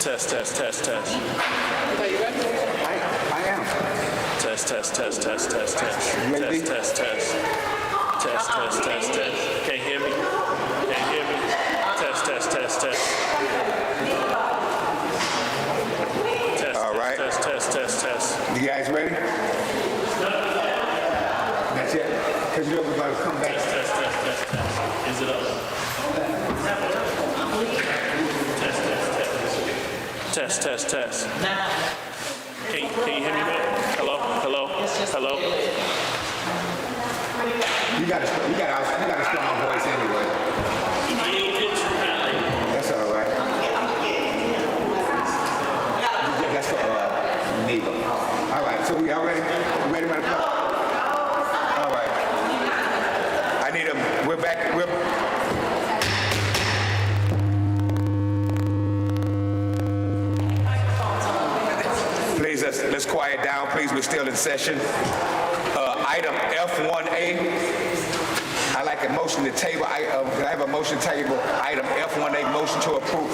Test, test, test, test. Are you ready? I am. Test, test, test, test, test, test. Ready? Test, test, test. Test, test, test, test. Can't hear me? Can't hear me? Test, test, test, test. Test, All right. test, test, test, test. You guys ready? That's it? Because you know we're about to come back. Test, test, test, test, test. Is it up? Test, test, test. Can you hear me, man? Hello? Hello? Hello? You gotta spell my voice anyway. That's all right. Yeah, that's for neighbor. All right, so we all ready? We ready, man? All right. I need a, we're back, Please, let's quiet down, please. We're still in session. Item F1A. I like a motion to table. Can I have a motion to table item F1A, motion to approve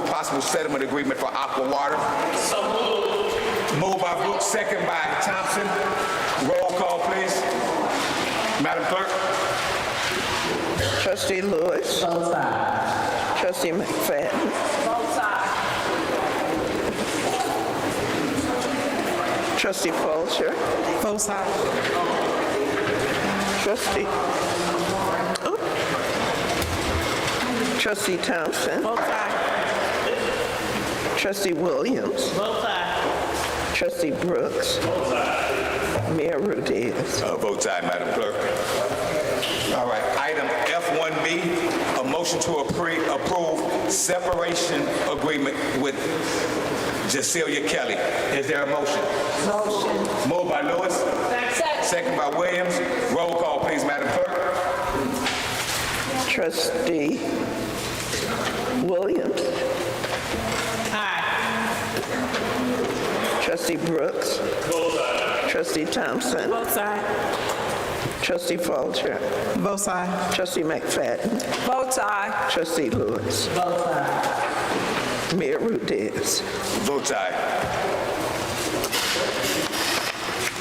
possible settlement agreement for Aqua Water. So moved. Moved by Brooks, second by Thompson. Roll call, please. Madam Clerk. Trustee Lewis. Both sides. Trustee McFadden. Both sides. Trustee Fulcher. Both sides. Trustee Thompson. Both sides. Trustee Williams. Both sides. Trustee Brooks. Mayor Rudez. Vote aye, Madam Clerk. All right, item F1B, a motion to approve separation agreement with Jacilia Kelly. Is there a motion? Motion. Moved by Lewis. Second by Williams. Roll call, please, Madam Clerk. Trustee Williams. Aye. Trustee Brooks. Trustee Thompson. Both sides. Trustee Fulcher. Both sides. Trustee McFadden. Both sides. Trustee Lewis. Both sides. Mayor Rudez. Vote aye.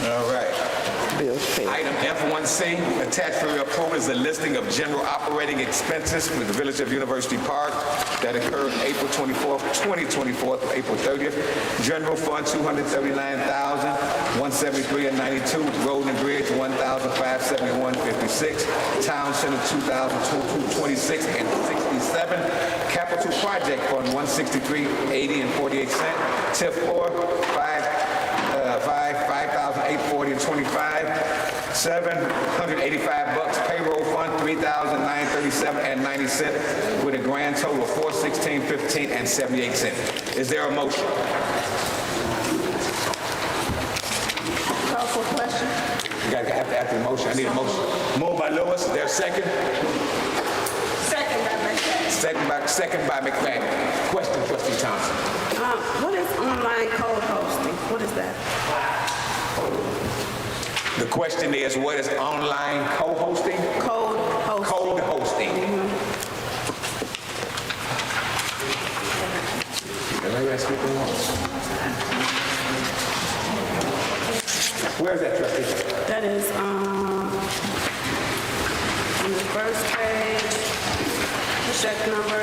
All right. Bills paid. Item F1C, attached for your approval is a listing of general operating expenses for the Village of University Park that occurred April 24th, 2024 through April 30th. General Fund, $239,173.92. Road and Bridge, $1,571.56. Town Center, $2,226 and 67. Capital Project Fund, $163.80 and 48 cents. TIF floor, $5,840 and 25. $785. Payroll fund, $3,937 and 90 cents, with a grand total of $416.15 and 78 cents. Is there a motion? Call for question. You gotta have to ask the motion. I need a motion. Moved by Lewis. Is there a second? Second by McFadden. Second by McFadden. Question, Trustee Thompson. What is online code hosting? What is that? The question is, what is online co-hosting? Code hosting. Code hosting. Where's that, Trustee? That is on the first page, check number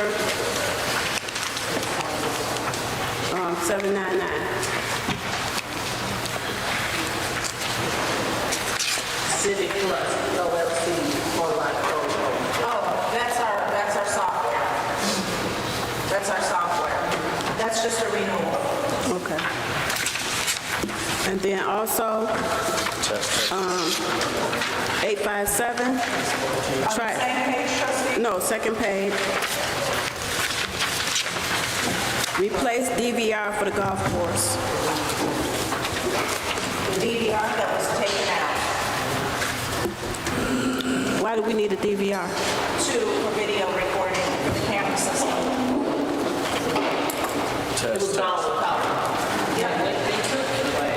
799. Civic Plus LLC online code. Oh, that's our software. That's our software. That's just a renewal. Okay. And then also, 857. Try. Same page, trustee? No, second page. Replace DVR for the golf course. The DVR that was taken out. Why do we need a DVR? For video recording for the camera system. It was not without.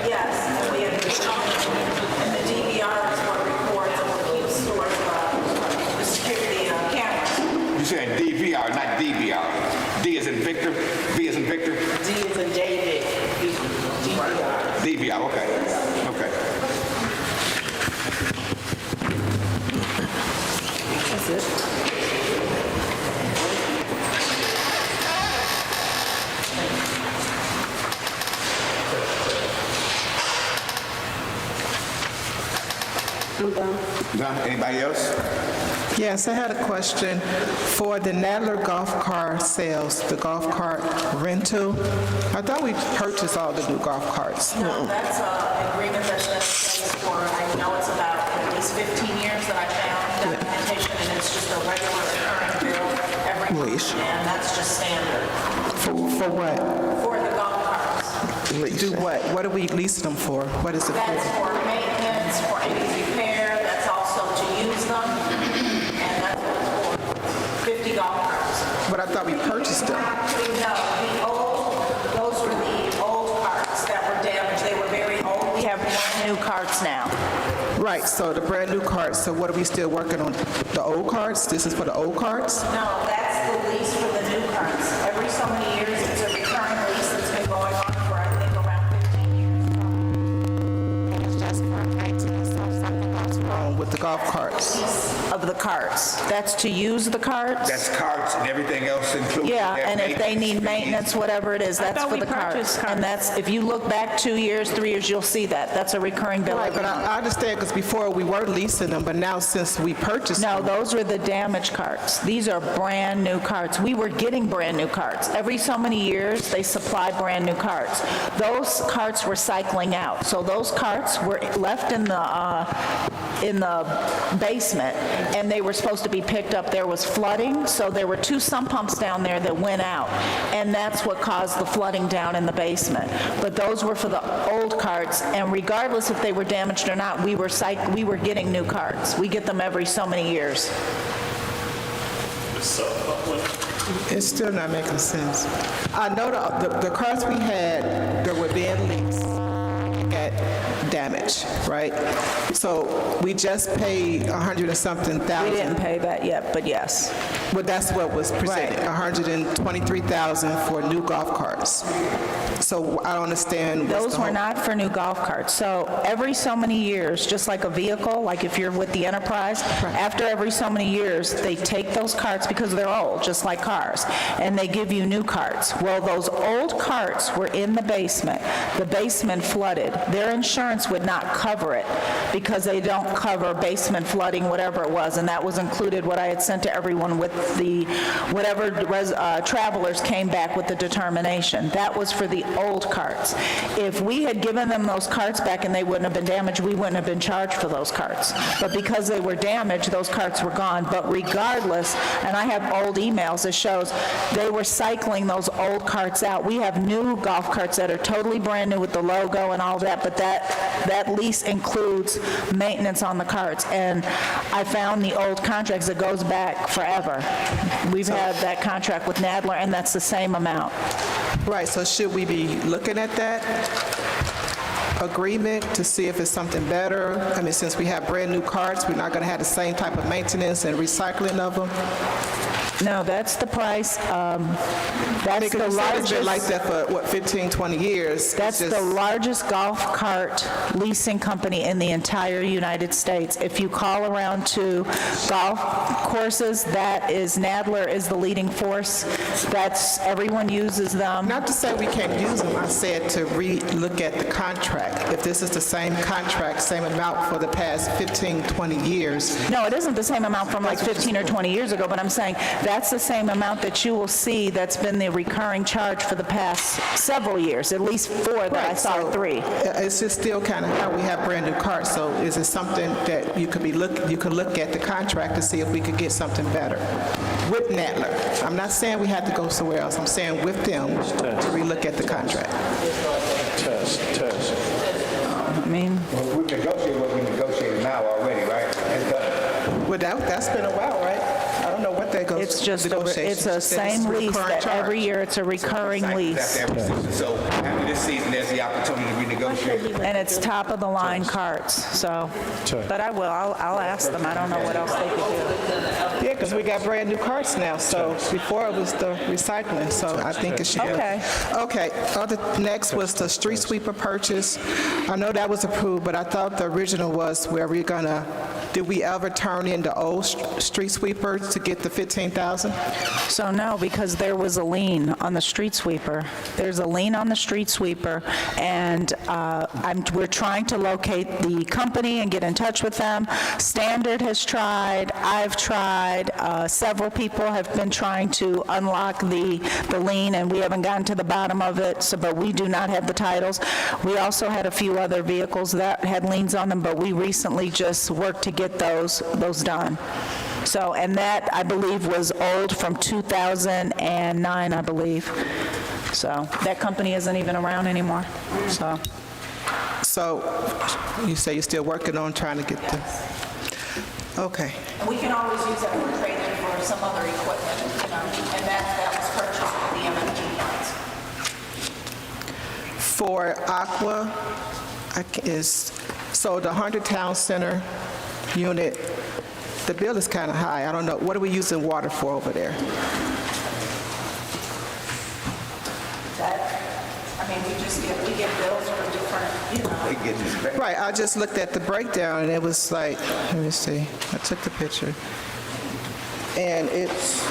Yes, and we had to and the DVR is what records and what keeps stores the security cameras. You saying DVR, not DVR. D as in Victor, V as in Victor? D is in David, DVR. DVR, okay. Okay. That's it. Done? Anybody else? Yes, I had a question for the Nadler golf car sales, the golf cart rental. I thought we purchased all the new golf carts. No, that's an agreement that's in place for, I know it's about at least 15 years that I found documentation, and it's just a regular recurring bill every month, Lease. and that's just standard For what? for the golf carts. Do what? What are we leasing them for? What is it That's for? for maintenance, for any repair, that's also to use them, and that's what it's for, 50 golf carts. But I thought we purchased them. No, those were the old carts that were damaged, they were very old. We have brand new carts now. Right, so the brand new carts, so what are we still working on? The old carts? This is for the old carts? No, that's the lease for the new carts. Every so many years, it's a recurring lease that's been going on for, I think, around 15 years. It's just for maintenance or something goes wrong. With the golf carts? Of the carts. That's to use the carts? That's carts and everything else included. Yeah, Their and if they need maintenance, whatever it is, that's thought for we the carts. purchased carts. And that's, if you look back 2 years, 3 years, you'll see that. That's a recurring bill Right, every but month. I understand, because before we were leasing them, but now since we purchased No, them. those are the damaged carts. These are brand-new carts. We were getting brand-new carts. Every so many years, they supply brand-new carts. Those carts were cycling out. So those carts were left in the basement, and they were supposed to be picked up. There was flooding, so there were 2 sump pumps down there that went out, and that's what caused the flooding down in the basement. But those were for the old carts, and regardless if they were damaged or not, we were getting new carts. We get them every so many years. It's still not making sense. I know the cars we had that were being leased got damaged, right? So we just paid 100 and something We thousand. didn't pay that yet, but yes. But that's what was presented, 123,000 for new golf carts. So I don't understand. what's Those the were whole- not for new golf carts. So every so many years, just like a vehicle, like if you're with the enterprise, after every so many years, they take those carts because they're old, just like cars, and they give you new carts. Well, those old carts were in the basement. The basement flooded. Their insurance would not cover it because they don't cover basement flooding, whatever it was, and that was included what I had sent to everyone with the, whatever travelers came back with the determination. That was for the old carts. If we had given them those carts back and they wouldn't have been damaged, we wouldn't have been charged for those carts. But because they were damaged, those carts were gone. But regardless, and I have old emails that shows they were cycling those old carts out. We have new golf carts that are totally brand new with the logo and all that, but that lease includes maintenance on the carts. And I found the old contracts that goes back forever. We've had that contract with Nadler, and that's the same amount. Right, so should we be looking at that agreement to see if it's something better? I mean, since we have brand-new carts, we're not going to have the same type of maintenance and recycling of them? No, that's the price. That's Because the you said it's been like largest, that for, what, 15, 20 years? that's It's the just- largest golf cart leasing company in the entire United States. If you call around to golf courses, that is, Nadler is the leading force. That's, everyone uses them. Not to say we can't use them, I said to re-look at the contract. If this is the same contract, same amount for the past 15, 20 years, No, it isn't the same amount from like 15 or 20 years ago, but I'm saying that's the same amount that you will see that's been the recurring charge for the past several years, at least 4 that I Right, saw, so 3. It's just still kind of how we have brand-new cars, so is it something that you could look at the contract to see if we could get something better with Nadler? I'm not saying we have to go somewhere else, I'm saying with them to relook at the contract. Test. I mean, Well, we negotiated what we negotiated now already, right? It's done. Well, that's been a while, right? I don't know what that goes It's just, negotiation. it's a That same it's lease recurring that every charge. year, it's a recurring After lease. every season. So after this season, there's the opportunity to renegotiate. And it's top of the line carts, so, but I'll ask them, I don't know what else they could do. Yeah, because we got brand-new carts now, so before it was the recycling, so I think it should be. Okay. Okay, next was the street sweeper purchase. I know that was approved, but I thought the original was where we're gonna, did we ever turn in the old street sweeper to get the 15,000? So no, because there was a lien on the street sweeper. There's a lien on the street sweeper, and we're trying to locate the company and get in touch with them. Standard has tried, I've tried, several people have been trying to unlock the lien, and we haven't gotten to the bottom of it, so, but we do not have the titles. We also had a few other vehicles that had liens on them, but we recently just worked to get those done. So, and that, I believe, was old from 2009, I believe. So, that company isn't even around anymore, so. So, you say you're still working on trying to get the, okay. We can always use that for trade-in for some other equipment, you know, and that was purchased with the MMG funds. For Aqua, so the 100 Town Center unit, the bill is kind of high. I don't know, what are we using water for over there? That, I mean, we get bills for different, you know. They getting this back. Right, I just looked at the breakdown, and it was like, let me see, I took the picture. And it's,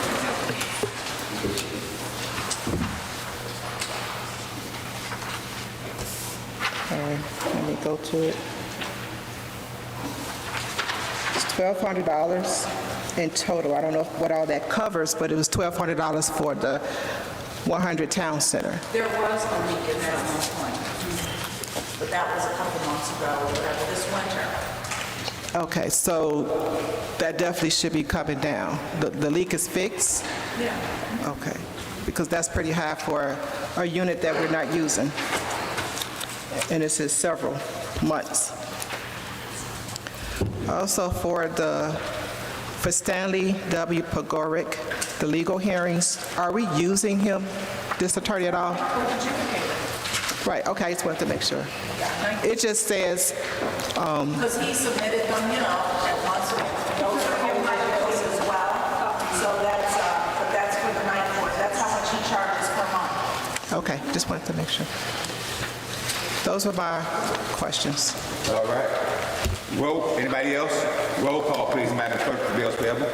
all right, let me go to it. It's $1,200 in total. I don't know what all that covers, but it was $1,200 for the 100 Town Center. There was a leak in there at one point, but that was a couple months ago, or whatever, this winter. Okay, so that definitely should be coming down. The leak is fixed? Yeah. Okay, because that's pretty high for a unit that we're not using. And this is several months. Also for Stanley W. Pagoric, the legal hearings, are we using him, this attorney at all? Right, okay, I just wanted to make sure. It just says, Because he submitted them, you know, at once, those are everybody bills as well. So that's, but that's for the night court, that's how much he charges per month. okay, just wanted to make sure. Those were my questions. All right. Anybody else? Roll call, please, Madam Clerk, for bills payable.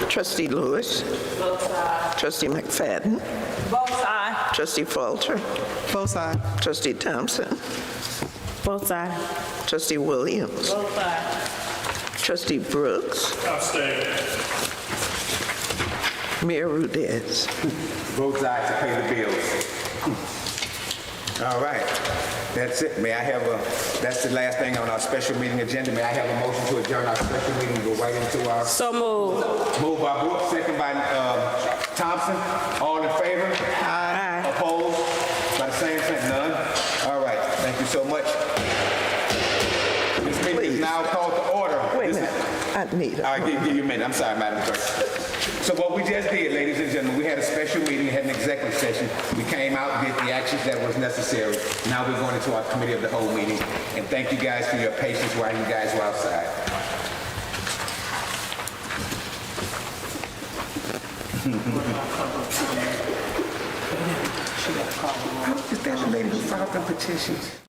Trustee Lewis. Trustee McFadden. Both sides. Trustee Falter. Both sides. Trustee Thompson. Both sides. Trustee Williams. Both sides. Trustee Brooks. Abstain. Mayor Rudez. Both sides to pay the bills. All right. That's it. May I have that's the last thing on our special meeting agenda. May I have a motion to adjourn our special meeting and go right into our... So moved. Moved by Brooks, second by Thompson. All in favor? Aye. Opposed? By the same sign? None? All right. Thank you so much. This meeting is now called to order. Wait a This- minute, I need All a... right, give you a minute. I'm sorry, Madam Clerk. So what we just did, ladies and gentlemen, we had a special meeting, had an executive session. We came out, did the actions that was necessary. Now we're going into our committee of the whole meeting. And thank you guys for your patience while you guys were outside. Is that the lady who filed the petitions?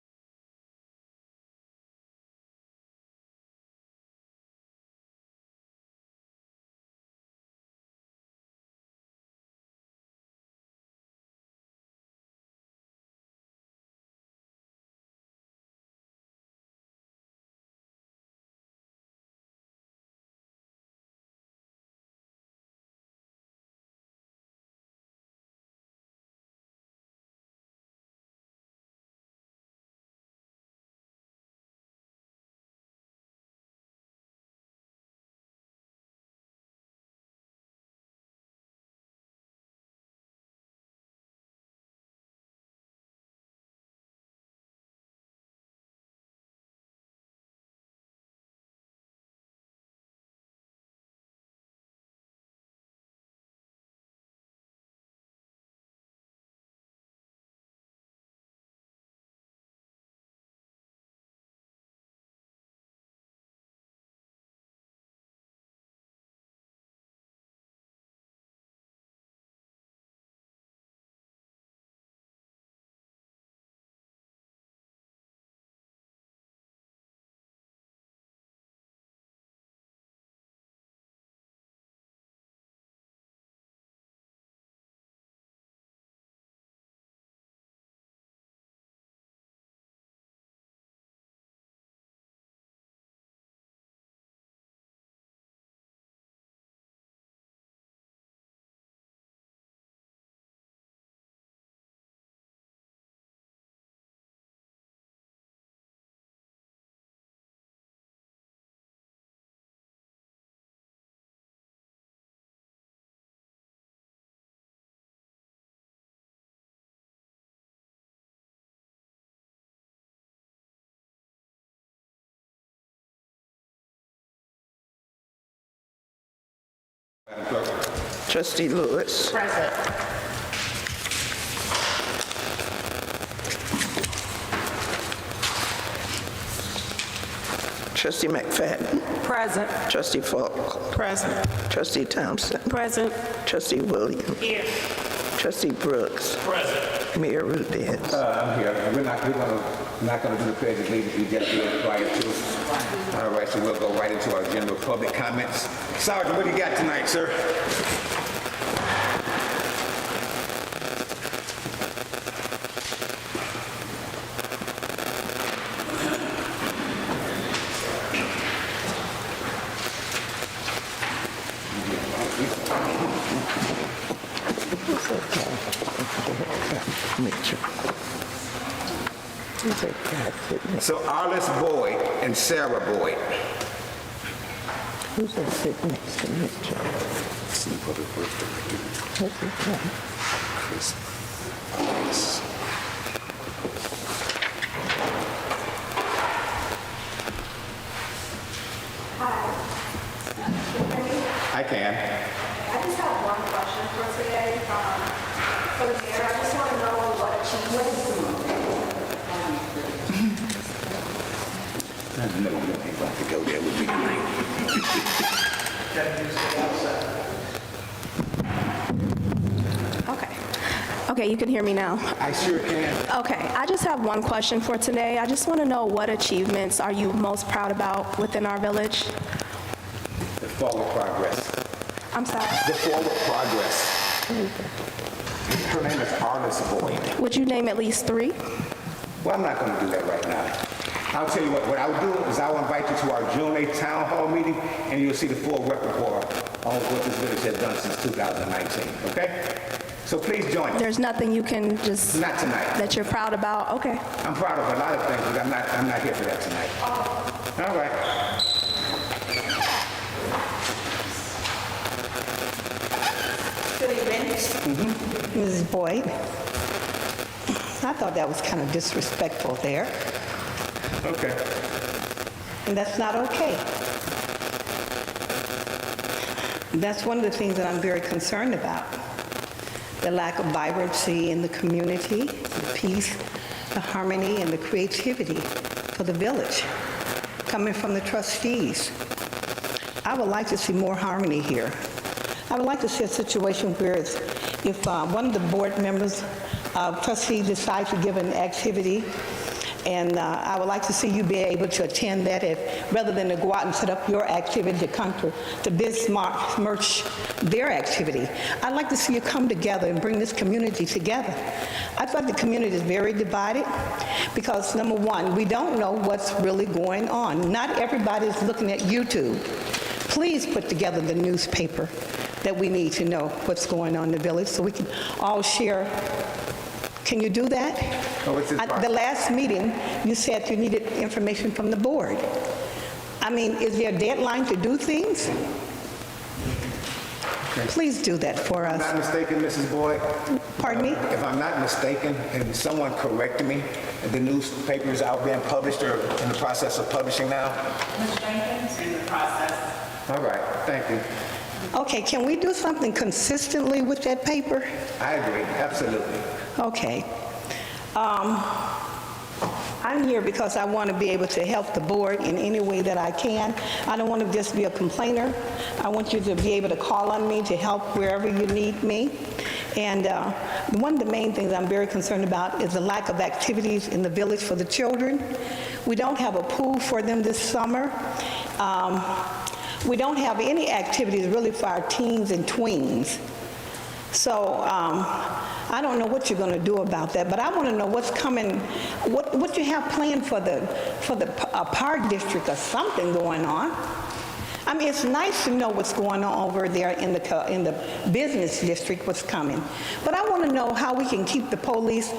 Trustee Lewis. Present. Trustee McFadden. Present. Trustee Falk. Present. Trustee Thompson. Present. Trustee Williams. Here. Trustee Brooks. Present. Mayor Rudez. I'm here. We're not gonna do the pledge of allegiance. We just do it prior to. All right, so we'll go right into our general public comments. Sergeant, what do you got tonight, sir? Make sure. He's a cat sitting. So Arliss Boyd and Sarah Boyd. Who's that sitting next to Mitchell? What's his name? I can. I just have one question for today. For the mayor, I just want to know what achievements. I know you ain't about to go there with me tonight. Okay, you can hear me now. I sure can. Okay, I just have one question for today. I just want to know what achievements are you most proud about within our village? The forward progress. I'm sorry. The forward progress. Her name is Arliss Boyd. Would you name at least 3? Well, I'm not going to do that right now. I'll tell you what I'll do is I'll invite you to our June 8th town hall meeting, and you'll see the full repertoire on what this village has done since 2019, okay? So please join us. There's nothing you can just, Not tonight. that you're proud about? Okay. I'm proud of a lot of things, but I'm not here for that tonight. All right. Mrs. Boyd, I thought that was kind of disrespectful there, Okay. and that's not okay. That's one of the things that I'm very concerned about, the lack of vibrancy in the community, the peace, the harmony, and the creativity for the village, coming from the trustees. I would like to see more harmony here. I would like to see a situation where if one of the board members, trustees decide to give an activity, and I would like to see you be able to attend that rather than to go out and set up your activity to come to besmirch their activity. I'd like to see you come together and bring this community together. I thought the community is very divided because, number one, we don't know what's really going on. Not everybody's looking at YouTube. Please put together the newspaper that we need to know what's going on in the village so we can all share. Can you do that? Oh, it's his At part. the last meeting, you said you needed information from the board. I mean, is there a deadline to do things? Please do that for If I'm us. not mistaken, Mrs. Boyd. Pardon me? If I'm not mistaken, and someone corrected me, the newspaper is out being published or in the process of publishing now? Ms. Jenkins, in the process. All right, thank you. Okay, can we do something consistently with that paper? I agree, absolutely. Okay. I'm here because I want to be able to help the board in any way that I can. I don't want to just be a complainer. I want you to be able to call on me to help wherever you need me. And one of the main things I'm very concerned about is the lack of activities in the village for the children. We don't have a pool for them this summer. We don't have any activities really for our teens and tweens. So I don't know what you're going to do about that, but I want to know what's coming, what you have planned for the park district or something going on. I mean, it's nice to know what's going on over there in the business district, what's coming. But I want to know how we can keep the police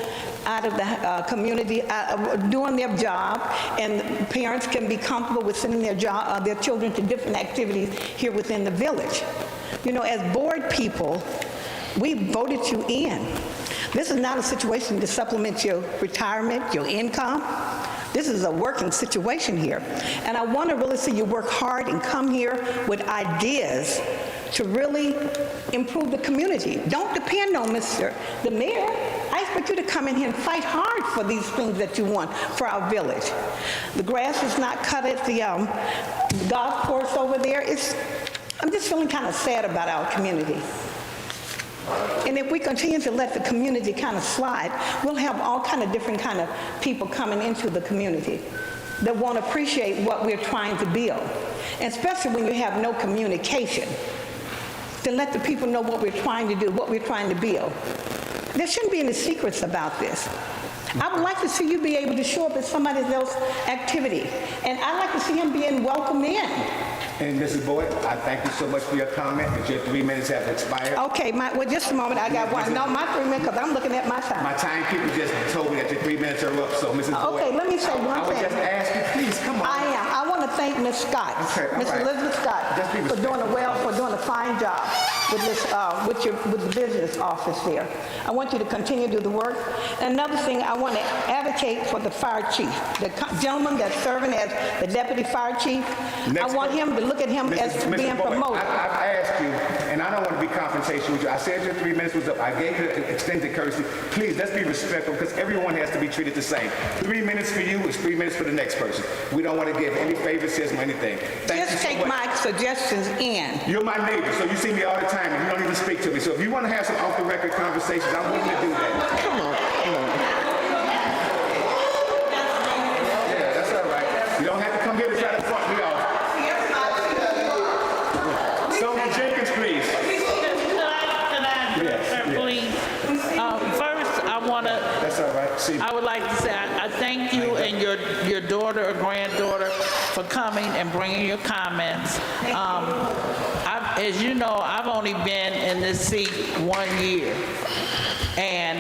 out of the community, doing their job, and parents can be comfortable with sending their children to different activities here within the village. You know, as board people, we voted you in. This is not a situation to supplement your retirement, your income. This is a working situation here. And I want to really see you work hard and come here with ideas to really improve the community. Don't depend on the mayor. I expect you to come in here and fight hard for these things that you want for our village. The grass is not cut at the golf course over there. I'm just feeling kind of sad about our community. And if we continue to let the community kind of slide, we'll have all kind of different kind of people coming into the community that won't appreciate what we're trying to build. And especially when you have no communication, to let the people know what we're trying to do, what we're trying to build. There shouldn't be any secrets about this. I would like to see you be able to show up at somebody else's activity. And I'd like to see him being welcomed in. And Mrs. Boyd, I thank you so much for your comment, but your 3 minutes have expired. Okay, well, just a moment, I got one. No, my 3 minutes, because I'm looking at my time. My timekeeper just told me that your 3 minutes are up, so Mrs. Boyd. Okay, let me say one I would thing. just ask you, please, come on. I want to thank Ms. Scott, Okay, all Ms. right. Elizabeth Scott, Just be for doing a fine job with this, with the business office there. I want you to continue to do the work. And another thing, I want to advocate for the fire chief, the gentleman that's serving as the deputy fire chief. I want him to look at him as being Boyd, promoted. I've asked you, and I don't want to be confrontational with you. I said your 3 minutes was up. I gave you extended courtesy. Please, let's be respectful, because everyone has to be treated the same. 3 minutes for you is 3 minutes for the next person. We don't want to give any favoritism or anything. Thank you Just so take much. my suggestions in. You're my neighbor, so you see me all the time, and you don't even speak to me. So if you want to have some off-the-record conversations, I'm willing to do that. Come on, come on. Yeah, that's all right. You don't have to come here to try to front me off. Sonia Jenkins, please. Please. First, I want to, That's all right. See, I would like to say, I thank you and your daughter or granddaughter for coming and bringing your comments. As you know, I've only been in this seat 1 year. And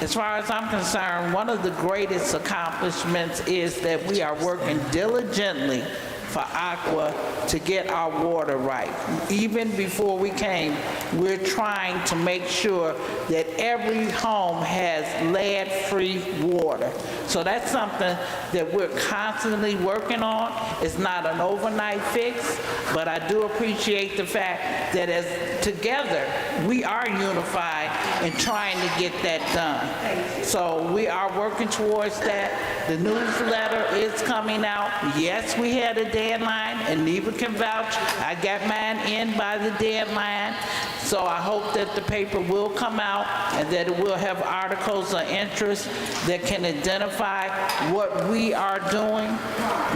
as far as I'm concerned, one of the greatest accomplishments is that we are working diligently for Aqua to get our water right. Even before we came, we're trying to make sure that every home has lead-free water. So that's something that we're constantly working on. It's not an overnight fix, but I do appreciate the fact that as together, we are unified in trying to get that done. So we are working towards that. The newsletter is coming out. Yes, we had a deadline, and Neva can vouch. I got mine in by the deadline. So I hope that the paper will come out and that it will have articles of interest that can identify what we are doing.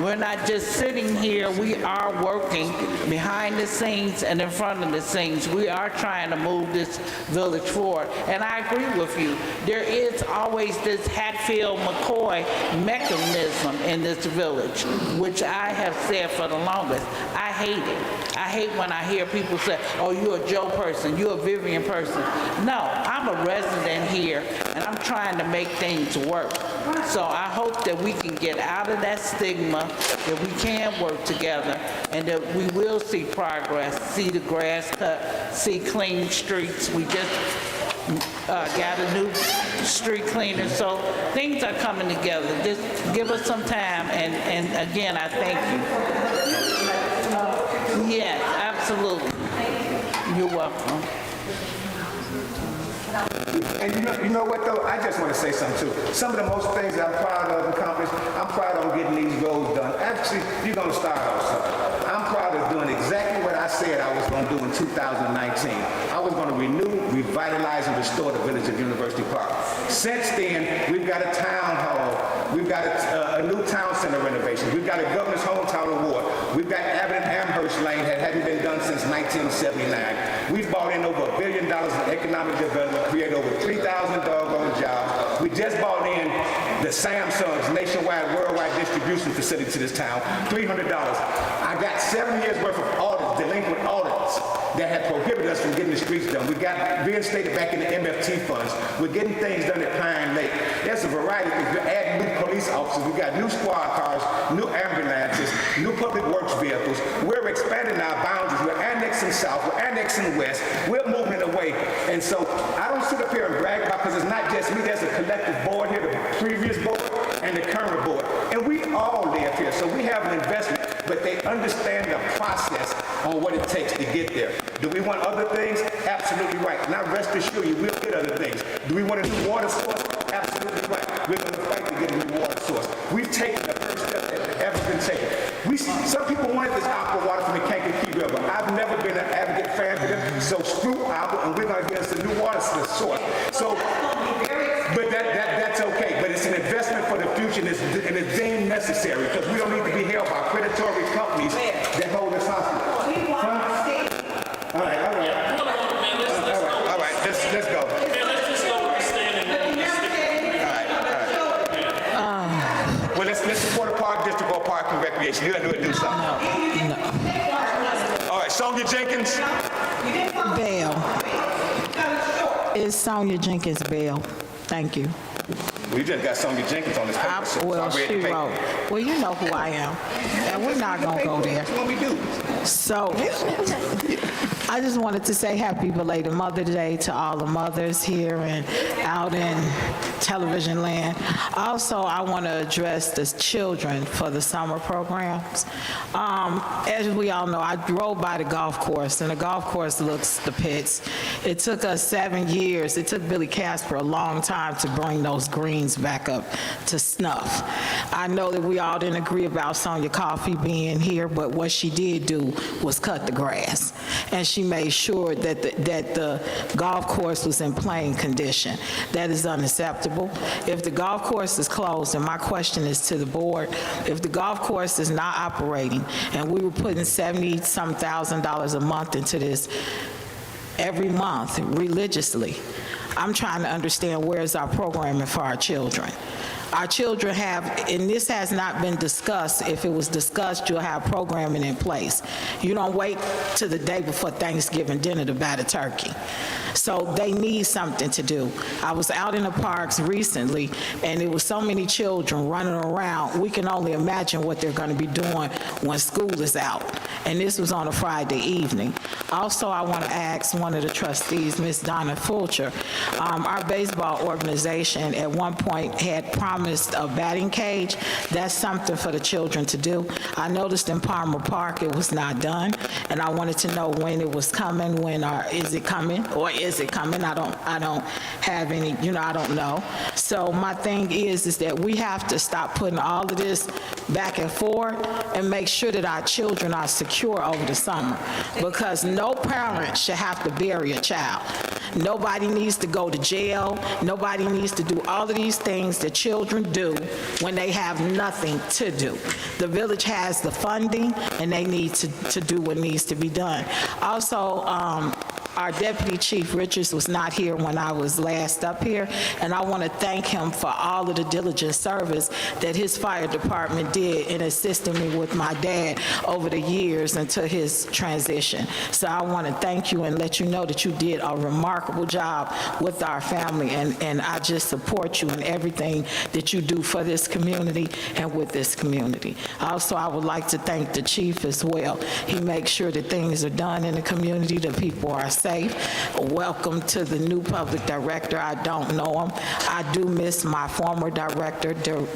We're not just sitting here, we are working behind the scenes and in front of the scenes. We are trying to move this village forward. And I agree with you. There is always this Hatfield-McCoy mechanism in this village, which I have said for the longest. I hate it. I hate when I hear people say, oh, you're a Joe person, you're a Vivian person. No, I'm a resident here, and I'm trying to make things work. So I hope that we can get out of that stigma, that we can work together, and that we will see progress, see the grass cut, see clean streets. We just got a new street cleaner, so things are coming together. Just give us some time, and again, I thank you. Yes, absolutely. You're welcome. and you know what though? I just want to say something too. Some of the most things that I'm proud of accomplished, I'm proud of getting these roads done. Actually, you're going to start off something. I'm proud of doing exactly what I said I was going to do in 2019. I was going to renew, revitalize, and restore the village of University Park. Since then, we've got a town hall. We've got a new town center renovation. We've got a governor's hometown award. We've got Abbott and Amherst Lane that hadn't been done since 1979. We've brought in over $1 billion in economic development, created over 3,000 doggone jobs. We just bought in the Samsung's nationwide, worldwide distribution facility to this town, $300. I got 7 years worth of audits, delinquent audits, that had prohibited us from getting the streets done. We got reinstated back in the MFT funds. We're getting things done at Pine Lake. There's a variety of things. We're adding new police officers. We got new squad cars, new ambulances, new public works vehicles. We're expanding our boundaries. We're annexing south. We're annexing west. We're moving it away. And so I don't sit up here and brag about, because it's not just me. There's a collective board here, the previous board and the current board. And we all live here, so we have an investment, but they understand the process on what it takes to get there. Do we want other things? Absolutely right. Now rest assured you, we'll get other things. Do we want a new water source? Absolutely right. We're going to fight to get a new water source. We've taken the first step that has ever been taken. Some people wanted this aqua water from the Kankakee River. I've never been an advocate fan for them, so screw aqua, and we're going to get us a new water source. So, but that's okay. But it's an investment for the future, and it's deemed necessary because we don't need to be held by predatory companies that hold us hostage. All right, let's go. Let's just go with the standing. Well, let's support a park district or park and recreation. You gotta do something. No. All right, Sonia Jenkins. Bell. It's Sonia Jenkins Bell. Thank you. We just got Sonia Jenkins on this paper. so Well, I read she the paper. wrote. Well, you know who I am. And we're not going to go there. That's what we do. So, I just wanted to say happy belated Mother's Day to all the mothers here and out in television land. Also, I want to address the children for the summer programs. As we all know, I drove by the golf course, and the golf course looks the pits. It took us 7 years. It took Billy Casper a long time to bring those greens back up to snuff. I know that we all didn't agree about Sonia Coffey being here, but what she did do was cut the grass. And she made sure that the golf course was in plain condition. That is unacceptable. If the golf course is closed, and my question is to the board, if the golf course is not operating, and we were putting $70-some thousand a month into this every month religiously, I'm trying to understand where's our programming for our children. Our children have, and this has not been discussed. If it was discussed, you'll have programming in place. You don't wait to the day before Thanksgiving dinner to buy the turkey. So they need something to do. I was out in the parks recently, and there was so many children running around. We can only imagine what they're going to be doing when school is out. And this was on a Friday evening. Also, I want to ask one of the trustees, Ms. Donna Fulcher, our baseball organization at one point had promised a batting cage. That's something for the children to do. I noticed in Palmer Park it was not done, and I wanted to know when it was coming, is it coming, or is it coming? I don't have any, I don't know. So my thing is that we have to stop putting all of this back and forth and make sure that our children are secure over the summer, because no parent should have to bury a child. Nobody needs to go to jail. Nobody needs to do all of these things that children do when they have nothing to do. The village has the funding, and they need to do what needs to be done. Also, our Deputy Chief Richards was not here when I was last up here, and I want to thank him for all of the diligent service that his fire department did in assisting me with my dad over the years until his transition. So I want to thank you and let you know that you did a remarkable job with our family, and I just support you in everything that you do for this community and with this community. Also, I would like to thank the chief as well. He makes sure that things are done in the community, that people are safe. Welcome to the new public director. I don't know him. I do miss my former director, Darrell.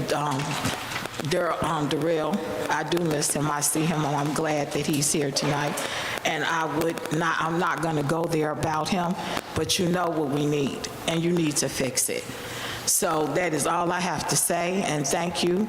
I do miss him. I see him, and I'm glad that he's here tonight. And I'm not going to go there about him, but you know what we need, and you need to fix it. So that is all I have to say, and thank you,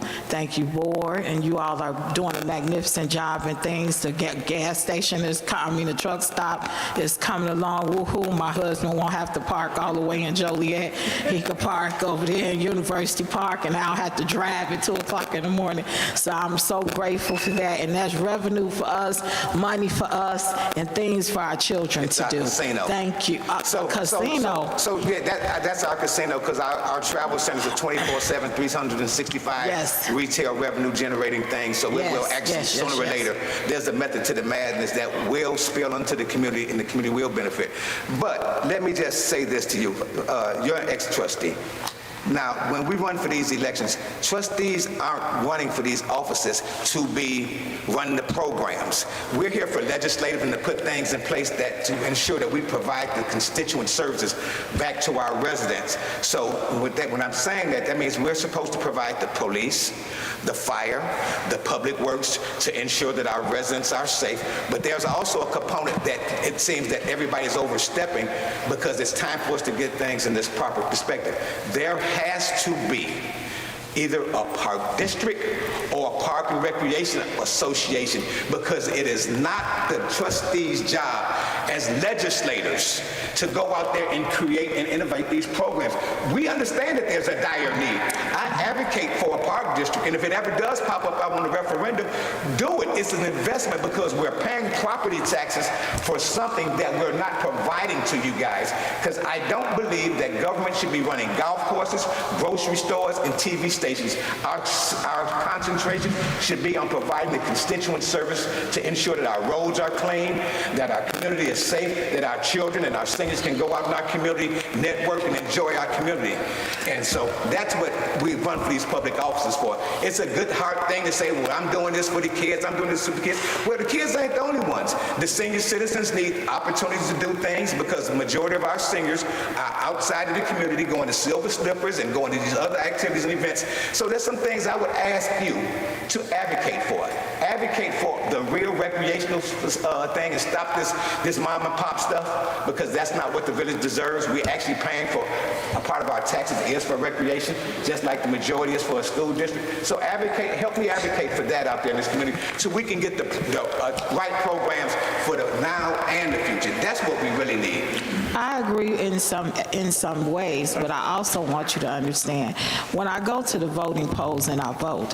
board, and you all are doing a magnificent job and things. The gas station is coming, the truck stop is coming along, woohoo. My husband won't have to park all the way in Joliet. He could park over there in University Park, and I'll have to drive at 2 o'clock in the morning. So I'm so grateful for that, and that's revenue for us, money for us, and things for our children to do. Casino. Thank you. Casino. So yeah, that's our casino, because our travel centers are 24/7, 365 retail revenue generating things. So we'll actually, sooner or later, there's a method to the madness that will spill into the community, and the community will benefit. But let me just say this to you. You're an ex-trustee. Now, when we run for these elections, trustees aren't running for these offices to be running the programs. We're here for legislative and to put things in place that to ensure that we provide the constituent services back to our residents. So with that, when I'm saying that, that means we're supposed to provide the police, the fire, the public works to ensure that our residents are safe. But there's also a component that it seems that everybody's overstepping because it's time for us to get things in this proper perspective. There has to be either a park district or a park and recreation association, because it is not the trustees' job as legislators to go out there and create and innovate these programs. We understand that there's a dire need. I advocate for a park district, and if it ever does pop up on the referendum, do it. It's an investment because we're paying property taxes for something that we're not providing to you guys, because I don't believe that government should be running golf courses, grocery stores, and TV stations. Our concentration should be on providing the constituent service to ensure that our roads are clean, that our community is safe, that our children and our seniors can go out in our community, network, and enjoy our community. And so that's what we run for these public offices for. It's a good, hard thing to say, well, I'm doing this for the kids, I'm doing this for the kids. Well, the kids ain't the only ones. The senior citizens need opportunities to do things because the majority of our seniors are outside of the community going to Silver Slippers and going to these other activities and events. So there's some things I would ask you to advocate for. Advocate for the real recreational thing and stop this mom and pop stuff, because that's not what the village deserves. We're actually paying for a part of our taxes is for recreation, just like the majority is for a school district. So advocate, help me advocate for that out there in this community so we can get the right programs for the now and the future. That's what we really need. I agree in some ways, but I also want you to understand, when I go to the voting polls and I vote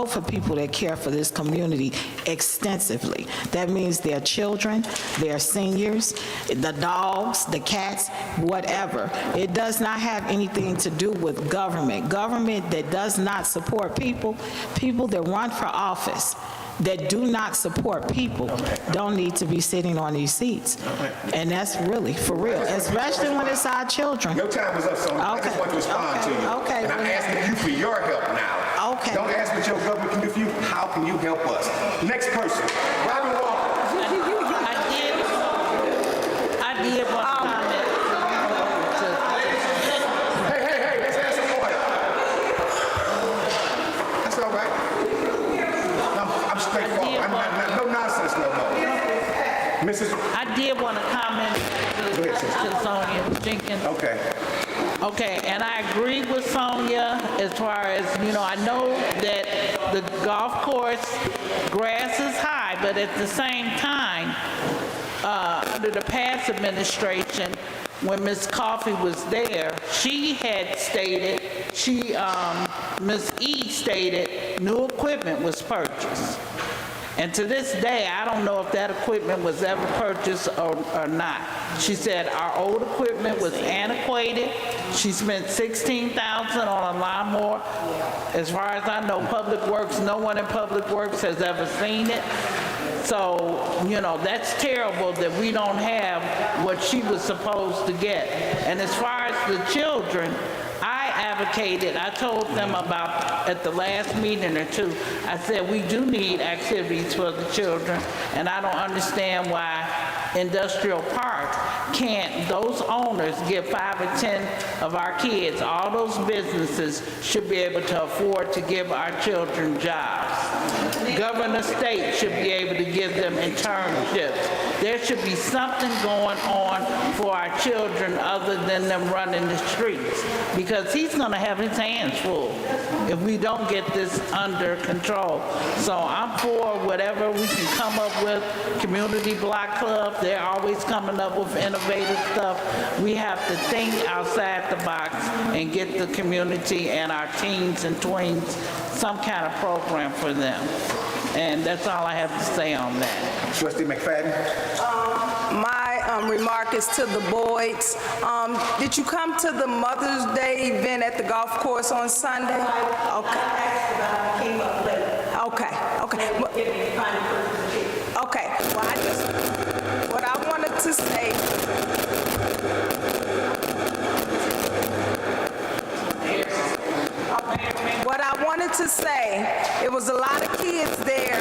for people that care for this community extensively. That means their children, their seniors, the dogs, the cats, whatever. It does not have anything to do with government. Government that does not support people that run for office, that do not support people, don't need to be sitting on these seats. And that's really for real, especially when it's our children. Your time is up, Sonia. I just want to respond to you. Okay. And I'm asking you for your help now. Okay. Don't ask what your government can do for you. How can you help us? Next person, Robin Walker. I did want to comment. Hey, let's have some order. That's all right. I'm straightforward. I'm not, no nonsense no more. I did want to comment to Sonia Jenkins. Okay. Okay, and I agree with Sonia as far as, I know that the golf course grass is high, but at the same time, under the past administration, when Ms. Coffey was there, she had stated, Ms. E stated, new equipment was purchased. And to this day, I don't know if that equipment was ever purchased or not. She said our old equipment was antiquated. She spent $16,000 on a lawnmower. As far as I know, Public Works, no one in Public Works has ever seen it. So, that's terrible that we don't have what she was supposed to get. And as far as the children, I told them about, at the last meeting or two, I said, we do need activities for the children, and I don't understand why Industrial Park can't, those owners give 5 or 10 of our kids, all those businesses should be able to afford to give our children jobs. Governor State should be able to give them internships. There should be something going on for our children other than them running the streets, because he's going to have his hands full if we don't get this under control. So I'm for whatever we can come up with. Community block club, they're always coming up with innovative stuff. We have to think outside the box and get the community and our teens and tweens some kind of program for them. And that's all I have to say on that. Trustee McFadden. My remark is to the Boyds. Did you come to the Mother's Day event at the golf course on Sunday? Okay. Okay. Well, what I wanted to say. to say, it was a lot of kids there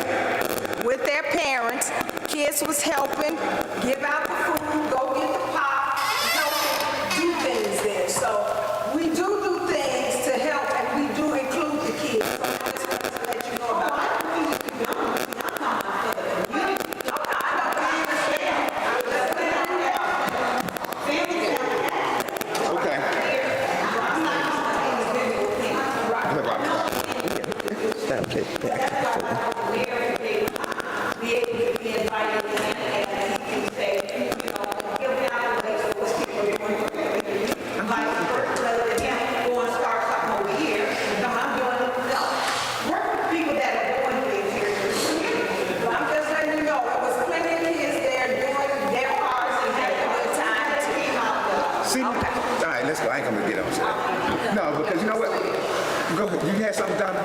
with their parents. Kids was helping, give out the food, go get the pop, helping do things there. So we do things to help, and we do include the kids. So I just wanted to let you know about that. Okay. Stop it back and forth. I'm just letting you know, there was plenty of kids there doing their parts and having a good time too. See? All right, let's go. I ain't gonna get on that. No, because you know what? Go ahead. You had something, Donna?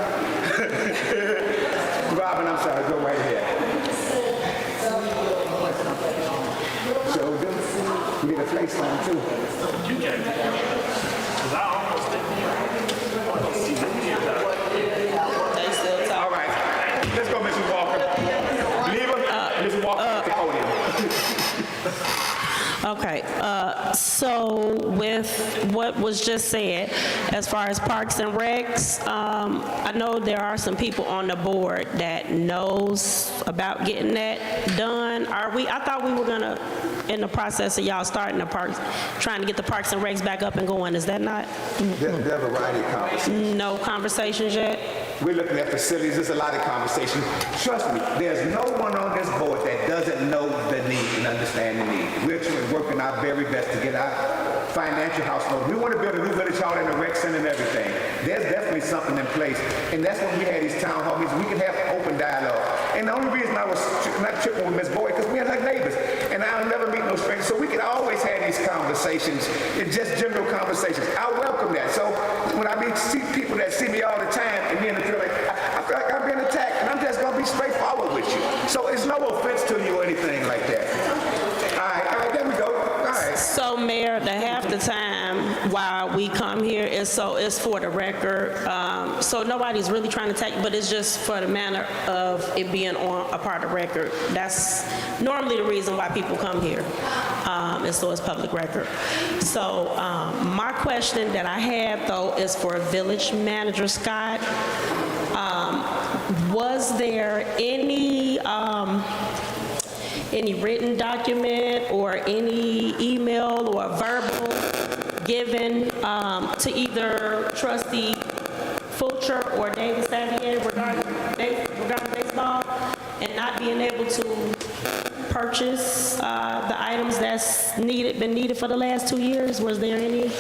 Robin, I'm sorry. Go right ahead. So, we need a place on too. You can. Because I almost didn't see the kids out. They still talk. All right. Let's go, Mrs. Walker. Leave her. Mrs. Walker at the podium. Okay, so with what was just said, as far as Parks and Recs, I know there are some people on the board that knows about getting that done. I thought we were gonna, in the process of y'all starting the parks, trying to get the Parks and Recs back up and going, is that not? There's a variety of conversations. No conversations yet? We're looking at facilities. There's a lot of conversation. Trust me, there's no one on this board that doesn't know the need and understand the need. We're working our very best to get our financial house in order. We want to build a new village hall and a rec center and everything. There's definitely something in place. And that's when we had these town hall meetings. We can have open dialogue. And the only reason I was not tripping with Ms. Boyd, because we are like neighbors. And I'll never meet no strangers. So we can always have these conversations. It's just general conversations. I welcome that. So when I see people that see me all the time and me and the feel like, I feel like I'm being attacked, and I'm just going to be straightforward with you. So it's no offense to you or anything like that. All right, there we go. All right. So, Mayor, the half the time while we come here is it's for the record. So nobody's really trying to attack you, but it's just for the manner of it being on a part of record. That's normally the reason why people come here, is so it's public record. So my question that I have, though, is for Village Manager Scott. Was there any written document or any email or verbal given to either Trustee Fulcher or David Savier regarding baseball and not being able to purchase the items that's been needed for the last 2 years? Was there any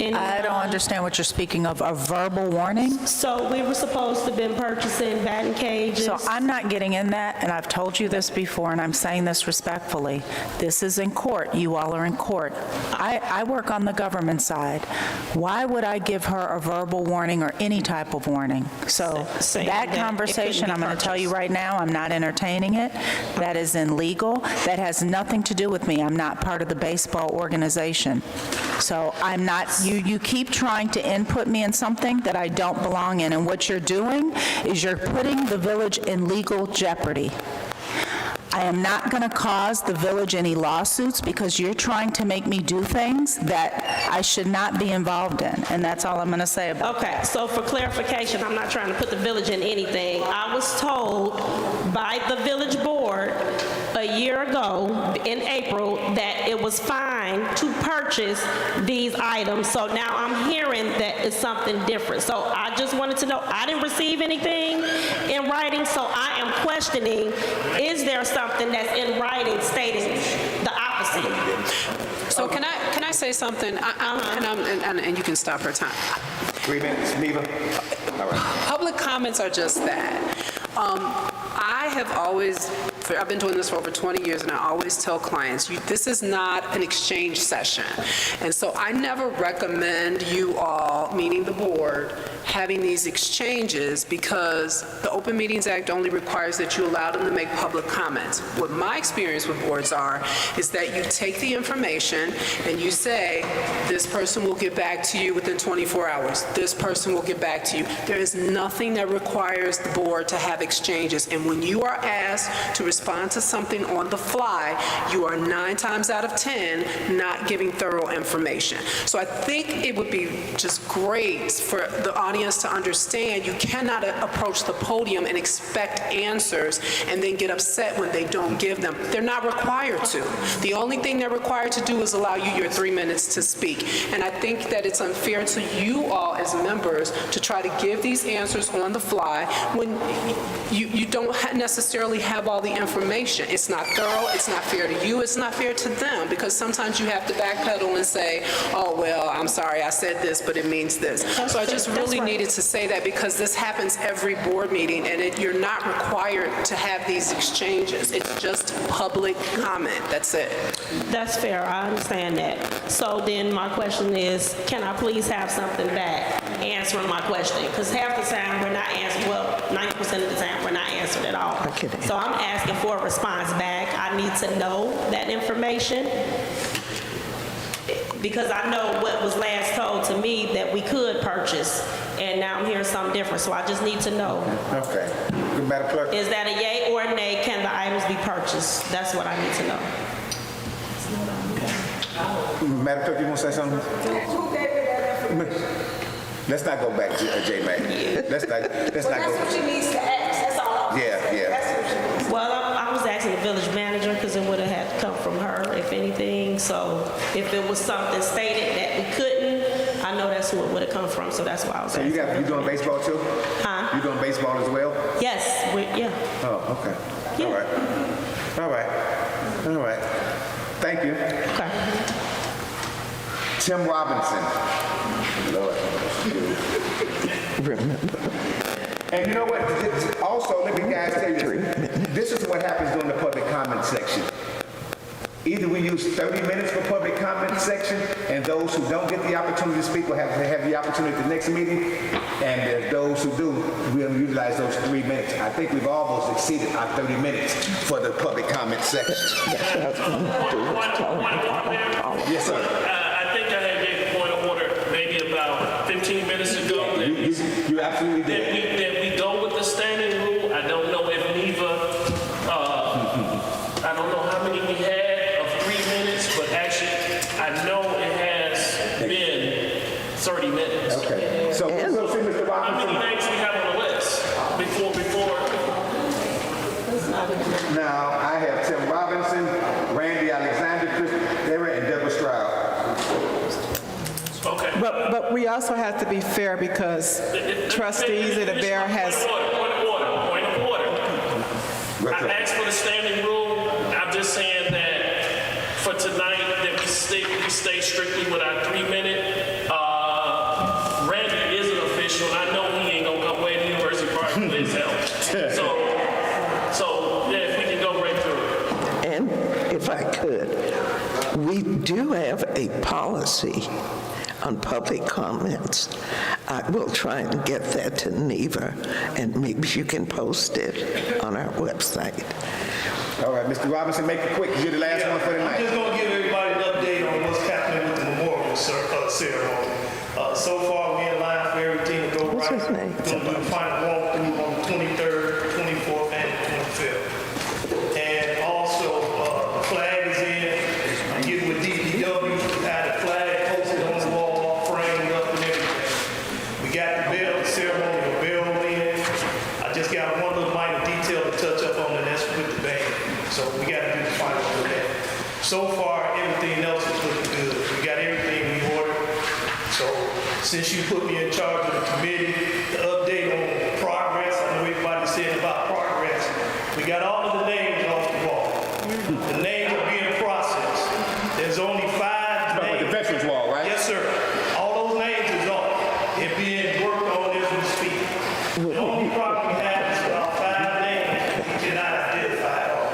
I don't understand what you're speaking of, a verbal warning? So we were supposed to have been purchasing batting cages. So I'm not getting in that, and I've told you this before, and I'm saying this respectfully. This is in court. You all are in court. I work on the government side. Why would I give her a verbal warning or any type of warning? So Saying that that it conversation, couldn't be I'm going to tell you purchased. right now, I'm not entertaining it. That is illegal. That has nothing to do with me. I'm not part of the baseball organization. So I'm not, you keep trying to input me in something that I don't belong in, and what you're doing is you're putting the village in legal jeopardy. I am not going to cause the village any lawsuits because you're trying to make me do things that I should not be involved in, and that's all I'm going to say about it. Okay, so for clarification, I'm not trying to put the village in anything. I was told by the village board a year ago in April that it was fine to purchase these items. So now I'm hearing that it's something different. So I just wanted to know, I didn't receive anything in writing, so I am questioning, is there something that's in writing stating the opposite? So can I say something? And you can stop her time. 3 minutes, Neva. All right. Public comments are just that. I have always I've been doing this for over 20 years, and I always tell clients, this is not an exchange session. And so I never recommend you all, meaning the board, having these exchanges because the Open Meetings Act only requires that you allow them to make public comments. What my experience with boards is that you take the information and you say, this person will get back to you within 24 hours. This person will get back to you. There is nothing that requires the board to have exchanges. And when you are asked to respond to something on the fly, you are 9 times out of 10 not giving thorough information. So I think it would be just great for the audience to understand you cannot approach the podium and expect answers and then get upset when they don't give them. They're not required to. The only thing they're required to do is allow you your 3 minutes to speak. And I think that it's unfair to you all as members to try to give these answers on the fly when you don't necessarily have all the information. It's not thorough, it's not fair to you, it's not fair to them, because sometimes you have to backpedal and say, oh, well, I'm sorry, I said this, but it means this. So I just really needed to say that because this happens every board meeting, and you're not required to have these exchanges. It's just public comment. That's it. That's fair, I understand that. So then my question is, can I please have something back answering my question? Because half the time we're not answering, well, 90% of the time we're not answered at all. So I'm asking for a response back. I need to know that information because I know what was last told to me that we could purchase, and now I'm hearing something different, so I just need to know. Okay. Madam Clerk? Is that a yay or a nay? Can the items be purchased? That's what I need to know. Madam Clerk, you want to say something? Who gave you that information? Let's not go back to J-Mac. Let's not go. That's what she needs to ask, that's all. Yeah. That's what she needs. Well, I was asking the village manager because it would have had to come from her, if anything. So if it was something stated that we couldn't, I know that's who it would have come from. So that's why I was So asking. you doing baseball too? Huh? You doing baseball as well? Yes, yeah. Oh, okay. Yeah. All right. Thank you. Okay. Tim Robinson. Lord. And you know what? Also, let me guys tell you this. This is what happens during the public comment section. Either we use 30 minutes for public comment section, and those who don't get the opportunity to speak will have the opportunity at the next meeting, and those who do, we'll utilize those 3 minutes. I think we've almost exceeded our 30 minutes for the public comment section. Yes, sir. I think I had gave a point of order maybe about 15 minutes ago. You absolutely did. That we go with the standing rule. I don't know if I don't know how many we had of 3 minutes, but actually I know it has been 30 minutes. Okay. So see, Mr. How Robinson. many names we have on the list before? Now, I have Tim Robinson, Randy Alexander, Chris Derrick, and Deborah Stroud. Okay. But we also have to be fair because trustees of the Bear has... Point of order. I asked for the standing rule. I'm just saying that for tonight that we stay strictly with our 3 minute. Randy is an official. I know he ain't gonna come away to the University Park with his help. So yeah, if we can go right through it. And if I could, we do have a policy on public comments. I will try and get that to Neva, and maybe you can post it on our website. All right, Mr. Robinson, make it quick, 'cause you're the last one for the I'm night. just going to give everybody an update on what's happening with the memorial ceremony. So far, we're in line for everything to go right. What's his name? We're going to do the final walkthrough on the 23rd, 24th, and 25th. And also, the flag is in. I'm getting with DPW, had the flag posted on the wall, framed up and everything. We got the bell, the ceremonial bell in. I just got one little minor detail to touch up on, and that's with the band. So we got to do the final of that. So far, everything else is looking good. We got everything we ordered. So since you put me in charge of the committee, the update on progress, I know everybody said about progress. We got all of the names off the wall. The names are being processed. There's only 5 names. The veterans wall, right? Yes, sir. All those names is off. They're being worked on as we speak. The only problem we have is about 5 names we cannot identify at all.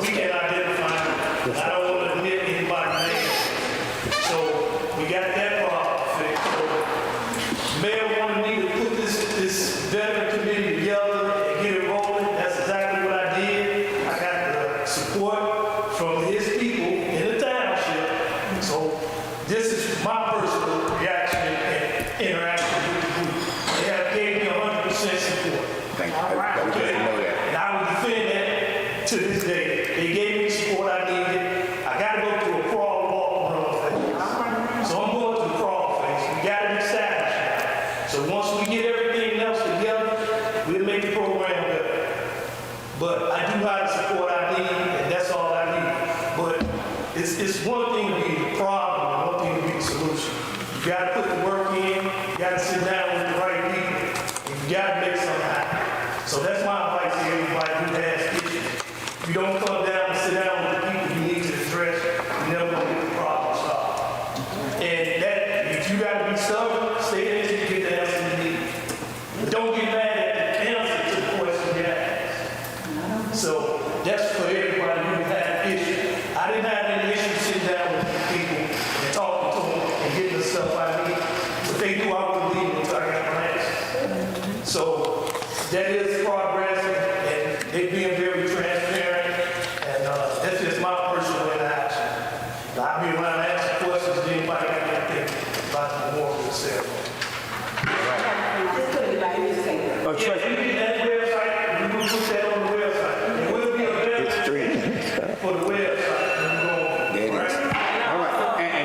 we can't identify them. I don't want to admit anybody's name. So we got that problem fixed. So Mayor wanted me to put this veteran committee together and get it rolling. That's exactly what I did. I got the support from his people in the township. So this is my personal reaction and interaction with the group. They have gave me 100% support. Thank you. That was good to know that. And I will defend that to this day. They gave me the support I needed. I got to go through a crawl, walk, run phase. So I'm going through the crawl phase. We got it established. So once we get everything else together, we'll make the program better. But I do have the support I need, and that's all I need. But it's one thing to be the problem, and one thing to be the solution. You got to put the work in. You got to sit down with the right people. And you got to make something happen. So that's my advice to everybody who has issues. If you don't come down and sit down with the people you need to address, you're never going to get the problem solved. And that, if you got to be stubborn, stay there until you get the answer you need. But don't get mad at the answer to the question you asked. So that's for everybody who had issues. I didn't have any issues sitting down with the people and talking to them and getting the stuff I need. But they knew I wouldn't leave until I got my answer. So that is progress, and they being very transparent, and that's just my personal interaction. I'll be around to answer questions if anybody got anything about the memorial ceremony. Yeah, if you get that website, we will put that on the website. It will be available for the website. There it is. All right, and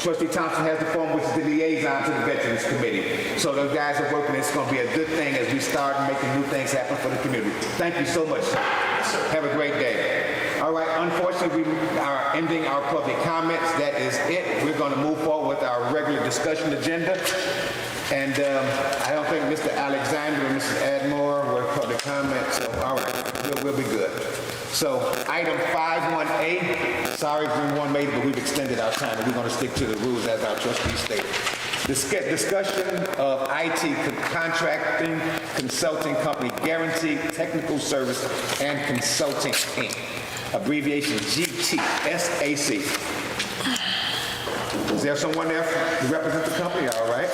Trustee Thompson has the form, which is the liaison to the Veterans Committee. So those guys are working. It's going to be a good thing as we start making new things happen for the community. Thank you so much, sir. Have a great day. All right, unfortunately, we are ending our public comments. That is it. We're going to move forward with our regular discussion agenda. And I don't think Mr. Alexander and Mrs. Admore were public comments, so all right, we'll be good. So item 51A, sorry if anyone made it, but we've extended our time, and we're going to stick to the rules as our trustees stated. Discussion of IT contracting consulting company Guarantee Technical Service and Consulting, Inc., abbreviation GTSAC. Is there someone there to represent the company? All right.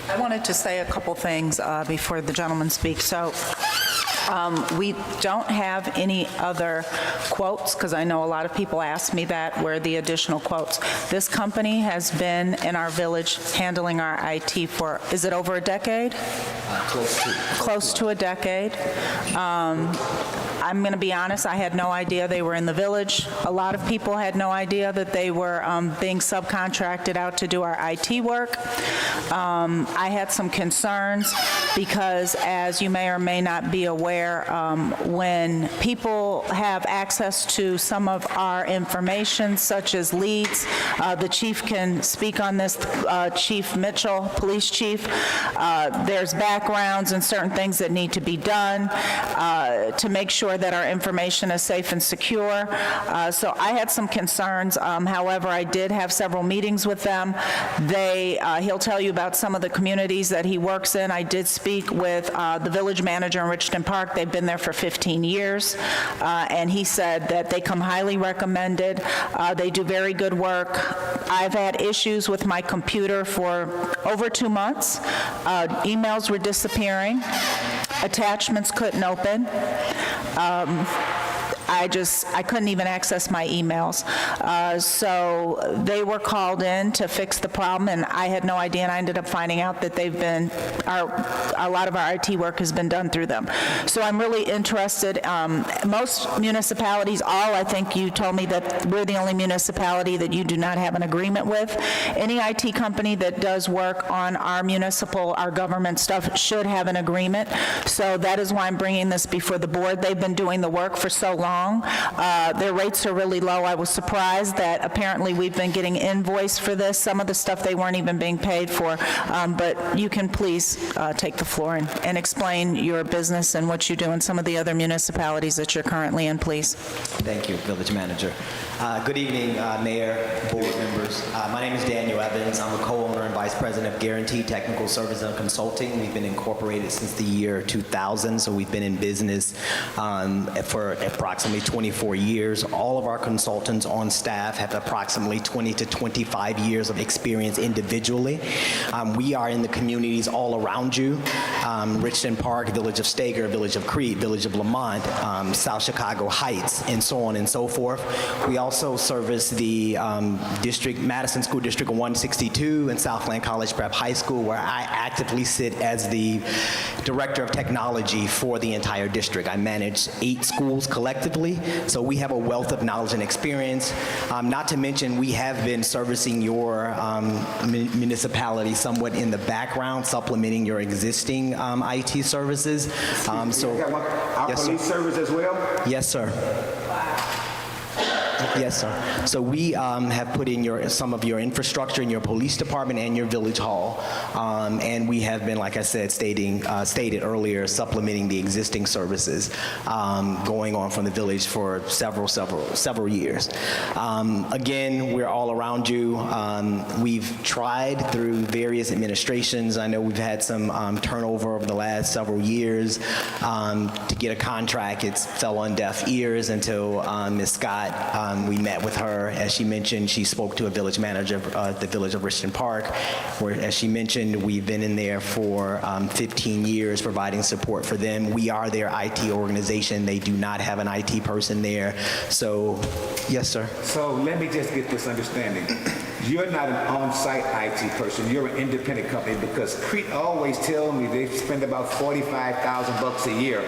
I wanted to say a couple things before the gentleman speaks. So we don't have any other quotes, because I know a lot of people ask me that, where are the additional quotes. This company has been in our village handling our IT for, is it over a decade? Close to a decade. I'm going to be honest, I had no idea they were in the village. A lot of people had no idea that they were being subcontracted out to do our IT work. I had some concerns because, as you may or may not be aware, when people have access to some of our information, such as leads, the chief can speak on this, Chief Mitchell, police chief, there's backgrounds and certain things that need to be done to make sure that our information is safe and secure. So I had some concerns. However, I did have several meetings with them. He'll tell you about some of the communities that he works in. I did speak with the village manager in Richton Park. They've been there for 15 years, and he said that they come highly recommended. They do very good work. I've had issues with my computer for over 2 months. Emails were disappearing. Attachments couldn't open. I couldn't even access my emails. So they were called in to fix the problem, and I had no idea, and I ended up finding out that a lot of our IT work has been done through them. So I'm really interested. Most municipalities, I think you told me that we're the only municipality that you do not have an agreement with. Any IT company that does work on our government stuff should have an agreement. So that is why I'm bringing this before the board. They've been doing the work for so long. strong. Their rates are really low. I was surprised that apparently we've been getting invoiced for this. Some of the stuff they weren't even being paid for. But you can please take the floor and explain your business and what you do in some of the other municipalities that you're currently in, please. Thank you, Village Manager. Good evening, Mayor, board members. My name is Daniel Evans. I'm a co-owner and vice president of Guaranteed Technical Services and Consulting. We've been incorporated since the year 2000, so we've been in business for approximately 24 years. All of our consultants on staff have approximately 20 to 25 years of experience individually. We are in the communities all around you, Richland Park, Village of Stager, Village of Crete, Village of Lamont, South Chicago Heights, and so on and so forth. We also service the Madison School District 162 and Southland College Prep High School, where I actively sit as the Director of Technology for the entire district. I manage 8 schools collectively, so we have a wealth of knowledge and experience. Not to mention, we have been servicing your municipality somewhat in the background, supplementing your existing IT services. Our police service as well? Yes, sir. Yes, sir. So we have put in some of your infrastructure in your police department and your village hall, and we have been, like I said, stated earlier, supplementing the existing services going on from the village for several years. Again, we're all around you. We've tried through various administrations. I know we've had some turnover over the last several years to get a contract. It fell on deaf ears until Ms. Scott. We met with her. As she mentioned, she spoke to a village manager of the village of Richland Park, where, as she mentioned, we've been in there for 15 years providing support for them. We are their IT organization. They do not have an IT person there. So, yes, sir. So let me just get this understanding. You're not an on-site IT person. You're an independent company, because Crete always tell me they spend about $45,000 a year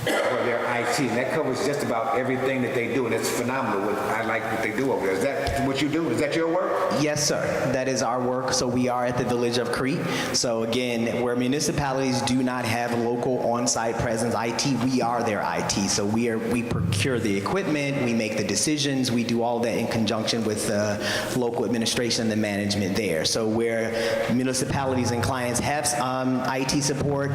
for their IT, and that covers just about everything that they do, and it's phenomenal. I like what they do over there. Is that what you do? Is that your work? Yes, sir. That is our work. So we are at the Village of Crete. So again, where municipalities do not have local on-site presence IT, we are their IT. So we procure the equipment, we make the decisions, we do all that in conjunction with the local administration and the management there. So where municipalities and clients have IT support,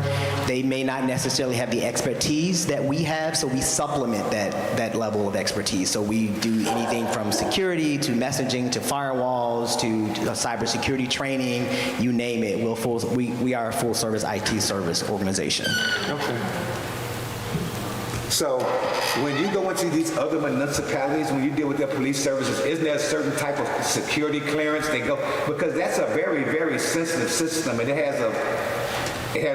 they may not necessarily have the expertise that we have, so we supplement that level of expertise. So we do anything from security to messaging to firewalls to cybersecurity training, you name it. We are a full-service IT service organization. Okay. So when you go into these other municipalities, when you deal with their police services, isn't there a certain type of security clearance they go? Because that's a very, very sensitive system, and it has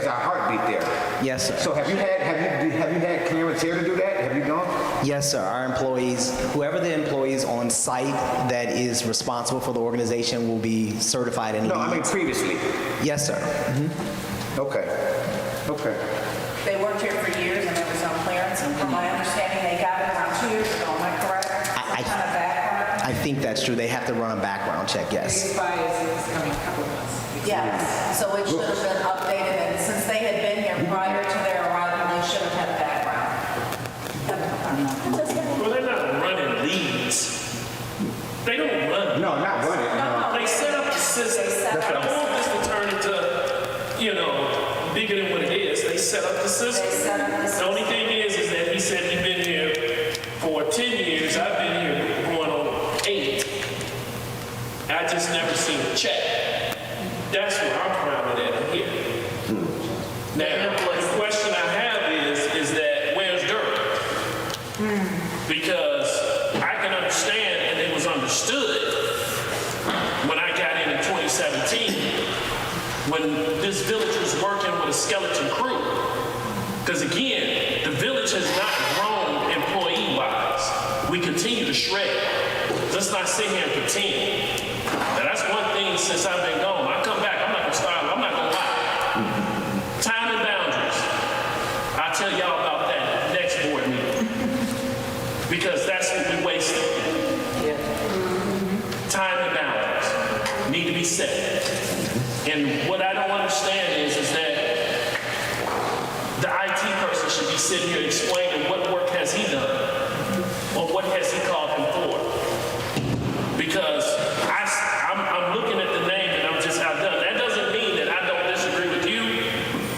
our heartbeat there. Yes, sir. So have you had clearance here to do that? Have you gone? Yes, sir. Our employees, whoever the employees on site that is responsible for the organization, will be certified in. No, I mean previously. Yes, sir. Mm-hmm. Okay. They worked here for years and there was no clearance, and from my understanding, they got it around 2 years ago. Am I correct? I think that's true. They have to run a background check, yes. Yes, so it should have been updated, and since they had been here prior to their arrival, they should have had background. Well, they're not running leads. They don't run. No, not running. No. They set up the system. I don't want this to turn into, bigger than what it is. They set up the system. The only thing is that he said he'd been here for 10 years. I've been here going on 8. I just never seen a check. That's where I'm proud of that here. Now, the question I have is that where's dirt? Because I can understand, and it was understood when I got in 2017, when this village was working with a skeleton crew. Because again, the village has not grown employee-wise. We continue to shred. Let's not sit here and pretend. Now, that's one thing since I've been gone. I come back, I'm not gonna lie. Time and boundaries. I'll tell y'all about that next board meeting. Because that's what we wasted. Time and boundaries need to be set. And what I don't understand is that the IT person should be sitting here explaining saying, what work has he done? Or what has he called him for? Because I'm looking at the name and I'm just outdone. That doesn't mean that I don't disagree with you.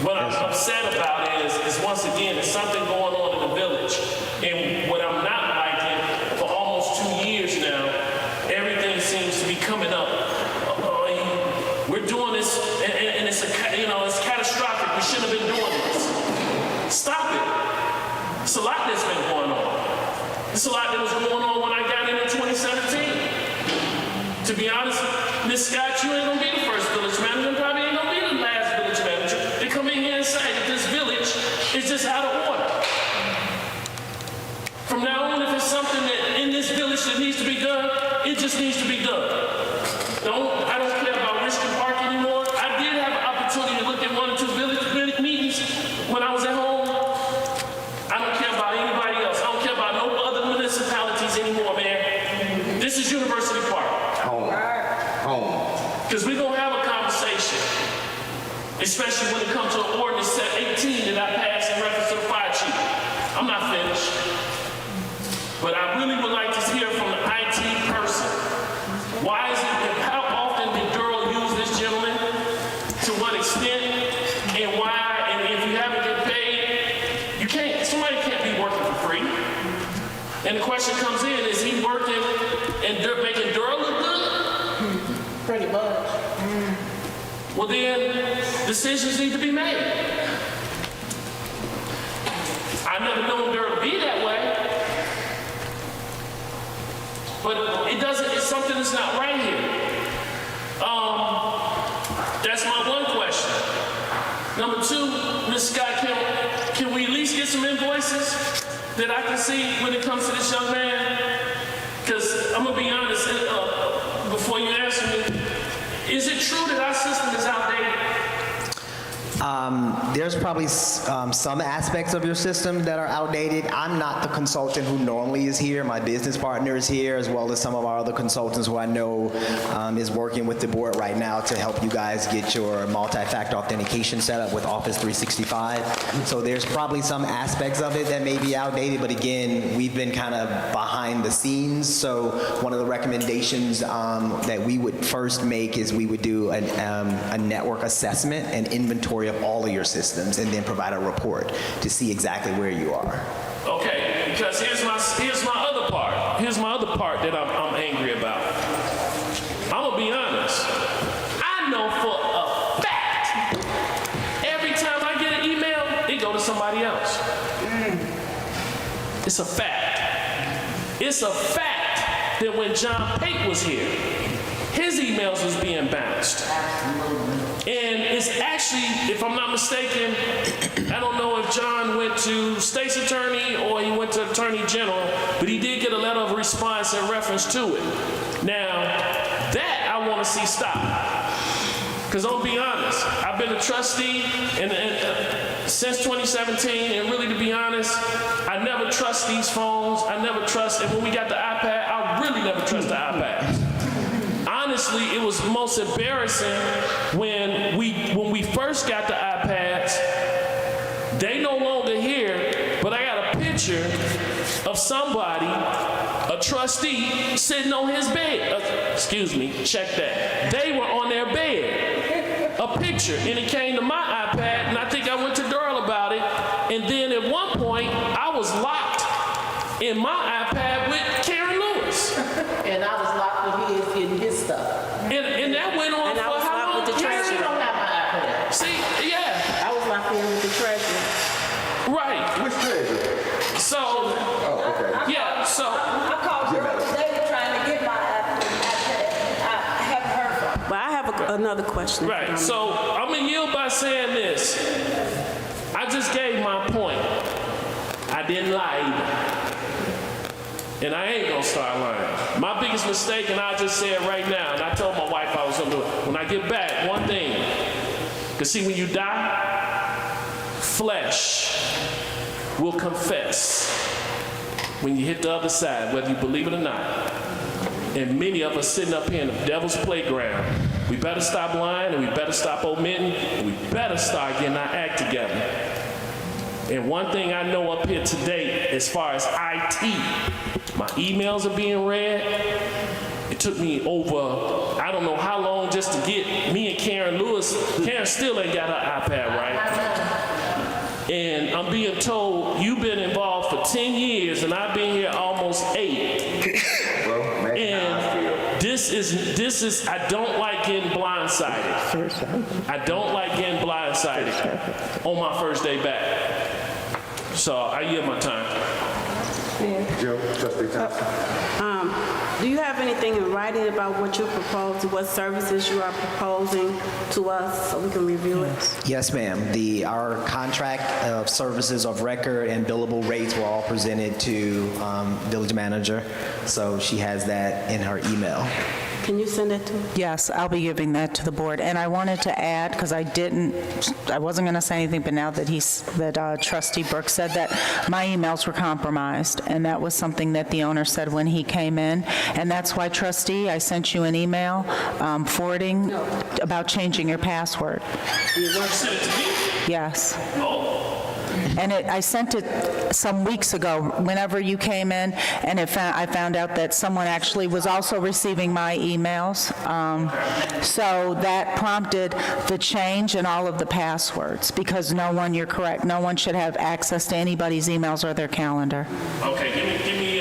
What I'm upset about is once again, there's something going on in the village. And what I'm not liking, for almost 2 years now, everything seems to be coming up. We're doing this, and it's it's catastrophic. We shouldn't have been doing this. Stop it. It's a lot that's been going on. It's a lot that was going on when I got in 2017. To be honest, Ms. Scott, you ain't gonna be the first village manager, and probably ain't gonna be the last village manager. They come in here and say that this village is just out of order. From now on, if it's something that in this village that needs to be done, it just needs to be done. I don't care about Richmond Park anymore. I did have an opportunity to look at 1 or 2 village meetings when I was at home. I don't care about anybody else. I don't care about no other municipalities anymore, man. This is University Park. Home. Because we're going to have a conversation, especially when it comes to an ordinance set 18 that I passed in reference to the fire chief. I'm not finished. But I really would like to hear from the IT person. Why is it, how often did Durrell use this gentleman? To what extent? And why? And if you haven't been paid, somebody can't be working for free. And the question comes in, is he working and making Durrell look good? Pretty much. Well then, decisions need to be made. I never known Durrell to be that way. But it's something that's not right here. That's my one question. Number 2, Ms. Scott, can we at least get some invoices that I can see when it comes to this young man? Because I'm gonna be honest, before you answer me, is it true that our system is outdated? There's probably some aspects of your system that are outdated. I'm not the consultant who normally is here. My business partner is here, as well as some of our other consultants who I know is working with the board right now to help you guys get your multi-factor authentication set up with Office 365. So there's probably some aspects of it that may be outdated, but again, we've been kind of behind the scenes. So one of the recommendations that we would first make is we would do a network assessment and inventory of all of your systems and then provide a report to see exactly where you are. Okay, because here's my other part. Here's my other part that I'm angry about. I'm gonna be honest. I know for a fact, every time I get an email, it go to somebody else. It's a fact. It's a fact that when John Pate was here, his emails was being bounced. And it's actually, if I'm not mistaken, I don't know if John went to state's attorney or he went to attorney general, but he did get a letter of response in reference to it. Now, that I want to see stop. Because I'll be honest, I've been a trustee since 2017, and really, to be honest, I never trust these phones. I never trust, and when we got the iPad, I really never trust the iPad. Honestly, it was most embarrassing when we first got the iPads. They no longer here, but I got a picture of somebody, a trustee, sitting on his bed. Excuse me, check that. They were on their bed. A picture, and it came to my iPad, and I think I went to Durrell about it. And then at one point, I was locked in my iPad with Karen Lewis. And I was locked with his stuff. And that went on And I for was how locked long? with the treasurer. You don't have my iPad. See, yeah, I was locked in with the treasurer. right. Which treasurer? So, Oh, okay. yeah, so, I called Durrell today trying to get my iPad. I haven't heard from him. But I have another question. right. So I'm gonna yield by saying this. I just gave my point. I didn't lie either. And I ain't gonna start lying. My biggest mistake, and I'll just say it right now, and I told my wife I was gonna do it. When I get back, one thing, because see, when you die, flesh will confess when you hit the other side, whether you believe it or not. And many of us sitting up here in the devil's playground. We better stop lying, and we better stop omitting, and we better start getting our act together. And one thing I know up here today, as far as IT, my emails are being read. It took me over, I don't know how long just to get me and Karen Lewis. Karen still ain't got her iPad right. And I'm being told you've been involved for 10 years and I've been here almost 8. And this is, I don't like getting blindsided. I don't like getting blindsided on my first day back. So I yield my time. Joe, Trustee Thompson. Do you have anything in writing about what you propose, what services you are proposing to us so we can review it? Yes, ma'am. Our contract of services of record and billable rates were all presented to village manager, so she has that in her email. Can you send it to me? Yes, I'll be giving that to the board. And I wanted to add, because I wasn't going to say anything, but now that Trustee Brooks said that, my emails were compromised, and that was something that the owner said when he came in. And that's why, Trustee, I sent you an email forwarding about changing your password. You sent it to me? Yes. Oh. And I sent it some weeks ago, whenever you came in, and I found out that someone actually was also receiving my emails. So that prompted the change in all of the passwords, because you're correct, no one should have access to anybody's emails or their calendar. Okay, give me.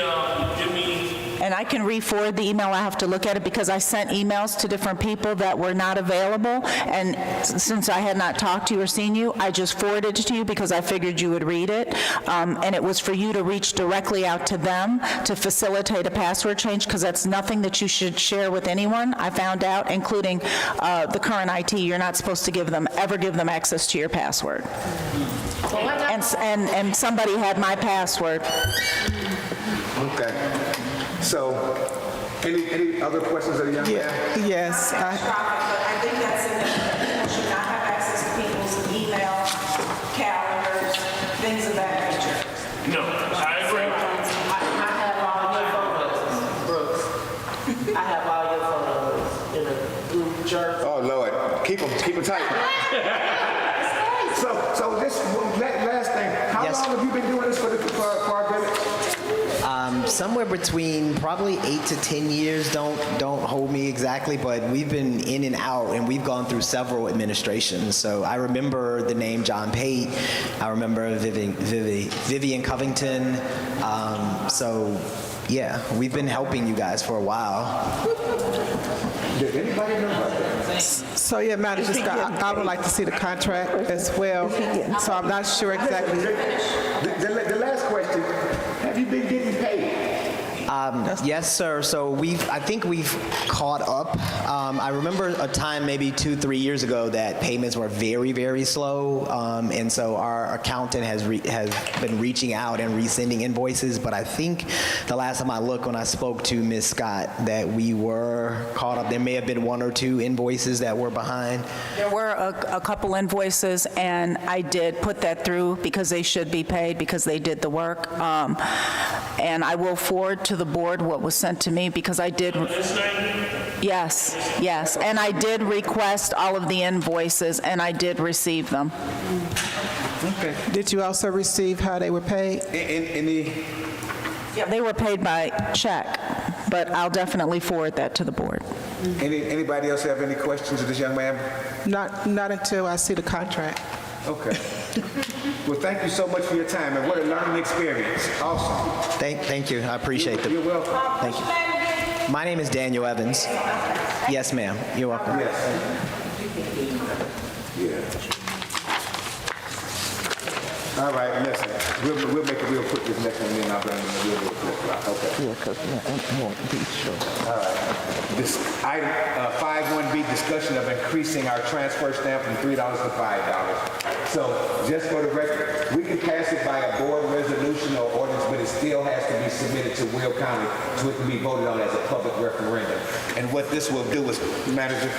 And I can re-forward the email. I have to look at it because I sent emails to different people that were not available. And since I had not talked to you or seen you, I just forwarded it to you because I figured you would read it. And it was for you to reach directly out to them to facilitate a password change, because that's nothing that you should share with anyone. I found out, including the current IT, you're not supposed to ever give them access to your password. And somebody had my password. Okay. So, any other questions of the young man? Yes. I think that's in there. People should not have access to people's email, calendars, things of that nature. No, I agree. I have all your photos, Brooks. I have all your photos in a blue jersey. Oh, Lord. Keep them tight. So this last thing, how Yes. long have you been doing this for our village? Somewhere between probably 8 to 10 years. Don't hold me exactly, but we've been in and out, and we've gone through several administrations. So I remember the name John Pate. I remember Vivian Covington. So yeah, we've been helping you guys for a while. Did anybody know about that? So, yeah, Manager Scott, I would like to see the contract as well. So I'm not sure exactly. The last question, have you been getting paid? Yes, sir. So I think we've caught up. I remember a time maybe 2-3 years ago that payments were very, very slow, and so our accountant has been reaching out and resending invoices. But I think the last time I looked, when I spoke to Ms. Scott, that we were caught up. There may have been 1 or 2 invoices that were behind. There were a couple invoices, and I did put that through because they should be paid because they did the work. And I will forward to the board what was sent to me because I did. Yes, and I did request all of the invoices, and I did receive them. Okay. Did you also receive how they were paid? Yeah, they were paid by check, but I'll definitely forward that to the board. Anybody else have any questions of this young man? Not until I see the contract. Okay. Well, thank you so much for your time, and what a learning experience. Awesome. Thank you. I appreciate it. You're welcome. Thank you. My name is Daniel Evans. Yes, ma'am. You're welcome. Yes. Yeah. All right, listen. We'll put this next one in. I'll bring it in. Okay. Yeah, because I won't be sure. All right. This item 5.1B, discussion of increasing our transfer stamp from $3 to $5. So just for the record, we can pass it by a board resolution or ordinance, but it still has to be submitted to Will County so it can be voted on as a public referendum. And what this will do is, Manager,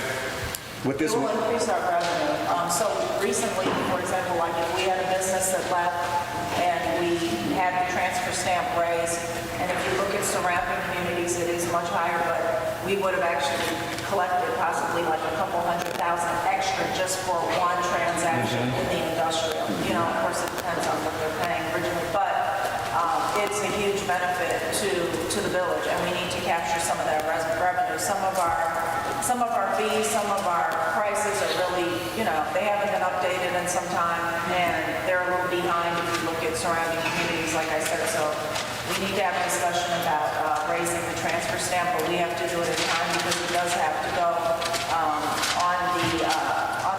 what this will increase our revenue. So recently, for example, like if we had a business that left and we had the transfer stamp raised, and if you look at surrounding communities, it is much higher, but we would have actually collected possibly like a couple $100,000 extra just for one transaction in the industrial. You know, of course, it depends on what they're paying originally, but it's a huge benefit to the village, and we need to capture some of that revenue. Some of our fees, some of our prices are really, you know, they haven't been updated in some time, and they're a little behind if you look at surrounding communities, like I said. So we need to have a discussion about raising the transfer stamp, but we have to do it in time because it does have to go on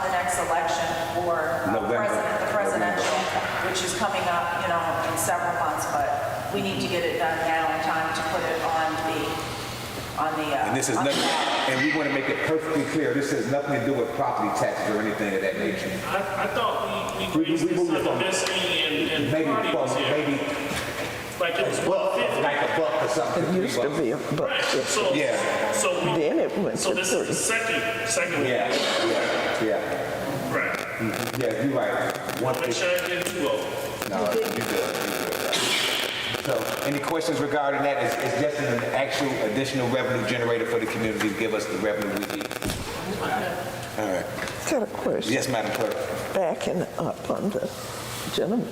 the next election for the presidential, which is coming up, you know, in several months. But we need to get it done now in time to put it on the. And this is nothing, and we want to make it perfectly clear, this has nothing to do with property taxes or anything of that nature. I thought we raised this under Bessie and Marty was here. Maybe Like it was $1.50. like a buck or something. It used to be a buck. So, Yeah. so we, Then it went so to this is the 3. second. Yeah. Right. Yeah, you're right. Make sure I get too old. No, you're good. So, any questions regarding that? It's just an actual additional revenue generator for the community to give us the revenue we need. All right. Got a question. Yes, Madam Clerk. Backing up on the gentleman,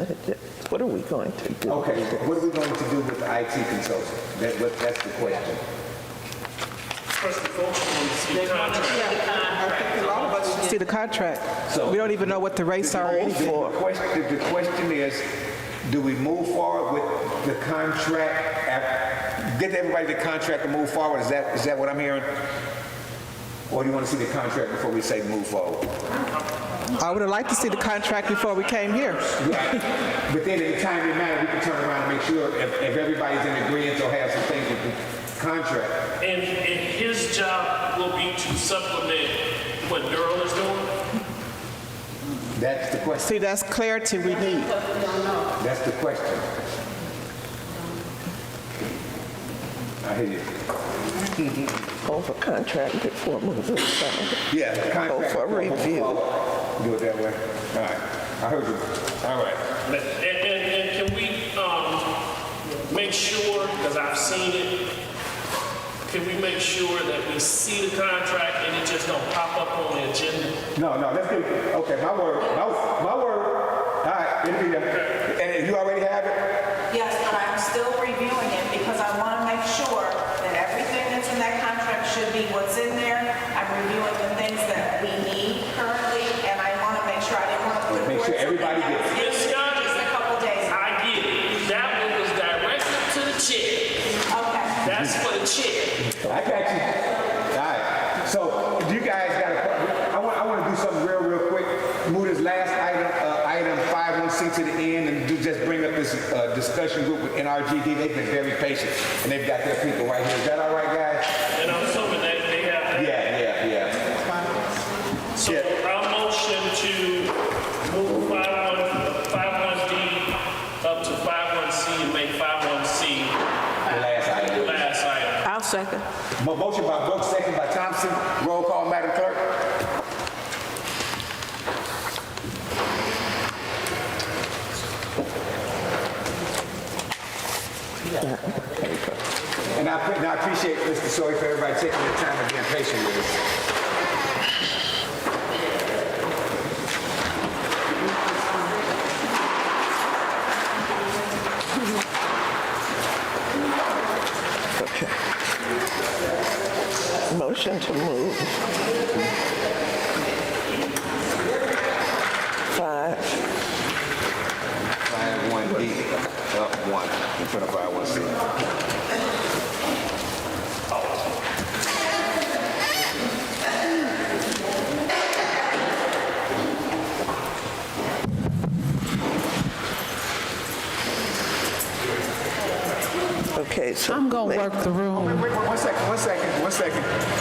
what are we going to do? Okay, what are we going to do with the IT consultant? That's the question. First and foremost, we want to see the contract. A lot of us should see the contract. So- We don't even know what the rates are anymore. The question is, do we move forward with the contract, get everybody the contract and move forward? Is that what I'm hearing? Or do you want to see the contract before we say move forward? I would have liked to see the contract before we came here. Right. But then in a timely manner, we can turn around and make sure if everybody's in agreement or have some things with the contract. And his job will be to supplement what Daryl is doing. That's the question. See, that's clarity we need. That's the question. I hear you. Over contract before moving forward. Yeah, the contract. Go for review. Do it that way. All right. I heard you. All right. And can we make sure, because I've seen it, can we make sure that we see the contract and it just don't pop up on the agenda? No, that's good. Okay, my word. My word. All right, it'll be there. And you already have it? Yes, but I'm still reviewing it because I want to make sure that everything that's in that contract should be what's in there. I'm reviewing the things that we need currently, and I want to make sure, I didn't want to put Make sure words in everybody that gets was it. in just a couple days. I get it. That one was directed to the chair. Okay. That's for the chair. I got you. All right. So you guys got to. I want to do something real quick. Move this last item 51C to the end, and just bring up this discussion group with NRGD. They've been very patient, and they've got their people right here. Is that all right, guys? And I'm assuming that they have that. Yeah. So our motion to move 51D up to 51C and make 51C The last item. the last item. I'll second. Motion by Brooks, second by Thompson. Roll call, Madam Clerk. And I appreciate Mr. Sawyer for everybody taking the time and being patient with us. Okay. Motion to move 51D up one in front of 51C. Okay, so I'm going to work the room. Wait, one second.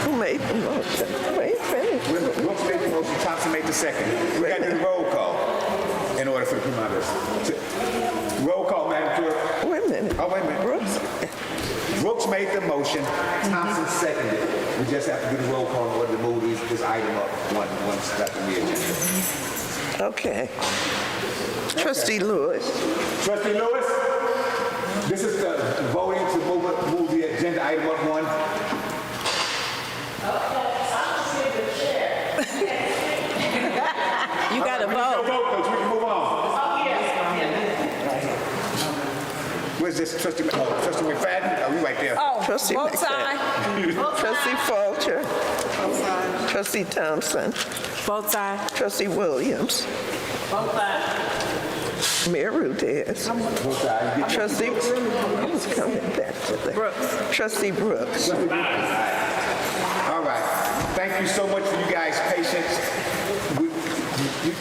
who made the motion? Wait a minute. Brooks made the motion, Thompson made the second. We got to do the roll call in order for the promoters. Roll call, Madam Clerk. Wait a minute. Oh, wait a minute. Brooks made the motion, Thompson seconded it. We just have to do the roll call in order to move this item up one step in the agenda. Okay. Trustee Lewis. Trustee Lewis, this is the voting to move the agenda item up one. this Trustee McFadden? Are we right there? Oh, Trustee both McFadden. sides. Trustee Fulcher. Trustee Thompson. Both sides. Trustee Williams. Both sides. Mayor Rudez. Trustee, I was coming back to that. Brooks. Trustee Brooks. All right. Thank you so much for you guys' patience.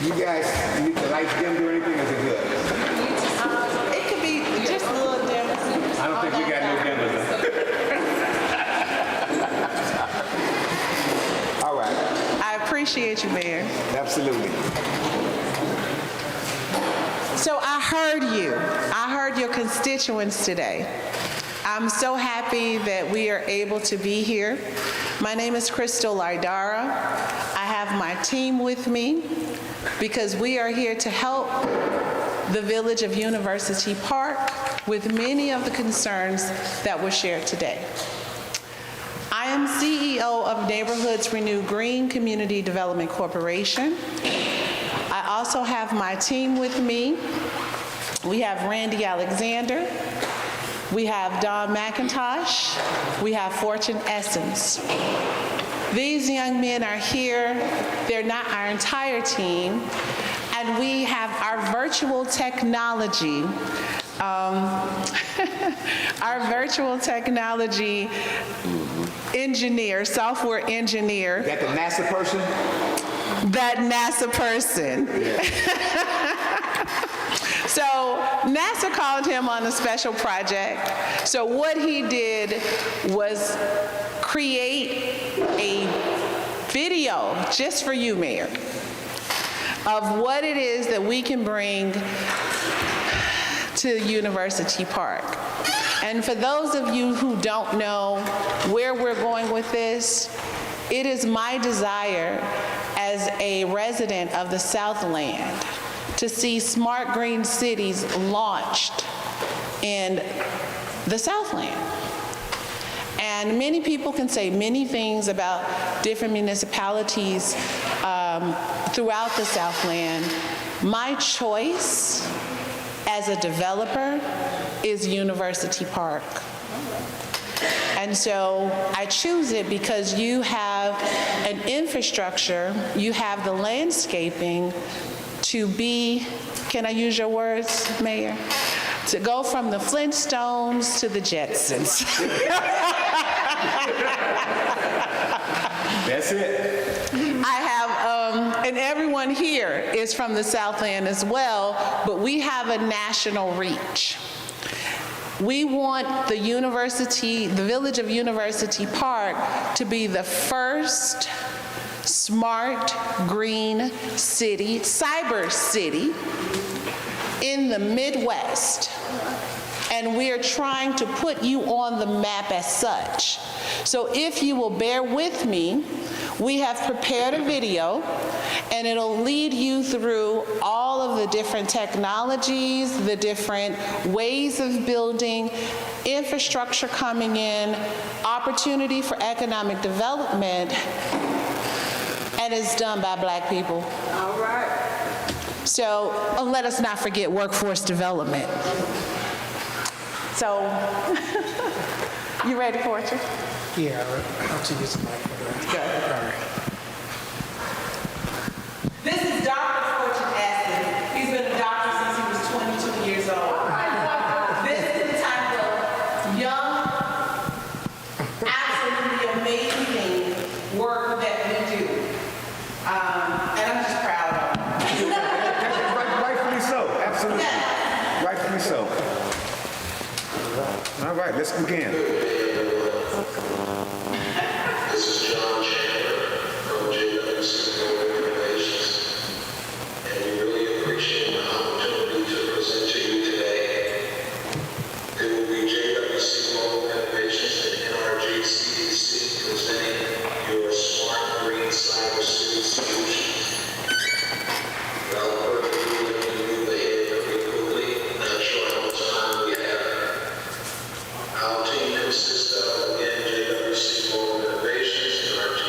You guys need the lights dimmed or anything, or is it good? It could be just a little different. I don't think we got no dimmers. All right. I appreciate you, Mayor. Absolutely. So I heard you. I heard your constituents today. I'm so happy that we are able to be here. My name is Crystal Lardara. I have my team with me because we are here to help the Village of University Park with many of the concerns that were shared today. I am CEO of Neighborhoods Renew Green Community Development Corporation. I also have my team with me. We have Randy Alexander, we have Don McIntosh, we have Fortune Essence. These young men are here. They're not our entire team. And we have our virtual technology, our virtual technology engineer, software engineer. That the NASA person? That NASA person. So NASA called him on a special project. So what he did was create a video just for you, Mayor, of what it is that we can bring to University Park. And for those of you who don't know where we're going with this, it is my desire as a resident of the Southland to see smart green cities launched in the Southland. And many people can say many things about different municipalities throughout the Southland. My choice as a developer is University Park. And so I choose it because you have an infrastructure, you have the landscaping to be, can I use your words, Mayor? To go from the Flintstones to the Jetsons. That's it. I have, and everyone here is from the Southland as well, but we have a national reach. We want the university, the Village of University Park, to be the first smart green city, cyber city in the Midwest. And we are trying to put you on the map as such. So if you will bear with me, we have prepared a video, and it'll lead you through all of the different technologies, the different ways of building, infrastructure coming in, opportunity for economic development, and it's done by Black people. All right. So let us not forget workforce development. So, you ready for it? Yeah, I'll take this mic. Go ahead. All right. This is Dr. Fortune Aston. He's been a doctor since he was 22 years old. This is the type of young, absolutely amazing work that we do. And I'm just proud of him. Rightfully so, absolutely. Rightfully so. All right, let's begin. This is John Chandler from WUPC Innovations, and we really appreciate the opportunity to present to you today. It will be JWC Mobile Innovations and NRG CDC presenting your smart green cyber city solution. Without further ado, let me move ahead very quickly. Not sure how much time we have. Our team consists of, again, JWC Mobile Innovations, NRG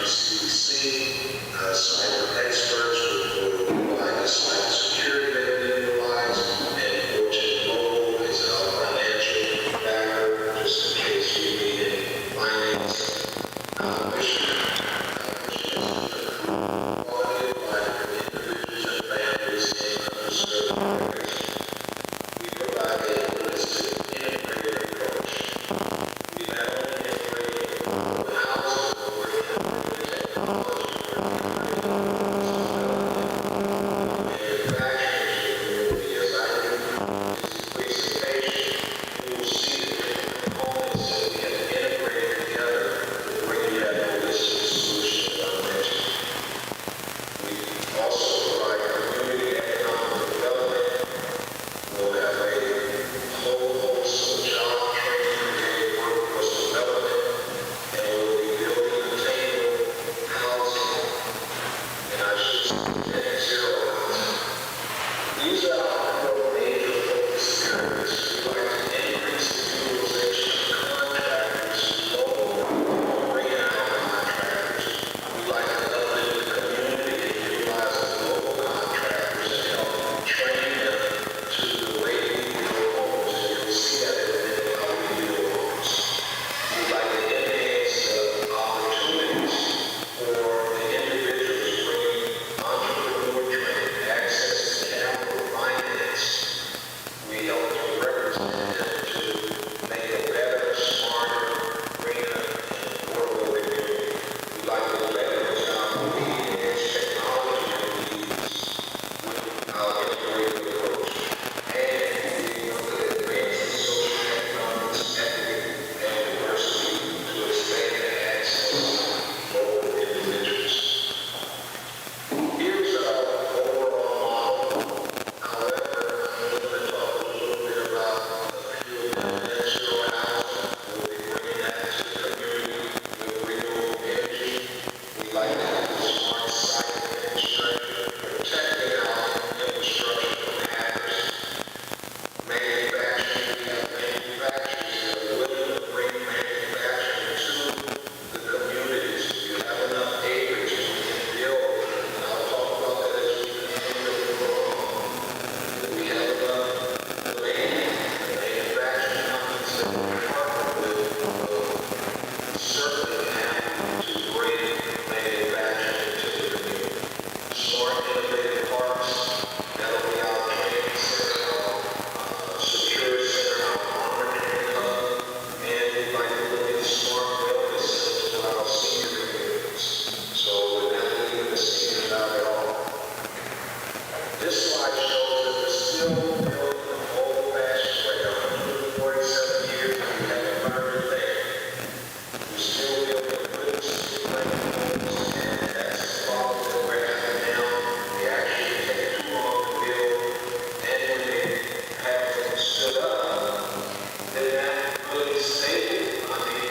they stated,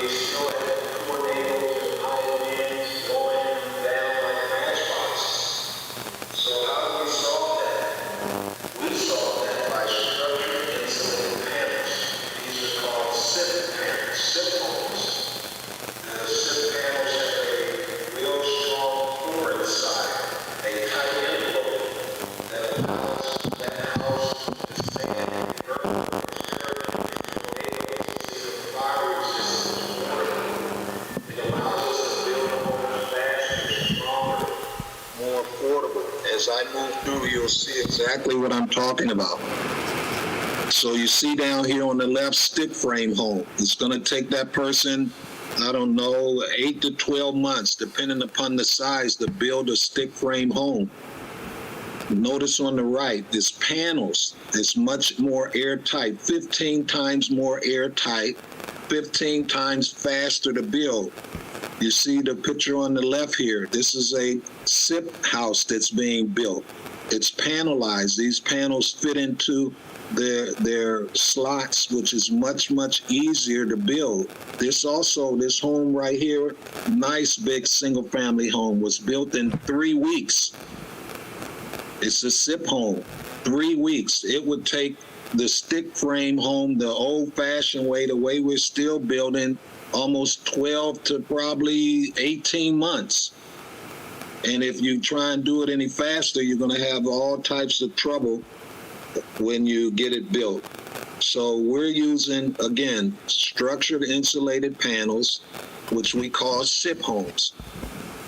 they still have tornadoes and high winds going down like matchboxes. So how do we solve that? We solve that by structured insulated panels. These are called SIP panels, SIP homes. The SIP panels have a real strong core inside, a tight envelope that allows that house to stand fire resistance water. It allows us to build homes faster, stronger, more affordable. As I move through, you'll see exactly what I'm talking about. So you see down here on the left, stick frame home. It's going to take that person, I don't know, 8 to 12 months, depending upon the size, to build a stick frame home. Notice on the right, this panels is much more airtight, 15 times more airtight, 15 times faster to build. You see the picture on the left here. This is a SIP house that's being built. It's panelized. These panels fit into their slots, which is much, much easier to build. This home right here, nice big single family home, was built in 3 weeks. It's a SIP home, 3 weeks. It would take the stick frame home the old fashioned way, the way we're still building, almost 12 to probably 18 months. And if you try and do it any faster, you're going to have all types of trouble when you get it built. So we're using, again, structured insulated panels, which we call SIP homes.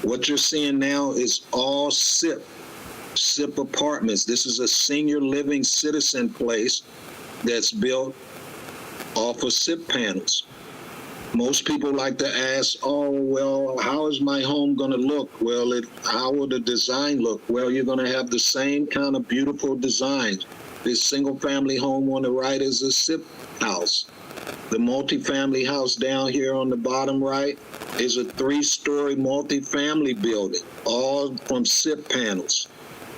What you're seeing now is all SIP apartments. This is a senior living citizen place that's built off of SIP panels. Most people like to ask, oh, well, how is my home going to look? Well, how will the design look? Well, you're going to have the same kind of beautiful design. This single-family home on the right is a SIP house. The multifamily house down here on the bottom right is a 3-story multifamily building, all from SIP panels.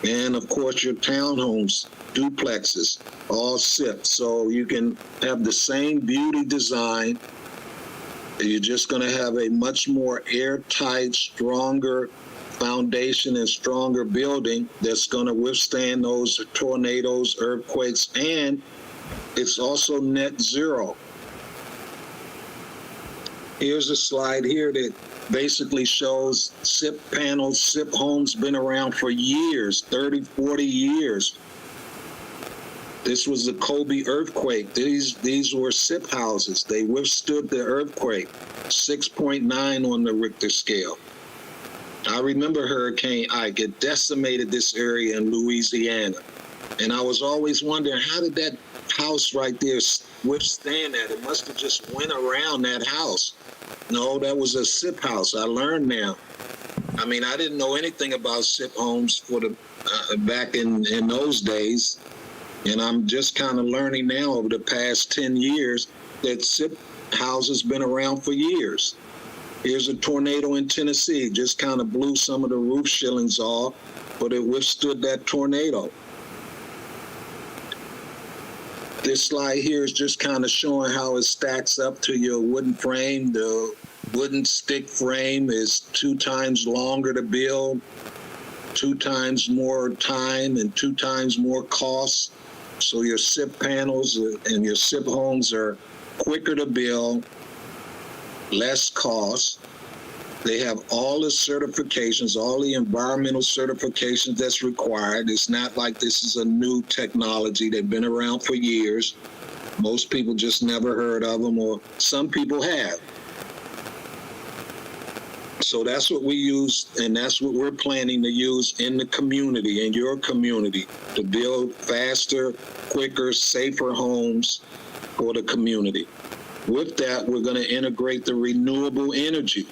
And, of course, your townhomes, duplexes, all SIP. So you can have the same beauty design. You're just going to have a much more airtight, stronger foundation and stronger building that's going to withstand those tornadoes, earthquakes, and it's also net zero. Here's a slide here that basically shows SIP panels, SIP homes been around for years, 30, 40 years. This was the Kobe earthquake. These were SIP houses. They withstood the earthquake, 6.9 on the Richter scale. I remember Hurricane Ike. It decimated this area in Louisiana. And I was always wondering, how did that house right there withstand that? It must have just went around that house. No, that was a SIP house. I learned now. I mean, I didn't know anything about SIP homes for the back in those days. And I'm just kind of learning now over the past 10 years that SIP houses been around for years. Here's a tornado in Tennessee, just kind of blew some of the roof shillings off, but it withstood that tornado. This slide here is just kind of showing how it stacks up to your wooden frame. The wooden stick frame is 2 times longer to build, 2 times more time, and 2 times more cost. So your SIP panels and your SIP homes are quicker to build, less cost. They have all the certifications, all the environmental certifications that's required. It's not like this is a new technology. They've been around for years. Most people just never heard of them, or some people have. So that's what we use, and that's what we're planning to use in the community, in your community, to build faster, quicker, safer homes for the community. With that, we're going to integrate the renewable energy.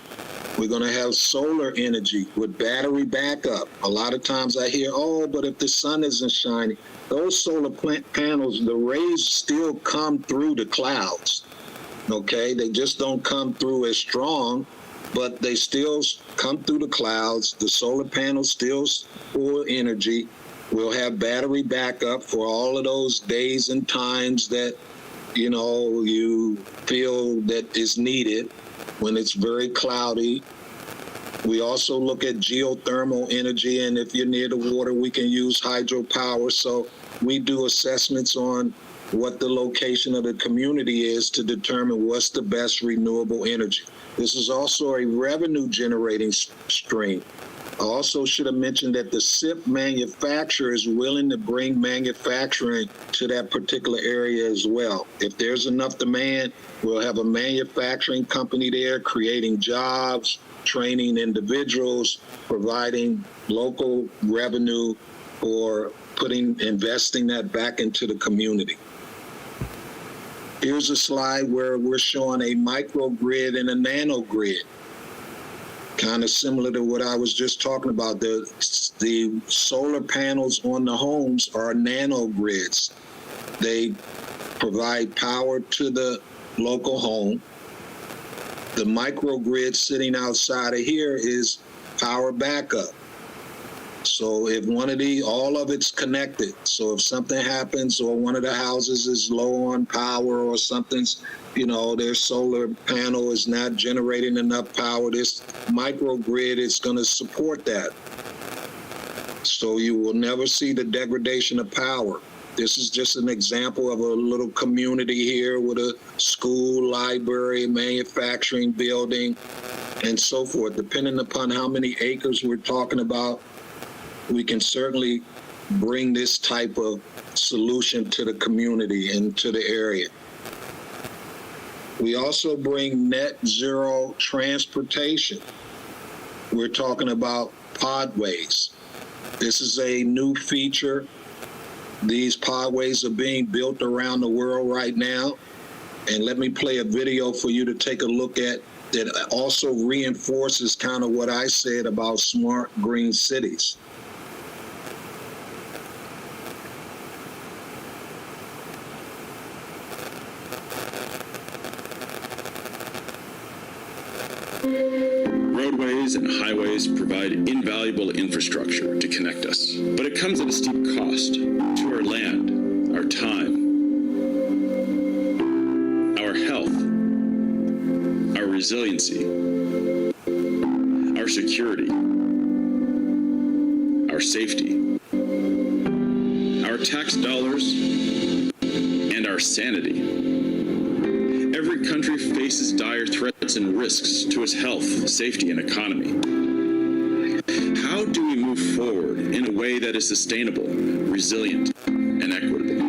We're going to have solar energy with battery backup. A lot of times I hear, oh, but if the sun isn't shining, those solar panels, the rays still come through the clouds, okay? They just don't come through as strong, but they still come through the clouds. The solar panels still store energy. We'll have battery backup for all of those days and times that you feel that is needed when it's very cloudy. We also look at geothermal energy, and if you're near the water, we can use hydropower. So we do assessments on what the location of the community is to determine what's the best renewable energy. This is also a revenue generating stream. I also should have mentioned that the SIP manufacturer is willing to bring manufacturing to that particular area as well. If there's enough demand, we'll have a manufacturing company there creating jobs, training individuals, providing local revenue for investing that back into the community. Here's a slide where we're showing a microgrid and a nanogrid, kind of similar to what I was just talking about. The solar panels on the homes are nanogrids. They provide power to the local home. The microgrid sitting outside of here is power backup. So if all of it's connected. So if something happens or one of the houses is low on power or something's, their solar panel is not generating enough power, this microgrid is going to support that. So you will never see the degradation of power. This is just an example of a little community here with a school, library, manufacturing building, and so forth. Depending upon how many acres we're talking about, we can certainly bring this type of solution to the community and to the area. We also bring net zero transportation. We're talking about podways. This is a new feature. These podways are being built around the world right now. And let me play a video for you to take a look at that also reinforces kind of what I said about smart green cities. Roadways and highways provide invaluable infrastructure to connect us, but it comes at a steep cost to our land, our time, our health, our resiliency, our security, our safety, our tax dollars, and our sanity. Every country faces dire threats and risks to its health, safety, and economy. How do we move forward in a way that is sustainable, resilient, and equitable?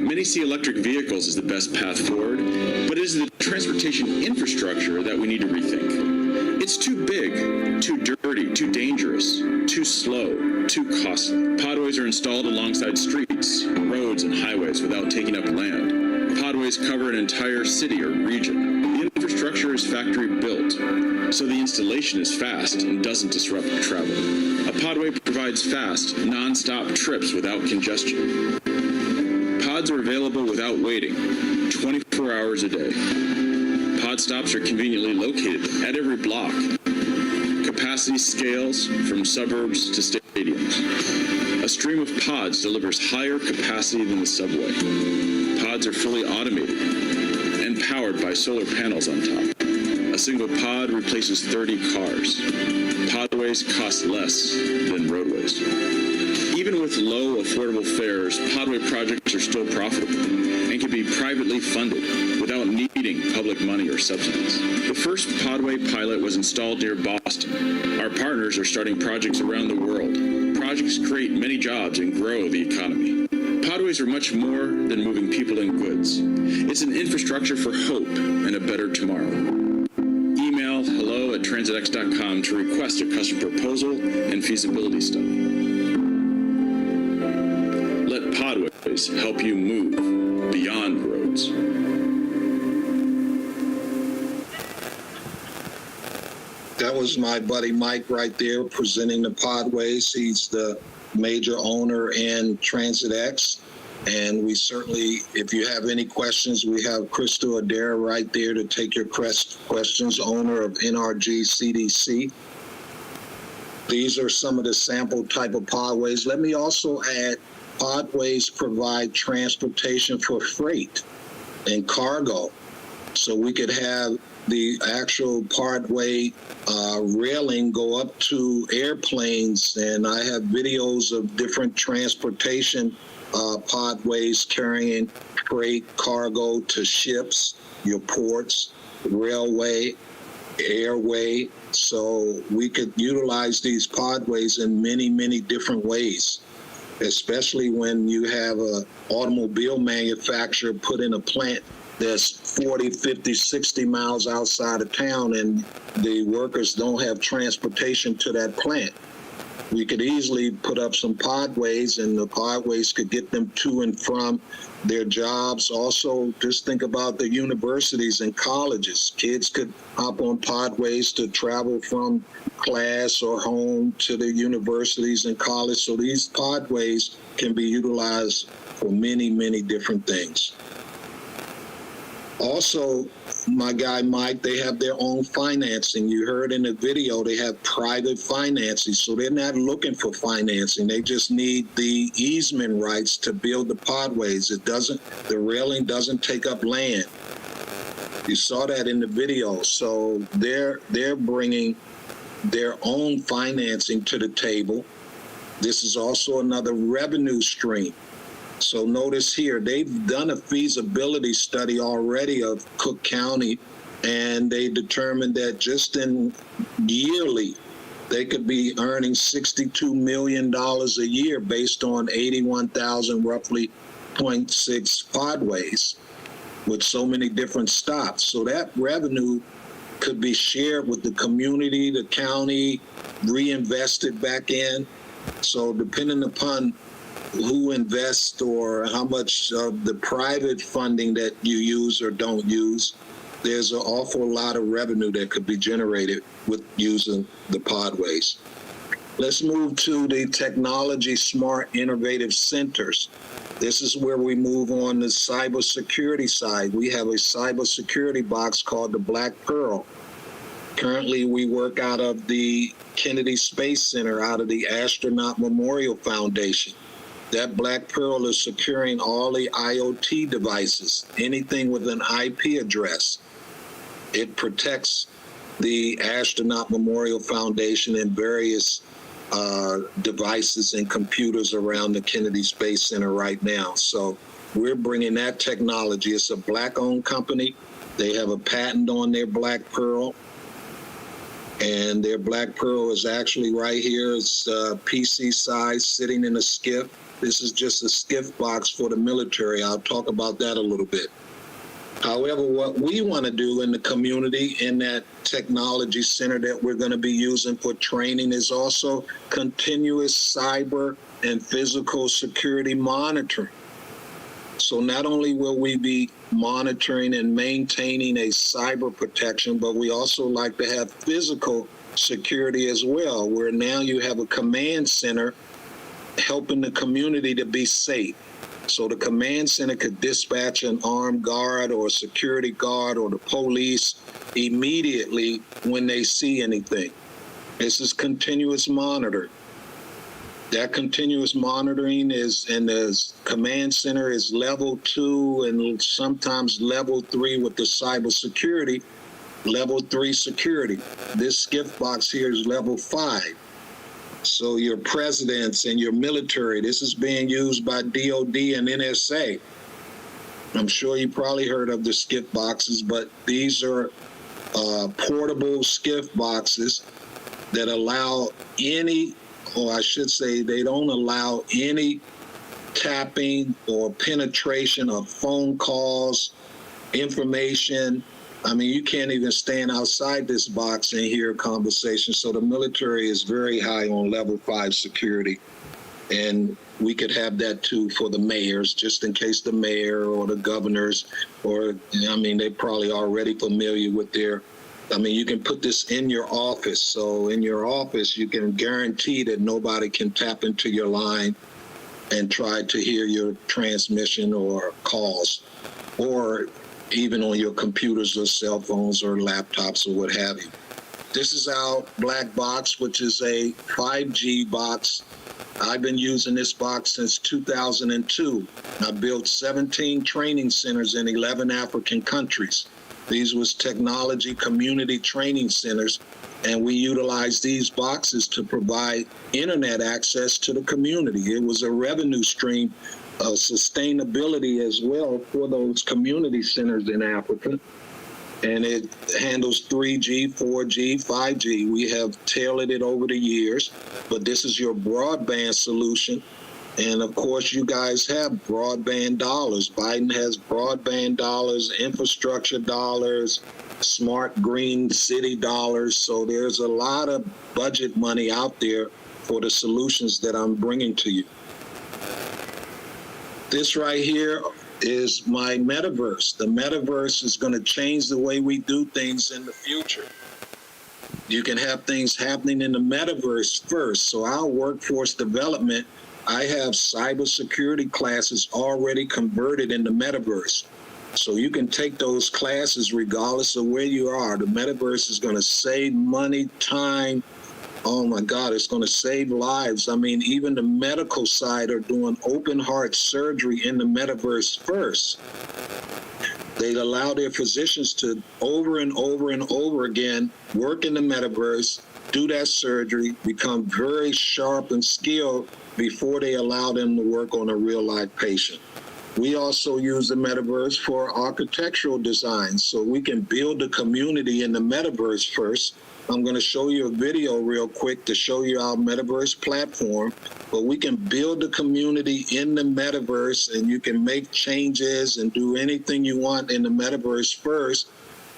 Many see electric vehicles as the best path forward, but it is the transportation infrastructure that we need to rethink. It's too big, too dirty, too dangerous, too slow, too costly. Podways are installed alongside streets, roads, and highways without taking up land. Podways cover an entire city or region. The infrastructure is factory built, so the installation is fast and doesn't disrupt travel. A podway provides fast, non-stop trips without congestion. Pods are available without waiting, 24 hours a day. Pod stops are conveniently located at every block. Capacity scales from suburbs to stadiums. A stream of pods delivers higher capacity than the subway. Pods are fully automated and powered by solar panels on top. A single pod replaces 30 cars. Podways cost less than roadways. Even with low, affordable fares, podway projects are still profitable and can be privately funded without needing public money or subsidies. The first podway pilot was installed near Boston. Our partners are starting projects around the world. Projects create many jobs and grow the economy. Podways are much more than moving people and goods. It's an infrastructure for hope and a better tomorrow. Email hello@transitx.com to request a custom proposal and feasibility study. Let Podways help you move beyond roads. That was my buddy Mike right there presenting the Podways. He's the major owner in TransitX. And we certainly, if you have any questions, we have Crystal Adair right there to take your questions, owner of NRG CDC. These are some of the sample type of podways. Let me also add Podways provide transportation for freight and cargo. So we could have the actual Podway railing go up to airplanes, and I have videos of different transportation podways carrying freight, cargo to ships, your ports, railway, airway. So we could utilize these podways in many, many different ways, especially when you have a automobile manufacturer put in a plant that's 40, 50, 60 miles outside of town, and the workers don't have transportation to that plant. We could easily put up some podways, and the podways could get them to and from their jobs. Also, just think about the universities and colleges. Kids could hop on podways to travel from class or home to the universities and college. So these podways can be utilized for many, many different things. Also, my guy Mike, they have their own financing. You heard in the video, they have private financing, so they're not looking for financing. They just need the easement rights to build the podways. The railing doesn't take up land. You saw that in the video. So they're bringing their own financing to the table. This is also another revenue stream. So notice here, they've done a feasibility study already of Cook County, and they determined that just in yearly, they could be earning $62 million a year based on 81,000, roughly 0.6 podways with so many different stops. So that revenue could be shared with the community, the county, reinvested back in. So depending upon who invests or how much of the private funding that you use or don't use, there's an awful lot of revenue that could be generated with using the podways. Let's move to the technology smart innovative centers. This is where we move on the cybersecurity side. We have a cybersecurity box called the Black Pearl. Currently, we work out of the Kennedy Space Center, out of the Astronaut Memorial Foundation. That Black Pearl is securing all the IoT devices, anything with an IP address. It protects the Astronaut Memorial Foundation and various devices and computers around the Kennedy Space Center right now. So we're bringing that technology. It's a Black-owned company. They have a patent on their Black Pearl. And their Black Pearl is actually right here. It's PC size, sitting in a skiff. This is just a skiff box for the military. I'll talk about that a little bit. However, what we want to do in the community in that technology center that we're going to be using for training is also continuous cyber and physical security monitoring. So not only will we be monitoring and maintaining a cyber protection, but we also like to have physical security as well, where now you have a command center helping the community to be safe. So the command center could dispatch an armed guard or a security guard or the police immediately when they see anything. This is continuous monitoring. That continuous monitoring is, and the command center is level 2 and sometimes level 3 with the cybersecurity, level 3 security. This skiff box here is level 5. So your presidents and your military, this is being used by DOD and NSA. I'm sure you probably heard of the skiff boxes, but these are portable skiff boxes that allow any, or I should say they don't allow any tapping or penetration of phone calls, information. I mean, you can't even stand outside this box and hear a conversation. So the military is very high on level 5 security. And we could have that too for the mayors, just in case the mayor or the governors, or, I mean, they're probably already familiar with their, I mean, you can put this in your office. So in your office, you can guarantee that nobody can tap into your line and try to hear your transmission or calls, or even on your computers or cell phones or laptops or what have you. This is our black box, which is a 5G box I've been using this box since 2002. I built 17 training centers in 11 African countries. These was technology community training centers, and we utilized these boxes to provide internet access to the community. It was a revenue stream of sustainability as well for those community centers in Africa. And it handles 3G, 4G, 5G. We have tailored it over the years, but this is your broadband solution. And of course, you guys have broadband dollars. Biden has broadband dollars, infrastructure dollars, smart green city dollars. So there's a lot of budget money out there for the solutions that I'm bringing to you. This right here is my metaverse. The metaverse is going to change the way we do things in the future. You can have things happening in the metaverse first. So our workforce development, I have cybersecurity classes already converted in the metaverse. So you can take those classes regardless of where you are. The metaverse is going to save money, time. Oh my God, it's going to save lives. I mean, even the medical side are doing open heart surgery in the metaverse first. They allow their physicians to over and over and over again work in the metaverse, do that surgery, become very sharp and skilled before they allow them to work on a real life patient. We also use the metaverse for architectural design, so we can build the community in the metaverse first. I'm going to show you a video real quick to show you our metaverse platform, but we can build the community in the metaverse, and you can make changes and do anything you want in the metaverse first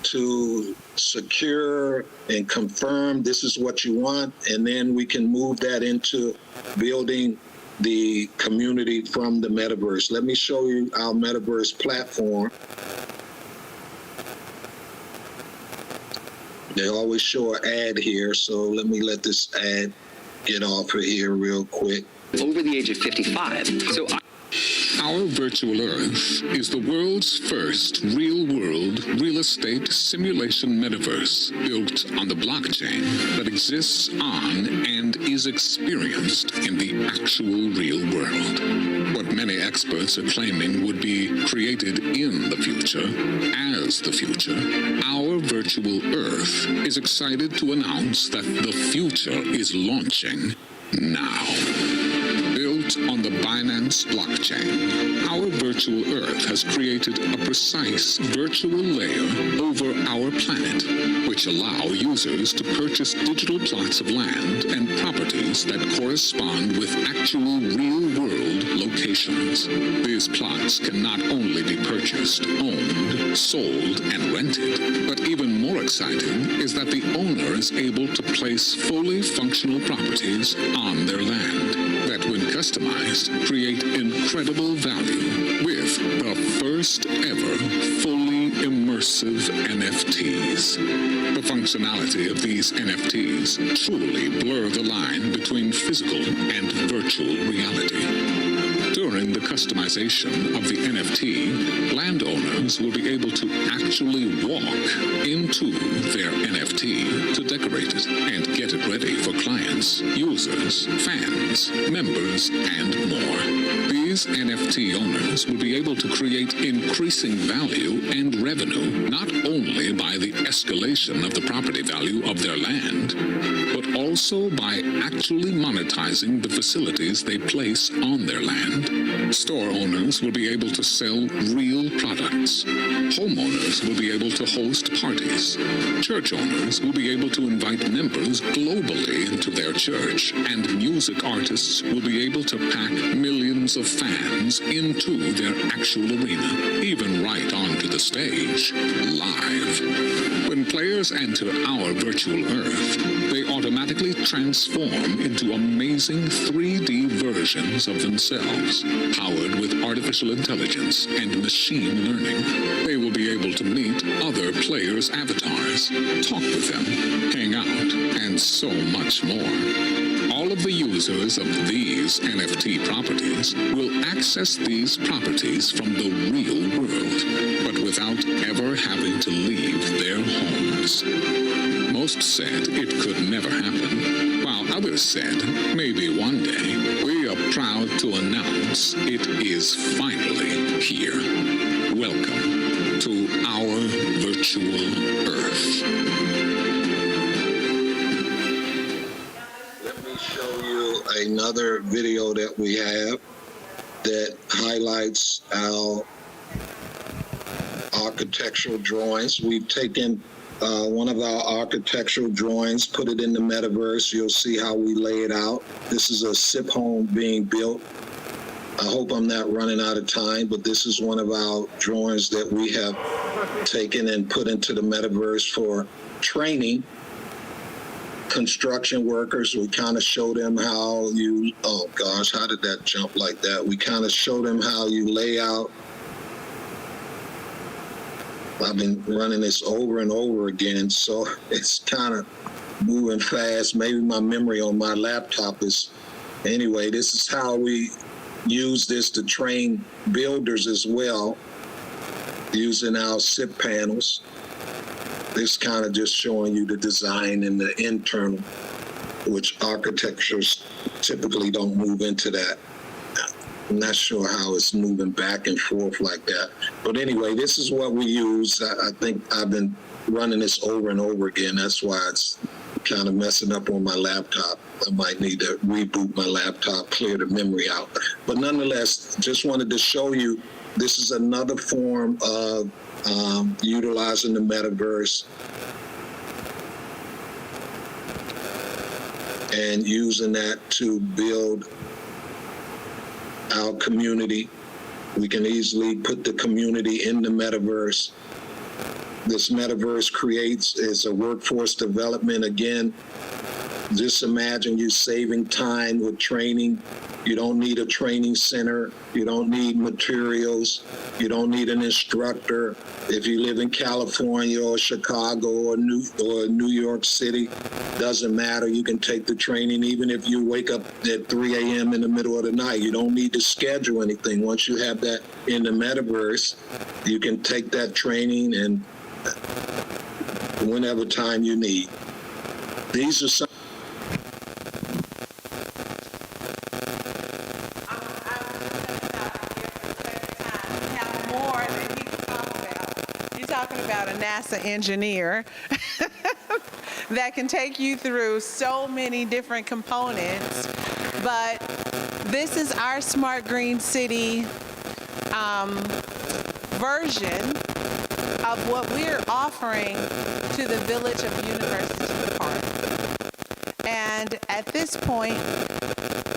to secure and confirm this is what you want, and then we can move that into building the community from the metaverse. Let me show you our metaverse platform. They always show an ad here, so let me let this ad get off of here real quick. Over the age of 55, Our virtual Earth is the world's first real-world real estate simulation metaverse built on the blockchain that exists on and is experienced in the actual real world. What many experts are claiming would be created in the future, as the future, our virtual Earth is excited to announce that the future is launching now. Built on the Binance blockchain, our virtual Earth has created a precise virtual layer over our planet, which allow users to purchase digital plots of land and properties that correspond with actual real-world locations. These plots can not only be purchased, owned, sold, and rented, but even more exciting is that the owner is able to place fully functional properties on their land that, when customized, create incredible value with the first ever fully immersive NFTs. The functionality of these NFTs truly blur the line between physical and virtual reality. During the customization of the NFT, landowners will be able to actually walk into their NFT to decorate it and get it ready for clients, users, fans, members, and more. These NFT owners will be able to create increasing value and revenue not only by the escalation of the property value of their land, but also by actually monetizing the facilities they place on their land. Store owners will be able to sell real products. Homeowners will be able to host parties. Church owners will be able to invite members globally into their church, and music artists will be able to pack millions of fans into their actual arena, even right onto the stage, live. When players enter our virtual Earth, they automatically transform into amazing 3D versions of themselves, powered with artificial intelligence and machine learning. They will be able to meet other players' avatars, talk with them, hang out, and so much more. All of the users of these NFT properties will access these properties from the real world, but without ever having to leave their homes. Most said it could never happen, while others said maybe one day. We proud to announce it is finally here. Welcome to our virtual Earth. Let me show you another video that we have that highlights our architectural drawings. We've taken one of our architectural drawings, put it in the metaverse. You'll see how we lay it out. This is a SIP home being built. I hope I'm not running out of time, but this is one of our drawings that we have taken and put into the metaverse for training construction workers. We kind of show them how you, oh gosh, how did that jump like that? We kind of show them how you lay out. I've been running this over and over again, so it's kind of moving fast. Maybe my memory on my laptop is, anyway, this is how we use this to train builders as well, using our SIP panels. This kind of just showing you the design and the internal, which architectures typically don't move into that. I'm not sure how it's moving back and forth like that. But anyway, this is what we use. I think I've been running this over and over again. That's why it's kind of messing up on my laptop. I might need to reboot my laptop, clear the memory out. But nonetheless, just wanted to show you, this is another form of utilizing the metaverse and using that to build our community. We can easily put the community in the metaverse. This metaverse creates is a workforce development. Again, just imagine you saving time with training. You don't need a training center. You don't need materials. You don't need an instructor. If you live in California or Chicago or New York City, doesn't matter. You can take the training even if you wake up at 3 a.m. in the middle of the night. You don't need to schedule anything. Once you have that in the metaverse, you can take that training and whenever time you need. These are some talking about a NASA engineer that can take you through so many different components, but this is our Smart Green City version of what we're offering to the Village of University Park. And at this point,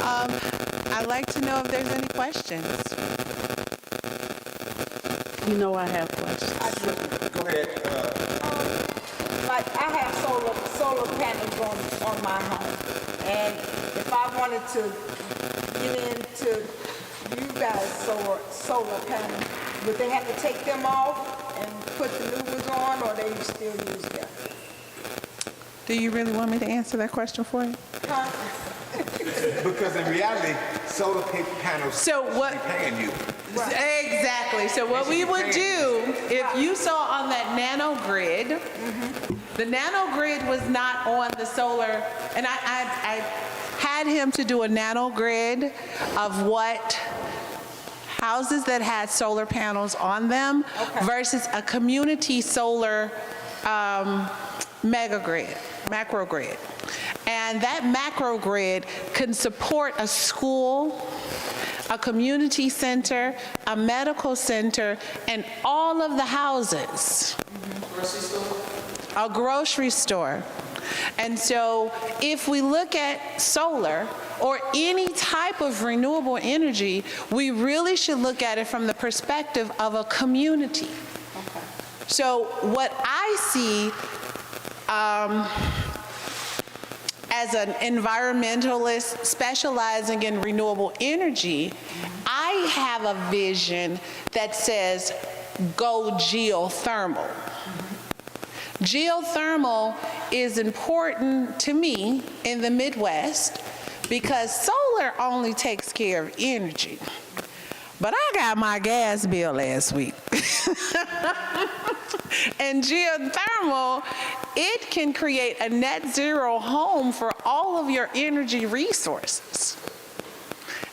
I'd like to know if there's any questions. You know I have questions. Go ahead. Like, I have solar panels on my home, and if I wanted to get into you guys' solar panels, would they have to take them off and put the new ones on, or they still use them? Do you really want me to answer that question for you? Huh? Because in reality, solar panels So what? paying you. Exactly. So what we would do, if you saw on that nano grid, the nano grid was not on the solar, and I had him to do a nano grid of what houses that had solar panels on them versus a community solar macro grid. And that macro grid can support a school, a community center, a medical center, and all of the houses. A grocery store. And so if we look at solar or any type of renewable energy, we really should look at it from the perspective of a community. So what I see as an environmentalist specializing in renewable energy, I have a vision that says go geothermal. Geothermal is important to me in the Midwest because solar only takes care of energy. But I got my gas bill last week. And geothermal, it can create a net zero home for all of your energy resources.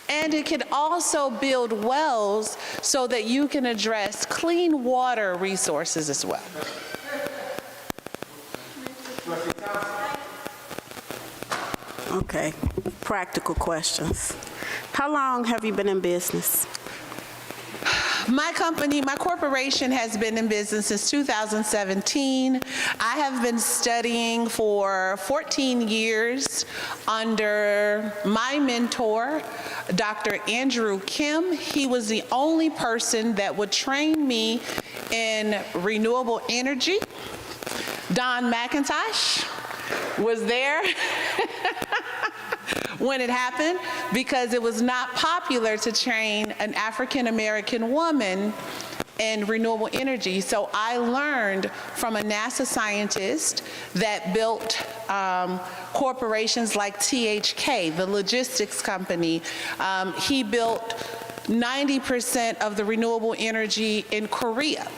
And it can also build wells so that you can address clean water resources as well. Okay, practical questions. How long have you been in business? My company, my corporation has been in business since 2017. I have been studying for 14 years under my mentor, Dr. Andrew Kim. He was the only person that would train me in renewable energy. Don McIntosh was there when it happened because it was not popular to train an African-American woman in renewable energy. So I learned from a NASA scientist that built corporations like THK, the logistics company. He built 90% of the renewable energy in Korea,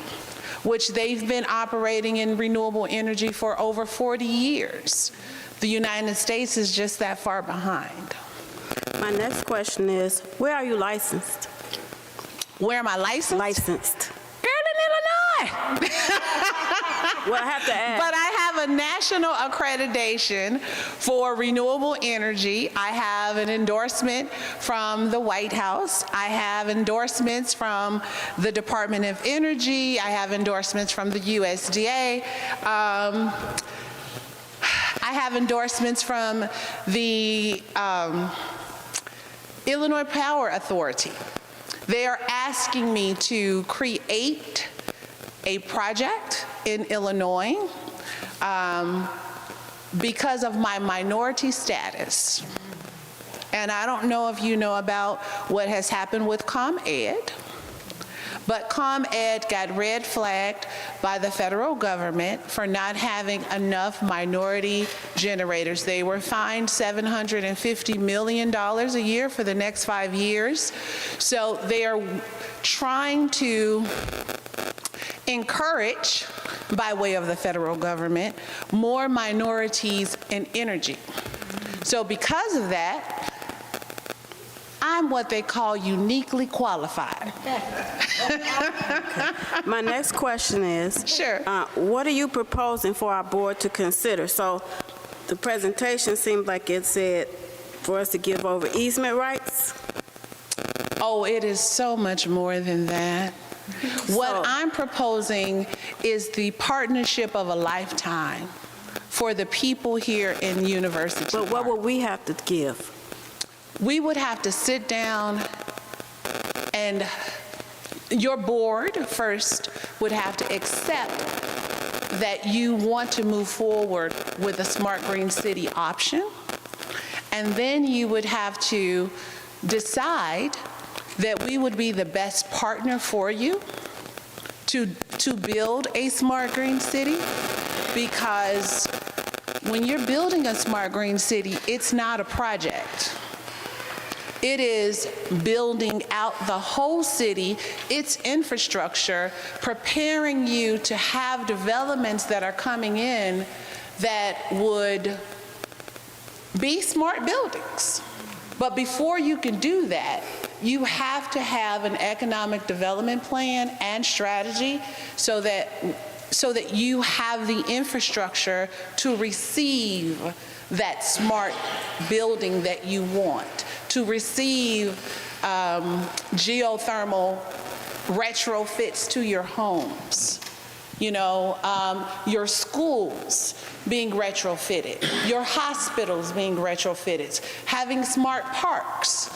which they've been operating in renewable energy for over 40 years. The United States is just that far behind. My next question is, where are you licensed? Where am I licensed? Licensed. Girl, in Illinois. Well, I have to ask. But I have a national accreditation for renewable energy. I have an endorsement from the White House. I have endorsements from the Department of Energy. I have endorsements from the USDA. I have endorsements from the Illinois Power Authority. They are asking me to create a project in Illinois because of my minority status. And I don't know if you know about what has happened with ComEd, but ComEd got red flagged by the federal government for not having enough minority generators. They were fined $750 million a year for the next 5 years. So they are trying to encourage, by way of the federal government, more minorities in energy. So because of that, I'm what they call uniquely qualified. Okay. My next question is, sure. What are you proposing for our board to consider? So the presentation seemed like it said for us to give over easement rights. Oh, it is so much more than that. What I'm proposing is the partnership of a lifetime for the people here in University Park. But what would we have to give? We would have to sit down and your board first would have to accept that you want to move forward with a smart green city option. And then you would have to decide that we would be the best partner for you to build a smart green city, because when you're building a smart green city, it's not a project. It is building out the whole city, its infrastructure, preparing you to have developments that are coming in that would be smart buildings. But before you can do that, you have to have an economic development plan and strategy so that you have the infrastructure to receive that smart building that you want, to receive geothermal retrofits to your homes, you know, your schools being retrofitted, your hospitals being retrofitted, having smart parks.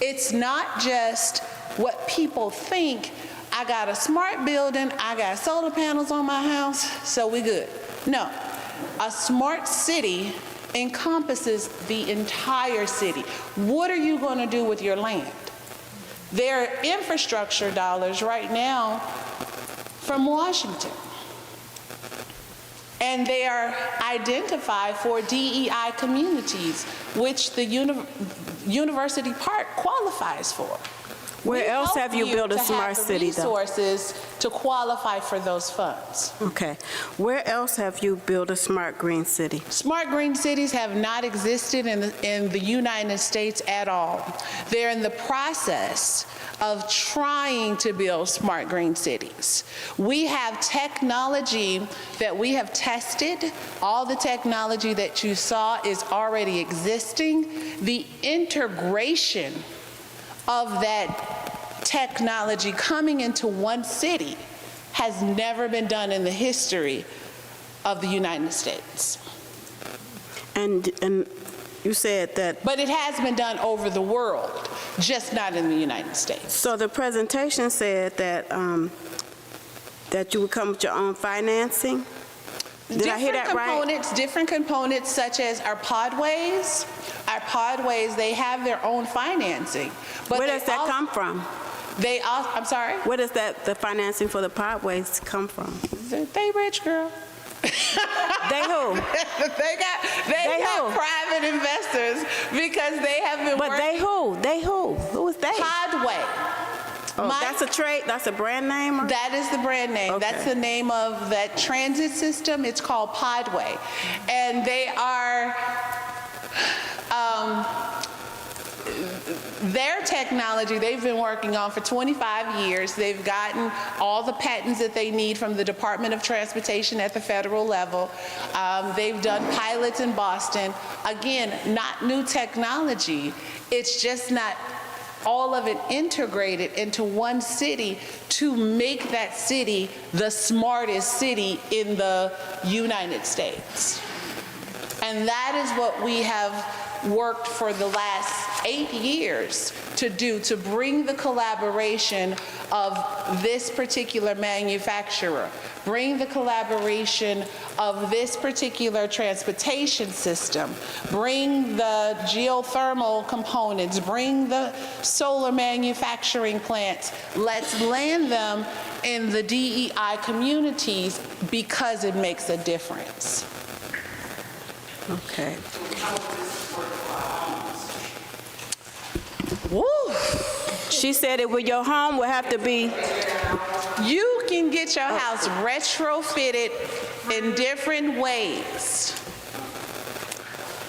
It's not just what people think, I got a smart building, I got solar panels on my house, so we good. No, a smart city encompasses the entire city. What are you going to do with your land? There are infrastructure dollars right now from Washington, and they are identified for DEI communities, which the University Park qualifies for. Where else have you built a smart city, though? Resources to qualify for those funds. Okay. Where else have you built a smart green city? Smart green cities have not existed in the United States at all. They're in the process of trying to build smart green cities. We have technology that we have tested. All the technology that you saw is already existing. The integration of that technology coming into one city has never been done in the history of the United States. And you said that... But it has been done over the world, just not in the United States. So the presentation said that, that you would come with your own financing? Did I hear that right? Different components such as our podways. Our podways, they have their own financing. But where does that come from? I'm sorry? Where does the financing for the podways come from? They rich, girl. They who? They have private investors because they have been But they who? They who? Who is they? Podway. Oh, that's a trade, that's a brand name? That is the brand name. Okay. That's the name of that transit system. It's called Podway. And they are, their technology they've been working on for 25 years. They've gotten all the patents that they need from the Department of Transportation at the federal level. They've done pilots in Boston. Again, not new technology. It's just not all of it integrated into one city to make that city the smartest city in the United States. And that is what we have worked for the last 8 years to do, to bring the collaboration of this particular manufacturer, bring the collaboration of this particular transportation system, bring the geothermal components, bring the solar manufacturing plants. Let's land them in the DEI communities because it makes a difference. Okay. Woo! She said it with your home will have to be... You can get your house retrofitted in different ways.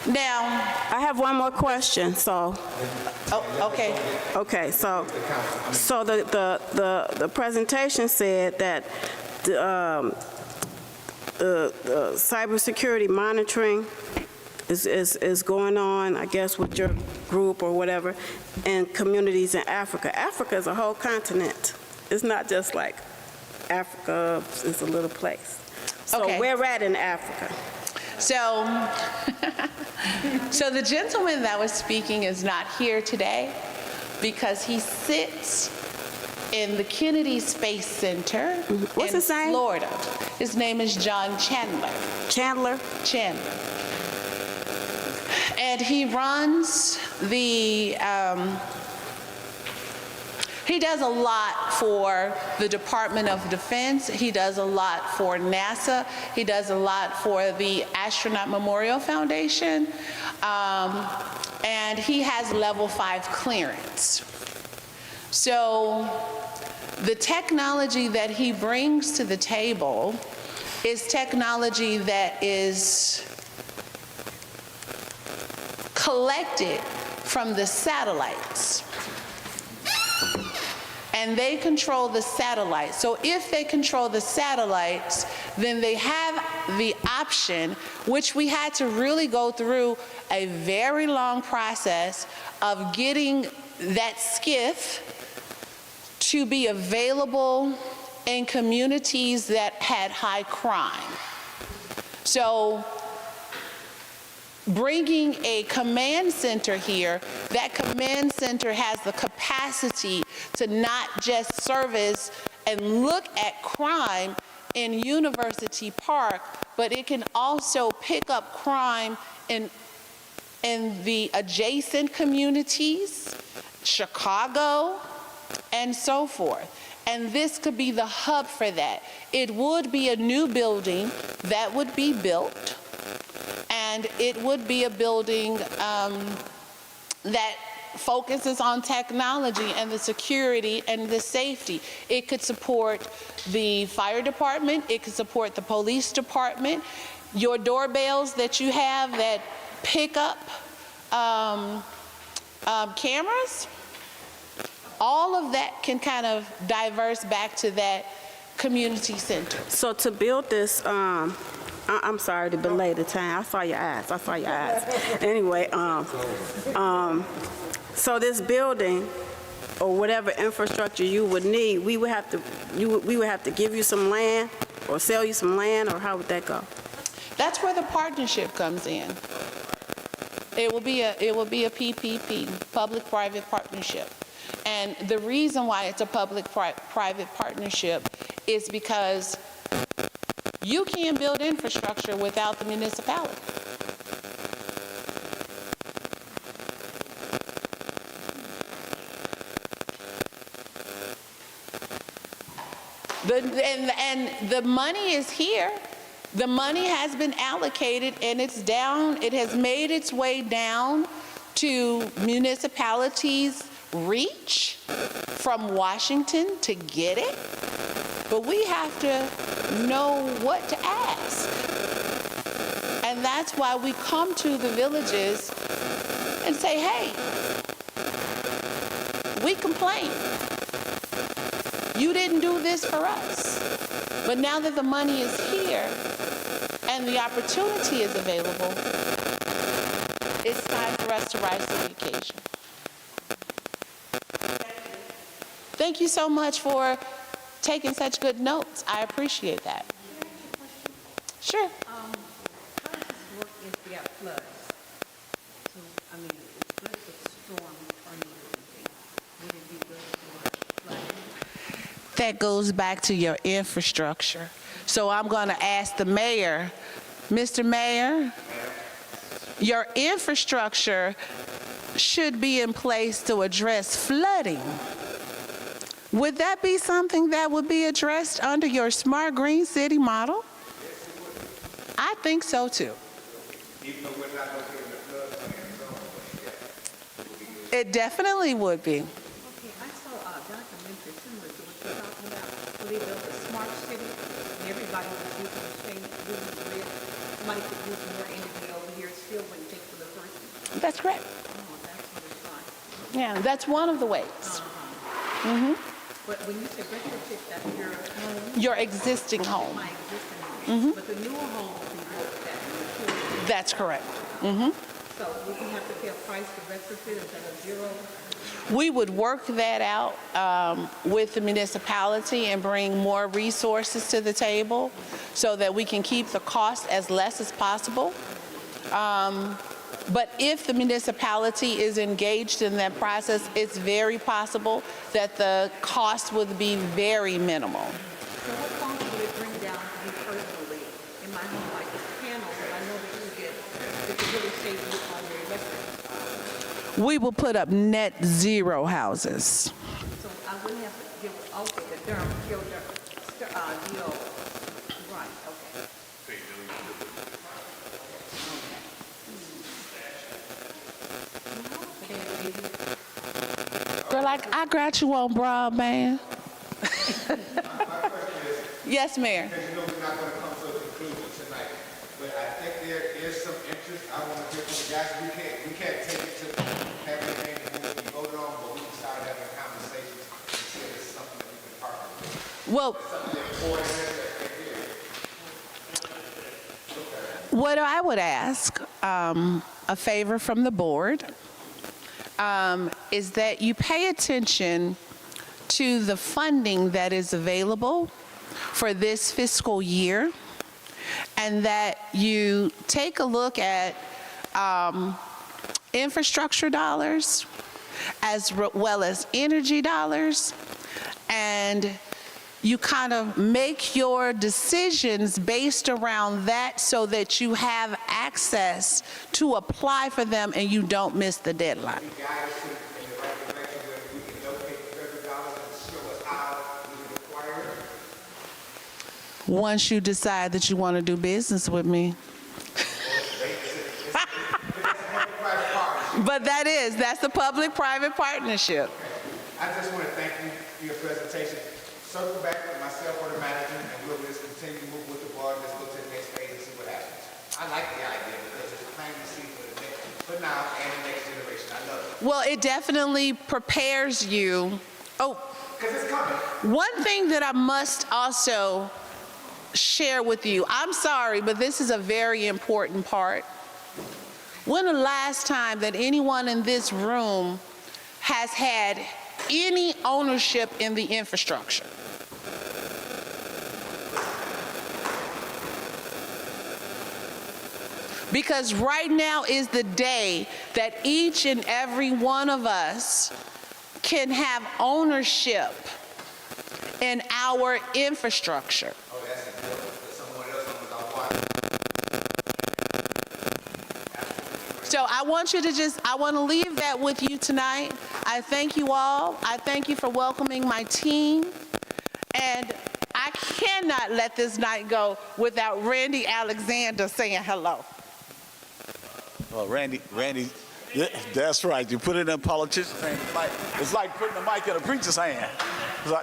Now... I have one more question, so... Oh, okay. Okay, so the presentation said that the cybersecurity monitoring is going on, I guess, with your group or whatever, in communities in Africa. Africa is a whole continent. It's not just like Africa is a little place. So Okay. where at in Africa? So, so the gentleman that was speaking is not here today because he sits in the Kennedy Space Center What's in his name? Florida. His name is John Chandler. Chandler? Chandler. And he runs the, he does a lot for the Department of Defense. He does a lot for NASA. He does a lot for the Astronaut Memorial Foundation. And he has level 5 clearance. So the technology that he brings to the table is technology that is collected from the satellites. And they control the satellites. So if they control the satellites, then they have the option, which we had to really go through a very long process of getting that skiff to be available in communities that had high crime. So bringing a command center here, that command center has the capacity to not just service and look at crime in University Park, but it can also pick up crime in the adjacent communities, Chicago, and so forth. And this could be the hub for that. It would be a new building that would be built, and it would be a building that focuses on technology and the security and the safety. It could support the fire department, it could support the police department, your doorbells that you have that pick up cameras. All of that can kind of diverse back to that community center. So to build this, I'm sorry to belay the time. I saw your eyes. Anyway, so this building or whatever infrastructure you would need, we would have to give you some land or sell you some land, or how would that go? That's where the partnership comes in. It will be a PPP, public-private partnership. And the reason why it's a public-private partnership is because you can't build infrastructure without the municipality. And the money is here. The money has been allocated, and it's down. It has made its way down to municipalities' reach from Washington to get it. But we have to know what to ask. And that's why we come to the villages and say, hey, we complain. You didn't do this for us. But now that the money is here and the opportunity is available, it's time for us to rise to the occasion. Thank you so much for taking such good notes. I appreciate that. Sure. How does this work if we have floods? So, I mean, it's good for storm tornadoes. Would it be good for flooding? That goes back to your infrastructure. So I'm going to ask the mayor, Mr. Mayor, your infrastructure should be in place to address flooding. Would that be something that would be addressed under your smart green city model? I think so too. It definitely would be. Okay, I saw a documentary similar to what you're talking about. So they built a smart city, and everybody was using the same, using the grid. Somebody could use more energy over here, still wouldn't take for the person. That's correct. Oh, that's what it's like. Yeah, that's one of the ways. Mm-hmm. But when you say retrofit, that's your home? Your existing home. My existing home. But the newer home will be built that. That's correct. Mm-hmm. So would we have to pay a price to retrofit? Is that a zero? We would work that out with the municipality and bring more resources to the table so that we can keep the cost as less as possible. But if the municipality is engaged in that process, it's very possible that the cost would be very minimal. So what cost would it bring down to me personally in my home, like this panel, that I know that you get, that could really save you on your electric? We will put up net zero houses. So I wouldn't have to give, okay, the Durham, right, okay. Girl, I got you on broadband. Yes, Mayor. Because you know we're not going to come to a conclusion tonight, but I think there is some interest. I want to hear from you guys. We can't take it to have anything that will be voted on, but we can start having conversations and see if it's something that we can partner with. Well, Something important that what I would ask, a favor from the board, is that you pay attention to the funding that is available for this fiscal year, and that you take a look at infrastructure dollars as well as energy dollars, and you kind of make your decisions based around that so that you have access to apply for them and you don't miss the deadline. Once you decide that you want to do business with me. But that's the public-private partnership. I just want to thank you for your presentation. Circle back with myself or the manager, and we'll just continue to move with the board. Let's go to the next phase and see what happens. I like the idea because it's plain to see for now and the next generation. I love it. Well, it definitely prepares you. Oh, because it's coming. One thing that I must also share with you, I'm sorry, but this is a very important part. When the last time that anyone in this room has had any ownership in the infrastructure? Because right now is the day that each and every one of us can have ownership in our infrastructure. So I want to leave that with you tonight. I thank you all. I thank you for welcoming my team. And I cannot let this night go without Randy Alexander saying hello. Well, Randy, that's right. You put it in a politician's hand. It's like putting the mic in a preacher's hand.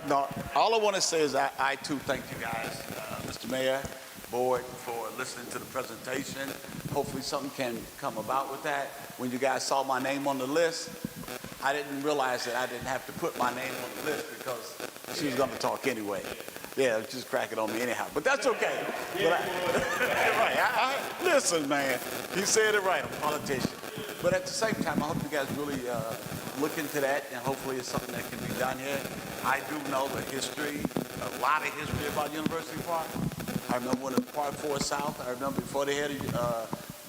No, all I want to say is I too thank you guys, Mr. Mayor, board, for listening to the presentation. Hopefully something can come about with that. When you guys saw my name on the list, I didn't realize that I didn't have to put my name on the list because she was going to talk anyway. Yeah, just cracking on me anyhow, but that's okay. But listen, man, he said it right, I'm a politician. But at the same time, I hope you guys really look into that, and hopefully it's something that can be done here. I do know the history, a lot of history about University Park. I remember when it was Park 4 South. I remember before they had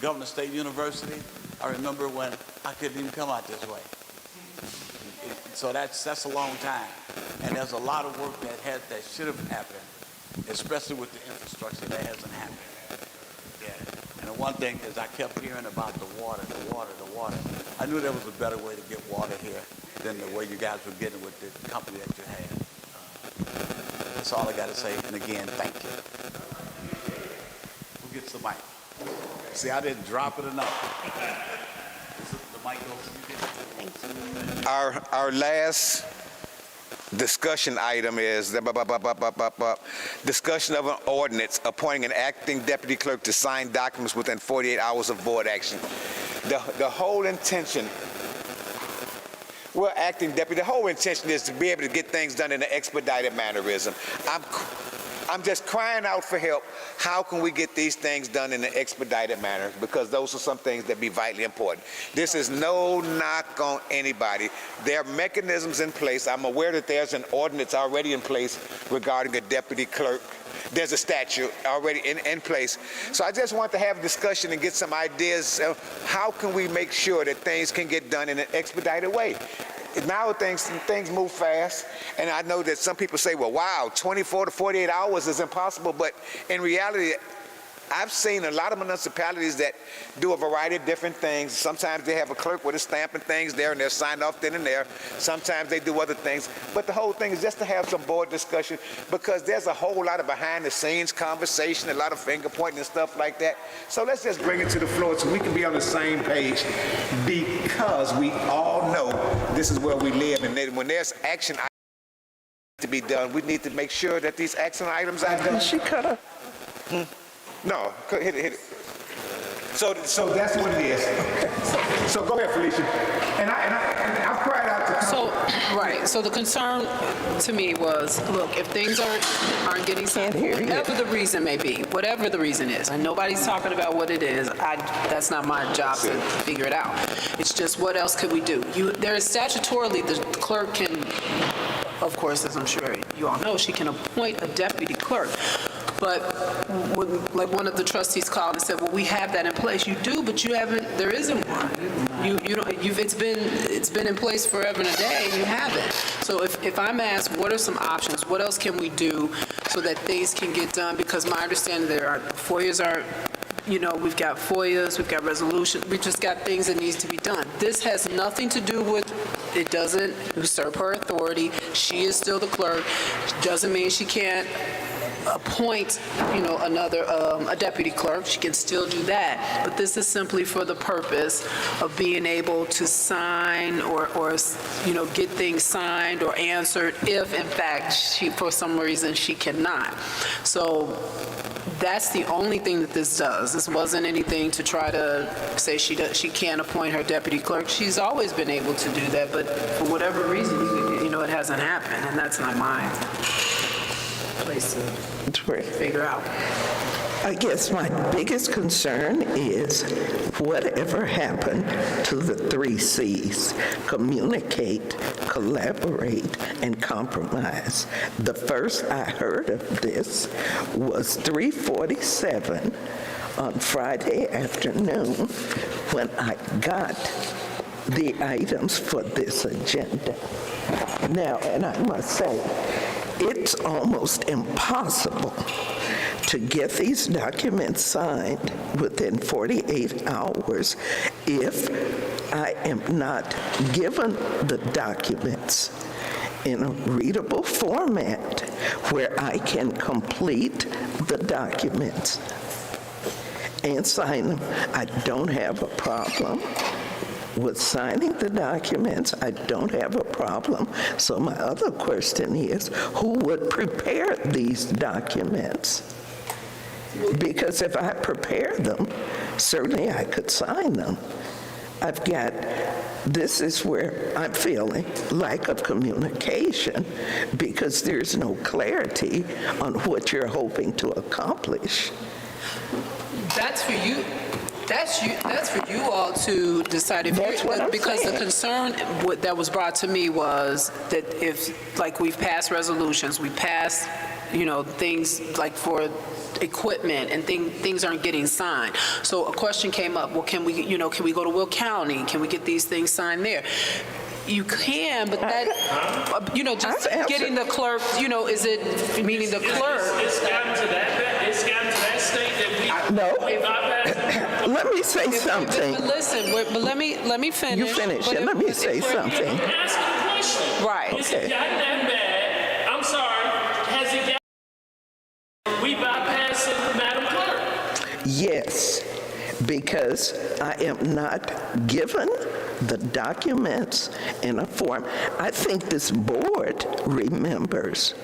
Governor State University. I remember when I couldn't even come out this way. So that's a long time. And there's a lot of work that should have happened, especially with the infrastructure that hasn't happened. Yeah. And the one thing is I kept hearing about the water. I knew there was a better way to get water here than the way you guys were getting with the company that you had. That's all I got to say. And again, thank you. Who gets the mic? See, I didn't drop it enough. The mic goes to you. Thank you. Our last discussion item is discussion of an ordinance appointing an acting deputy clerk to sign documents within 48 hours of board action. The whole intention, well, acting deputy, the whole intention is to be able to get things done in an expedited mannerism. I'm just crying out for help. How can we get these things done in an expedited manner? Because those are some things that be vitally important. This is no knock on anybody. There are mechanisms in place. I'm aware that there's an ordinance already in place regarding a deputy clerk. There's a statute already in place. So I just want to have a discussion and get some ideas of how can we make sure that things can get done in an expedited way. Now things move fast, and I know that some people say, well, wow, 24 to 48 hours is impossible, but in reality, I've seen a lot of municipalities that do a variety of different things. Sometimes they have a clerk with a stamp and things there, and they're signed off then and there. Sometimes they do other things, but the whole thing is just to have some board discussion, because there's a whole lot of behind-the-scenes conversation, a lot of finger-pointing and stuff like that. So let's just bring it to the floor so we can be on the same page, because we all know this is where we live, and then when there's action to be done, we need to make sure that these action items are done. She cut her. No, hit it. So that's what it is. So go ahead, Felicia. And I've cried out to So the concern to me was, look, if things aren't getting signed, whatever the reason may be, whatever the reason is, and nobody's talking about what it is, that's not my job to figure it out. It's just what else could we do? There is statutorily, the clerk can, of course, as I'm sure you all know, she can appoint a deputy clerk. But when, like one of the trustees called and said, well, we have that in place. You do, but you haven't, there isn't one. You don't, it's been in place forever and a day, you haven't. So if I'm asked, what are some options? What else can we do so that things can get done? Because my understanding there are, FOIAs are, we've got FOIAs, we've got resolutions, we just got things that needs to be done. This has nothing to do with, it doesn't usurp her authority. She is still the clerk. Doesn't mean she can't appoint, another, a deputy clerk. She can still do that. But this is simply for the purpose of being able to sign or get things signed or answered if, in fact, for some reason, she cannot. So that's the only thing that this does. This wasn't anything to try to say she can't appoint her deputy clerk. She's always been able to do that, but for whatever reason, it hasn't happened, and that's not my place to figure out. I guess my biggest concern is whatever happened to the 3 C's: communicate, collaborate, and compromise. The first I heard of this was 3:47 on Friday afternoon when I got the items for this agenda. Now, and I must say, it's almost impossible to get these documents signed within 48 hours if I am not given the documents in a readable format where I can complete the documents and sign them. I don't have a problem with signing the documents. I don't have a problem. So my other question is, who would prepare these documents? Because if I prepare them, certainly I could sign them. This is where I'm feeling lack of communication because there's no clarity on what you're hoping to accomplish. That's for you. That's for you all to decide if because the concern that was brought to me was that if, like, we've passed resolutions, we passed, things like for equipment and things aren't getting signed. So a question came up, well, can we go to Will County? Can we get these things signed there? You can, but that, just getting the clerk, is it meaning the clerk? It's gotten to that state that we... Let me say something. But listen, but let me finish. You finish, and let me say something. I'm asking a question. Right. Has it gotten that bad? I'm sorry. Has it gotten... We bypassing Madam Clerk? Yes, because I am not given the documents in a form. I think this board remembers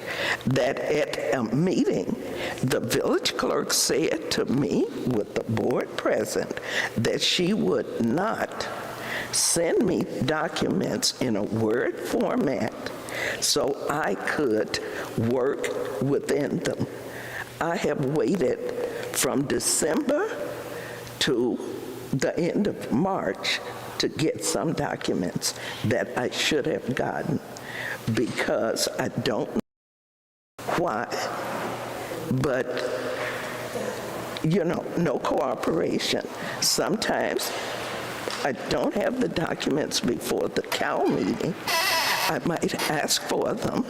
that at a meeting, the village clerk said to me with the board present that she would not send me documents in a Word format so I could work within them. I have waited from December to the end of March to get some documents that I should have gotten because I don't know why, but no cooperation. Sometimes I don't have the documents before the COW meeting. I might ask for them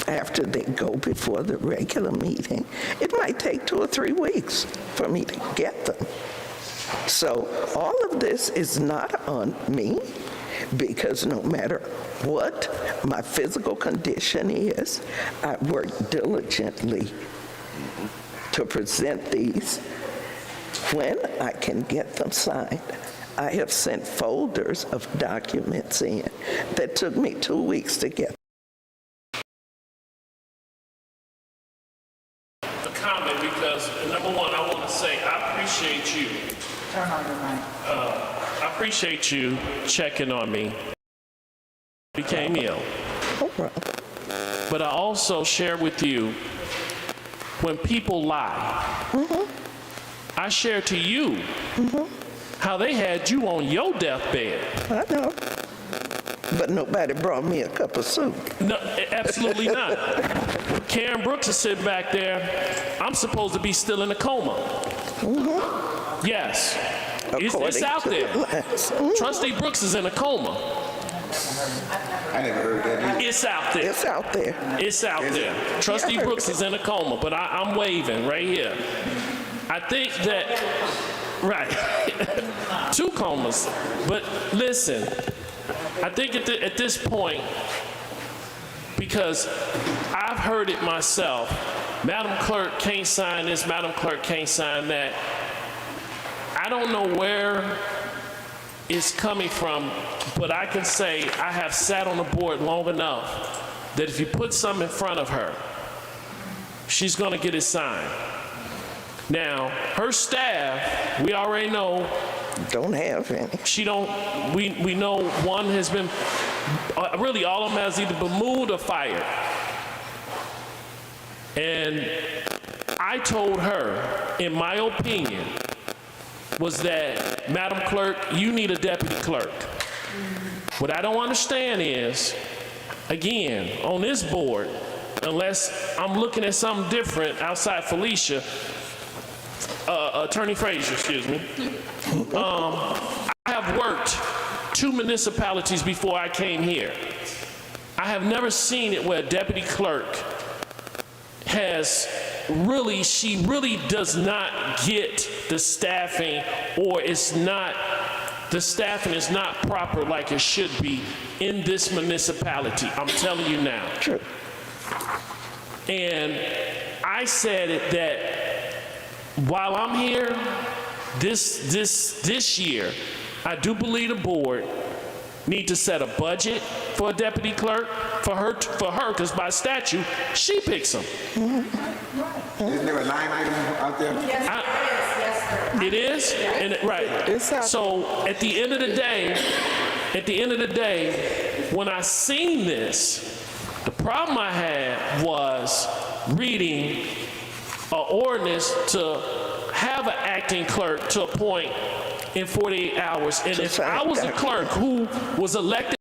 after they go before the regular meeting. It might take 2 or 3 weeks for me to get them. So all of this is not on me because no matter what my physical condition is, I work diligently to present these when I can get them signed. I have sent folders of documents in that took me 2 weeks to get. A comment because, number one, I want to say I appreciate you. Turn on your mic. I appreciate you checking on me. I became ill. But I also share with you when people lie. I share to you how they had you on your deathbed. I know. But nobody brought me a cup of soup. No, absolutely not. Karen Brooks is sitting back there. I'm supposed to be still in a coma. Yes. It's out there. Trustee Brooks is in a coma. I never heard that either. It's out there. It's out there. It's out there. Trustee Brooks is in a coma, but I'm waving right here. I think that, right, 2 comas. But listen, I think at this point, because I've heard it myself, Madam Clerk can't sign this, Madam Clerk can't sign that. I don't know where it's coming from, but I can say I have sat on the board long enough that if you put something in front of her, she's gonna get it signed. Now, her staff, we already know. Don't have any. She don't, we know one has been, really all of them has either been moved or fired. And I told her, in my opinion, was that, Madam Clerk, you need a deputy clerk. What I don't understand is, again, on this board, unless I'm looking at something different outside Felicia, Attorney Frazier, excuse me, I have worked 2 municipalities before I came here. I have never seen it where a deputy clerk has really, she really does not get the staffing, or it's not, the staffing is not proper like it should be in this municipality. I'm telling you now. True. And I said it that while I'm here, this year, I do believe the board need to set a budget for a deputy clerk for her, because by statute, she picks them. Isn't there a line item out there? Yes, it is? And right. So at the end of the day, when I seen this, the problem I had was reading an ordinance to have an acting clerk to appoint in 48 hours. And if I was a clerk who was elected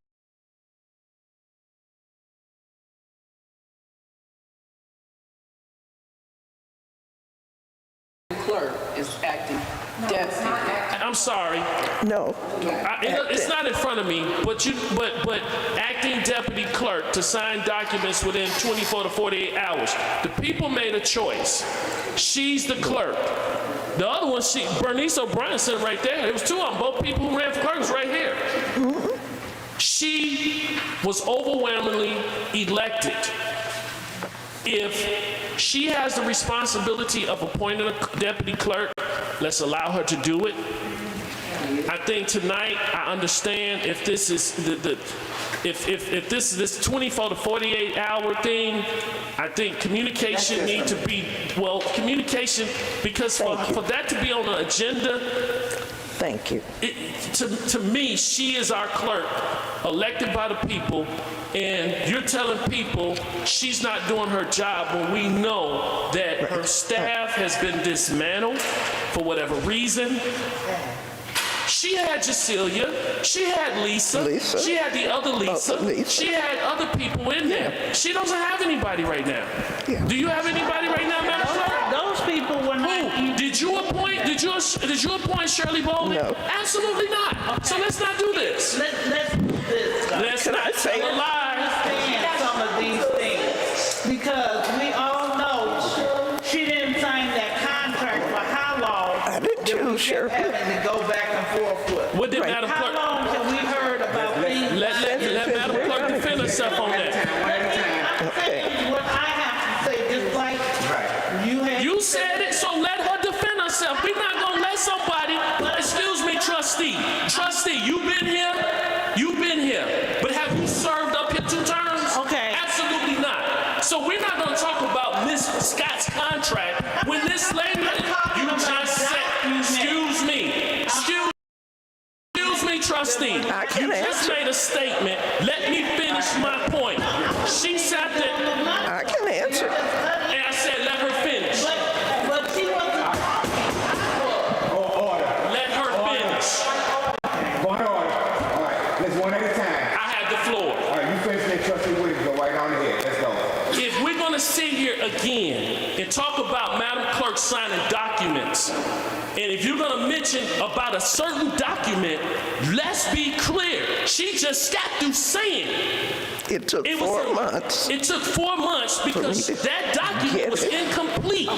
Clerk is acting deputy. I'm sorry. No. It's not in front of me, but acting deputy clerk to sign documents within 24 to 48 hours. The people made a choice. She's the clerk. The other one, Bernice O'Brien sitting right there. There was 2 of them. Both people who ran for clerk was right here. She was overwhelmingly elected. If she has the responsibility of appointing a deputy clerk, let's allow her to do it. I think tonight, I understand if this is if this is this 24 to 48 hour thing, I think communication need to be, well, communication, because for that to be on the agenda, thank you. To me, she is our clerk, elected by the people, and you're telling people she's not doing her job when we know that her staff has been dismantled for whatever reason. She had Jacilia, she had Lisa, she had the other Lisa, she had other people in there. She doesn't have anybody right now. Do you have anybody right now, Madam Clerk? Those people were not. Who? Did you appoint Shirley Bolden? No. Absolutely not. So let's not do this. Let's do this. Let's not tell a lie. Understand some of these things, because we all know she didn't sign that contract for how long? I did too, Shirley. Having to go back and forth with. What did Madam Clerk? How long have we heard about things? Let Madam Clerk defend herself on that. What I have to say, just like you have. You said it, so let her defend herself. We're not gonna let somebody, excuse me, trustee, you've been here, but have you served up here 2 terms? Okay. Absolutely not. So we're not gonna talk about Miss Scott's contract when this lady, you just said, excuse me, trustee, you just made a statement. Let me finish my point. She said that. I can answer. And I said, let her finish. But she wasn't. Let her finish. Point of order. All right, let's one at a time. I have the floor. All right, you finish that, Trustee Williams, go right on ahead. Let's go. If we're going to sit here again and talk about Madam Clerk signing documents, and if you're going to mention about a certain document, let's be clear. She just got through saying it took 4 months. It took 4 months because that document was incomplete.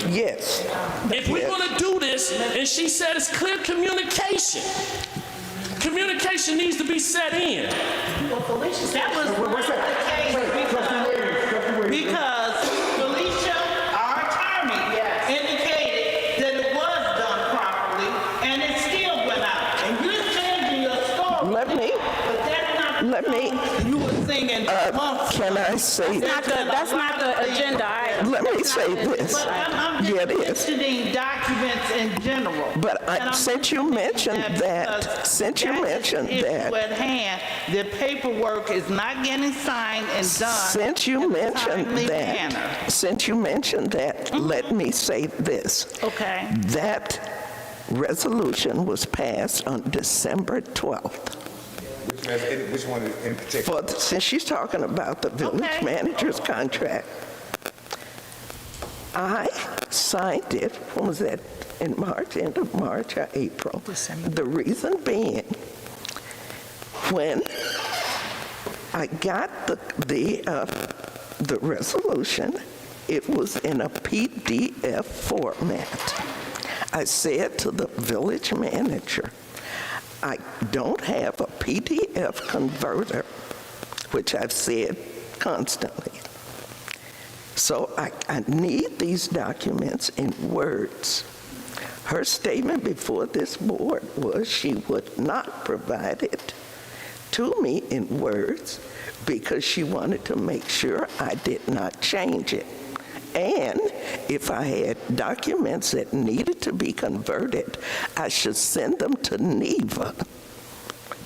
Yes. If we're going to do this, and she said it's clear communication. Communication needs to be set in. Well, Felicia, that was not the case because Felicia let me, You were singing months. can I say, That's not the agenda item. let me say this. But I'm Yeah, just it is. mentioning documents in general. But And I'm since you mentioned that, because since you that's mentioned the issue that, at hand, the paperwork is not getting signed and done. since you in a mentioned timely manner. that, since you mentioned that, let me say this. Okay. That resolution was passed on December 12th. Which one in particular? Since she's talking about the village manager's contract, I signed it, when was that, in March, end of March or April? The reason being, when I got the resolution, it was in a PDF format. I said to the village manager, I don't have a PDF converter, which I've said constantly. So I need these documents in words. Her statement before this board was she would not provide it to me in words because she wanted to make sure I did not change it. And if I had documents that needed to be converted, I should send them to Neva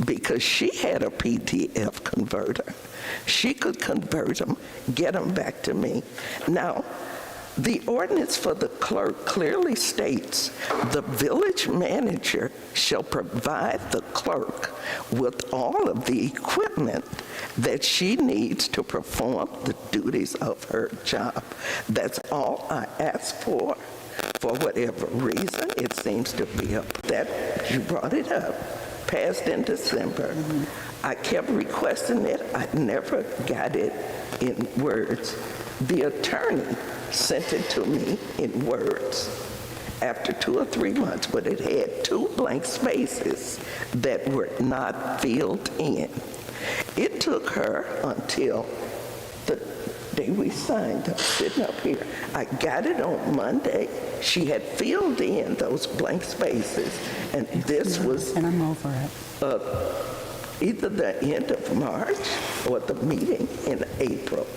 because she had a PDF converter. She could convert them, get them back to me. Now, the ordinance for the clerk clearly states the village manager shall provide the clerk with all of the equipment that she needs to perform the duties of her job. That's all I ask for. For whatever reason, it seems to be up that you brought it up, passed in December. I kept requesting it. I never got it in words. The attorney sent it to me in words after 2 or 3 months, but it had 2 blank spaces that were not filled in. It took her until the day we signed up, sitting up here. I got it on Monday. She had filled in those blank spaces, and this was And I'm over it. either the end of March or the meeting in April.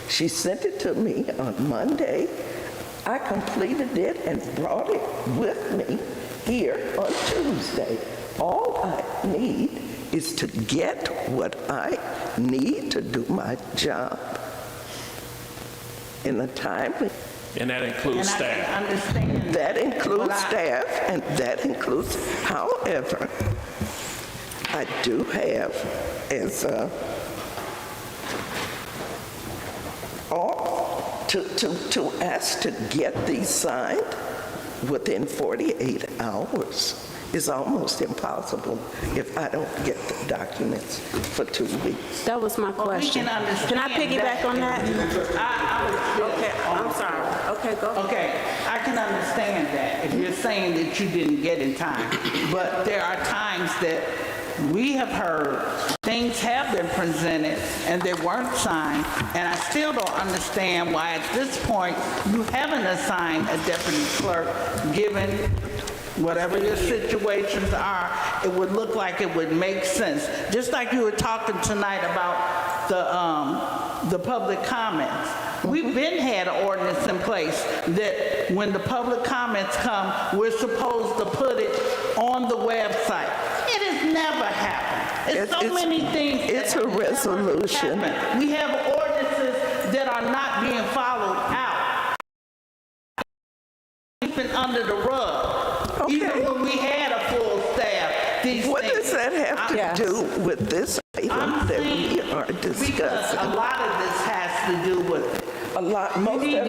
She sent it to me on Monday. I completed it and brought it with me here on Tuesday. All I need is to get what I need to do my job in a timely. And that includes And I staff. can understand. That includes But I- staff, and that includes, however, I do have as to ask to get these signed within 48 hours is almost impossible if I don't get the documents for 2 weeks. That was my question. can understand I piggyback on that? Okay, I'm sorry. Okay, go ahead. Okay, I can understand that if you're saying that you didn't get in time. But there are times that we have heard things have been presented and they weren't signed, and I still don't understand why at this point you haven't assigned a deputy clerk, given whatever your situations are. It would look like it would make sense. Just like you were talking tonight about the public comments. We've been had an ordinance in place that when the public comments come, we're supposed to put it on the website. It has never happened. It's so many things. It's a resolution. We have ordinances that are not being followed out. Even under the rug. Okay. Even when we had a full staff, these What things. does that have to do with this item that we are Because discussing? a lot of this has to do with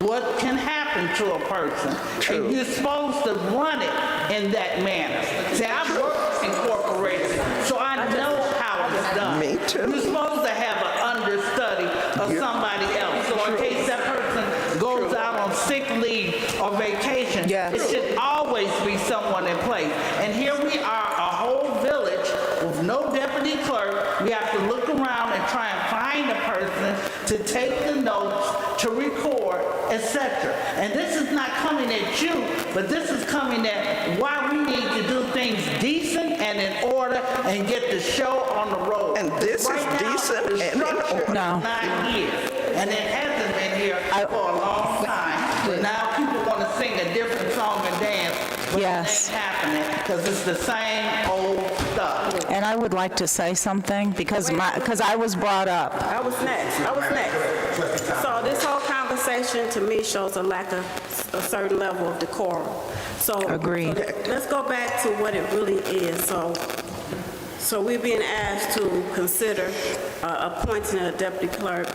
what can happen to a person. True. And you're supposed to run it in that manner. See, I've worked in corporations, so I know how it's done. Me too. You're supposed to have an understudy of somebody else. So in case that person goes out on sick leave or vacation, it should always be someone in place. And here we are, a whole village with no deputy clerk. We have to look around and try and find a person to take the notes, to record, etc. And this is not coming at you, but this is coming at why we need to do things decent and in order and get the show on the road. And this Right is now, decent the and in structure order. is not here, and it hasn't been here for a long time. But now people want to sing a different song and dance, but Yes. it ain't happening because it's the same old stuff. And I would like to say something because I was brought up. I was next. So this whole conversation to me shows a lack of a certain level of decorum. So Agreed. Let's go back to what it really is. So we're being asked to consider appointing a deputy clerk,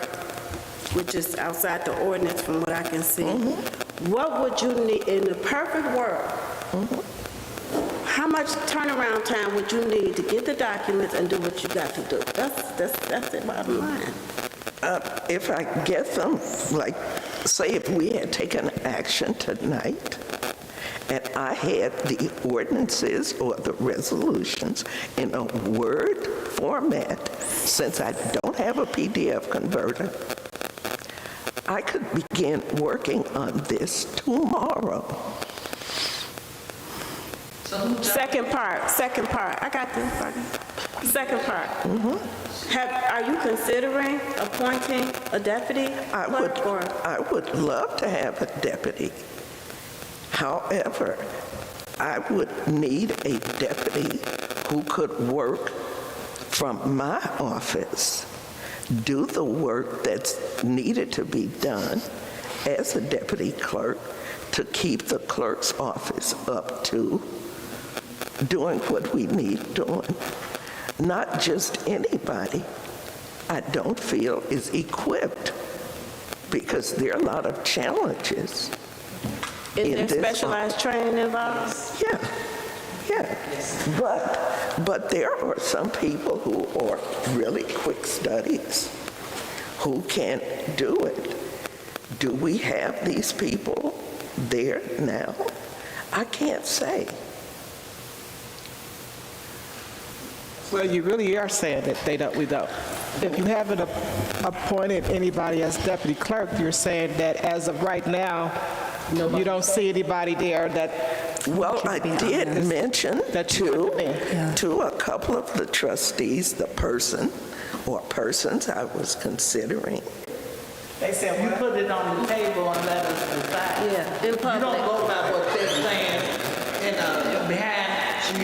which is outside the ordinance from what I can see. What would you need in the perfect world? How much turnaround time would you need to get the documents and do what you got to do? That's the bottom line. If I get them, like, say if we had taken action tonight, and I had the ordinances or the resolutions in a Word format, since I don't have a PDF converter, I could begin working on this tomorrow. Second part. I got this. Second part. Are you considering appointing a deputy clerk or? I would love to have a deputy. However, I would need a deputy who could work from my office, do the work that's needed to be done as a deputy clerk to keep the clerk's office up to doing what we need doing. Not just anybody I don't feel is equipped, because there are a lot of challenges. Is there specialized training involved? Yeah. But there are some people who are really quick studies who can do it. Do we have these people there now? I can't say. Well, you really are saying that we don't. If you haven't appointed anybody as deputy clerk, you're saying that as of right now, you don't see anybody there that... Well, I did mention to a couple of the trustees, the person or persons I was considering. They said, you put it on the table and let us decide. Yeah, in public. You don't go by what they're saying behind,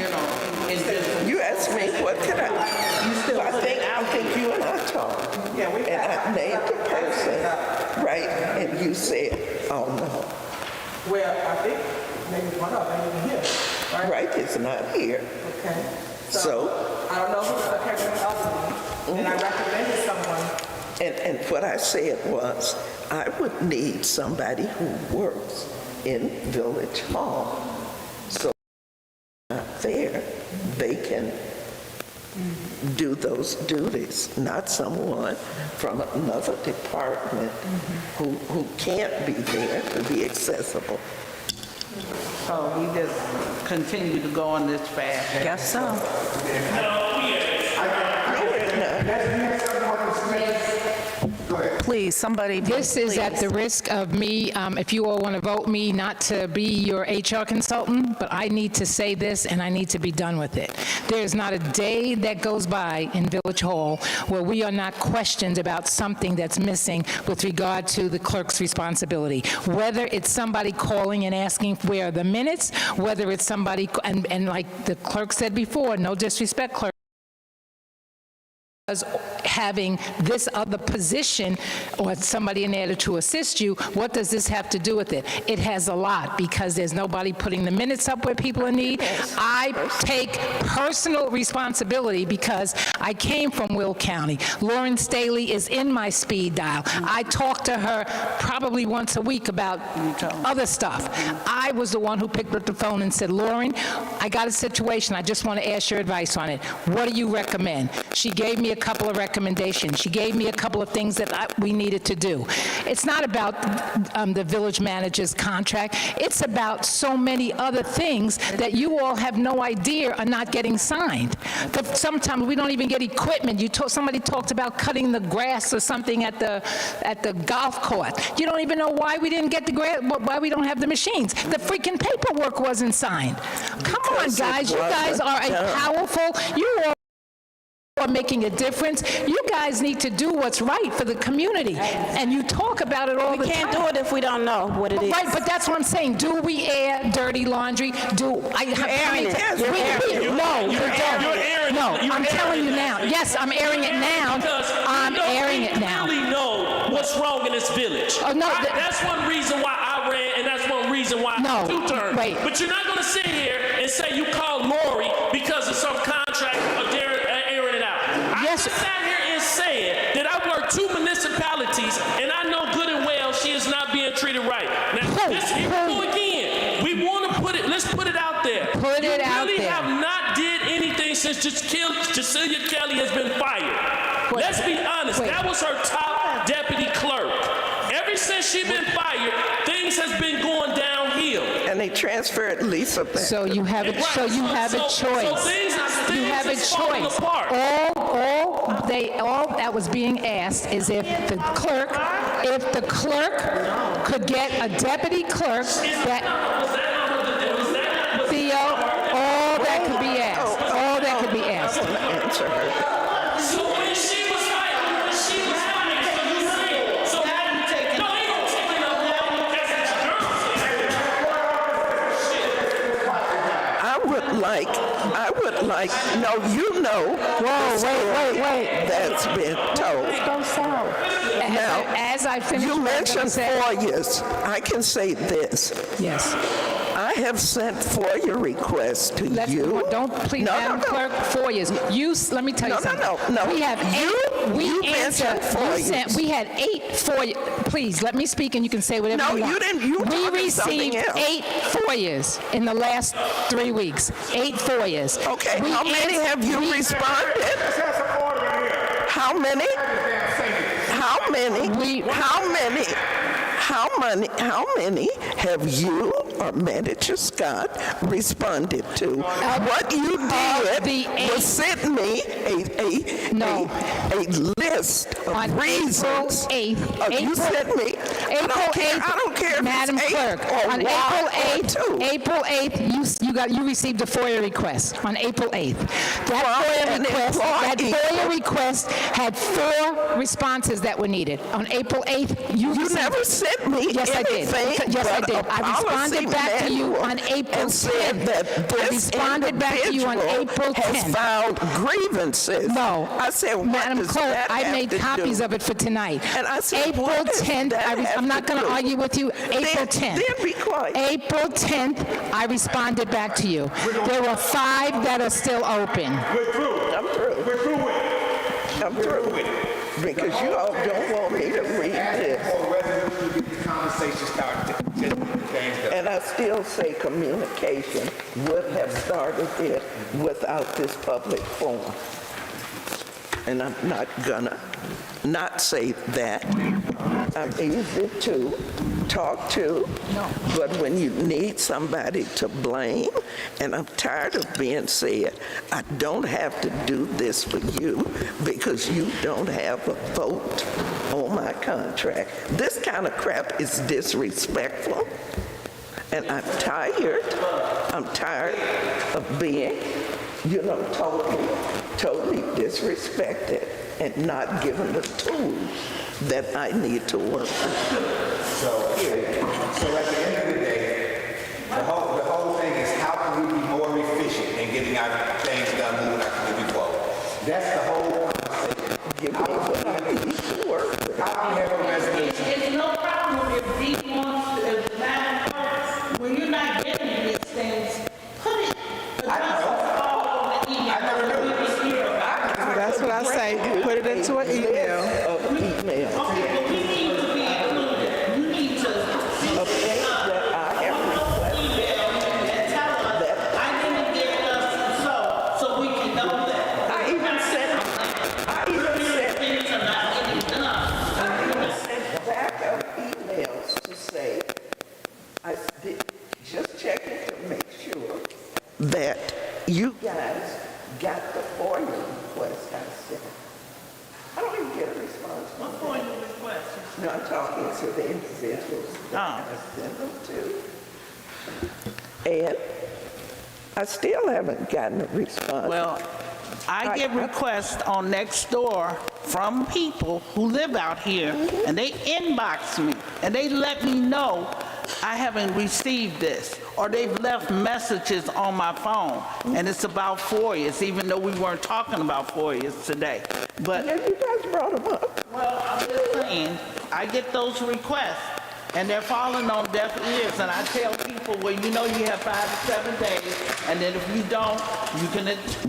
in just... You asked me, what could I... I think you and I talked. Yeah, we and I named a person, right? And you said, oh, no. Well, I think maybe one of them even here, right? Right, it's not here. Okay. So I don't know who's the person, and I recommended someone. And what I said was, I would need somebody who works in Village Hall. So not there, they can do those duties, not someone from another department who can't be there to be accessible. So we just continue to go on this path. Guess so. Please, somebody. This is at the risk of me, if you all want to vote me not to be your HR consultant, but I need to say this and I need to be done with it. There's not a day that goes by in Village Hall where we are not questioned about something that's missing with regard to the clerk's responsibility. Whether it's somebody calling and asking where are the minutes, whether it's somebody, and like the clerk said before, no disrespect, clerk, having this other position or somebody in there to assist you, what does this have to do with it? It has a lot, because there's nobody putting the minutes up where people in need. I take personal responsibility because I came from Will County. Lauren Staley is in my speed dial. I talk to her probably once a week about other stuff. I was the one who picked up the phone and said, Lauren, I got a situation. I just want to ask your advice on it. What do you recommend? She gave me a couple of recommendations. She gave me a couple of things that we needed to do. It's not about the village manager's contract. It's about so many other things that you all have no idea are not getting signed. Sometimes we don't even get equipment. Somebody talked about cutting the grass or something at the golf court. You don't even know why we didn't get the grass, why we don't have the machines. The freaking paperwork wasn't signed. Come on, guys. You guys are a powerful, you all are making a difference. You guys need to do what's right for the community, and you talk about it all the time. We can't do it if we don't know what it is. Right, but that's what I'm saying. Do we air dirty laundry? You're airing it. No, you don't. No, I'm telling you now. Yes, I'm airing it now. I'm airing it now. We really know what's wrong in this village. Oh, no, that's one reason why I ran, and that's one reason why I two-termed. Wait. But you're not going to sit here and say you called Lori because of some contract or airing it out. Yes. I just sat here and said that I work 2 municipalities, and I know good and well she is not being treated right. Now, here we go again. We want to let's put it out there. Put it out there. You really have not did anything since Cecilia Kelly has been fired. Let's be honest. That was her top deputy clerk. Ever since she's been fired, things has been going downhill. And they transferred Lisa back. So you have a choice. So You have a choice. All that was being asked is if the clerk could get a deputy clerk that Theo, all that could be asked. All that could be asked. Answer her. So when she was fired, so you say, so no, ain't gonna take it up. I would like, no, you know. Whoa, wait. That's been told. Go south. Now, as I finish, you mentioned FOIAs. I can say this. Yes. I have sent FOIA requests to you. Don't please, Madam Clerk, FOIAs. Let me tell you something. No. We have You mentioned FOIAs. We had 8 FOIA. Please, let me speak and you can say whatever you want. No, you didn't. You We talking something received else. 8 FOIAs in the last 3 weeks. 8 FOIAs. Okay, how many have you responded? How many? How many have you or Manager Scott responded to? What you did was send me a list of reasons. You sent me. I don't care if Madam it's 8 Clerk, or on 1 April 8th, you received a FOIA request on April 8th. That FOIA request had 4 responses that were needed. On April 8th, you never sent me Yes, I did. anything. Yes, I but did. a I responded back to you policy on April and said 10th. that I this responded back to you on April 10th. has filed grievances. No. I said, what Madam does Clerk, that I have made to copies do? of it for tonight. And I said, April what does 10th, that have I'm not to going to do? argue with you. April 10th. Then be quiet. April 10th, I responded back to you. There were 5 that are still open. I'm through. We're through with it. I'm through with it. Because you all don't want me to read this. And I still say communication would have started it without this public forum. And I'm not gonna not say that. I'm easy to talk to, but when you need somebody to blame, and I'm tired of being said, I don't have to do this for you because you don't have a vote on my contract. This kind of crap is disrespectful, and I'm tired. I'm tired of being, totally disrespected and not given the tools that I need to work with. So at the end of the day, the whole thing is how can we be more efficient in getting our things done moving our community forward? That's the whole conversation. Give me what I need to work with. How do we have a resolution? It's no problem if Dee wants to, Madam Clerk, when you're not getting these things, put it, all over the email. I never knew. That's what I say, put it into an email. Okay, but we need to be included. You need to. Of things that I have requested. And tell us, I didn't get us so we can know that. I checking to make sure that you guys got the FOIA request I sent. I don't even get a response. What FOIA request? No, I'm talking to the individuals that I sent them to. And I still haven't gotten a response. Well, I get requests on Nextdoor from people who live out here, and they inbox me, and they let me know I haven't received this, or they've left messages on my phone, and it's about FOIAs, even though we weren't talking about FOIAs today. But yeah, you guys brought them up. Well, I'm just saying, I get those requests, and they're falling on deaf ears, and I tell people, well, you know you have 5 to 7 days, and then if you don't, you can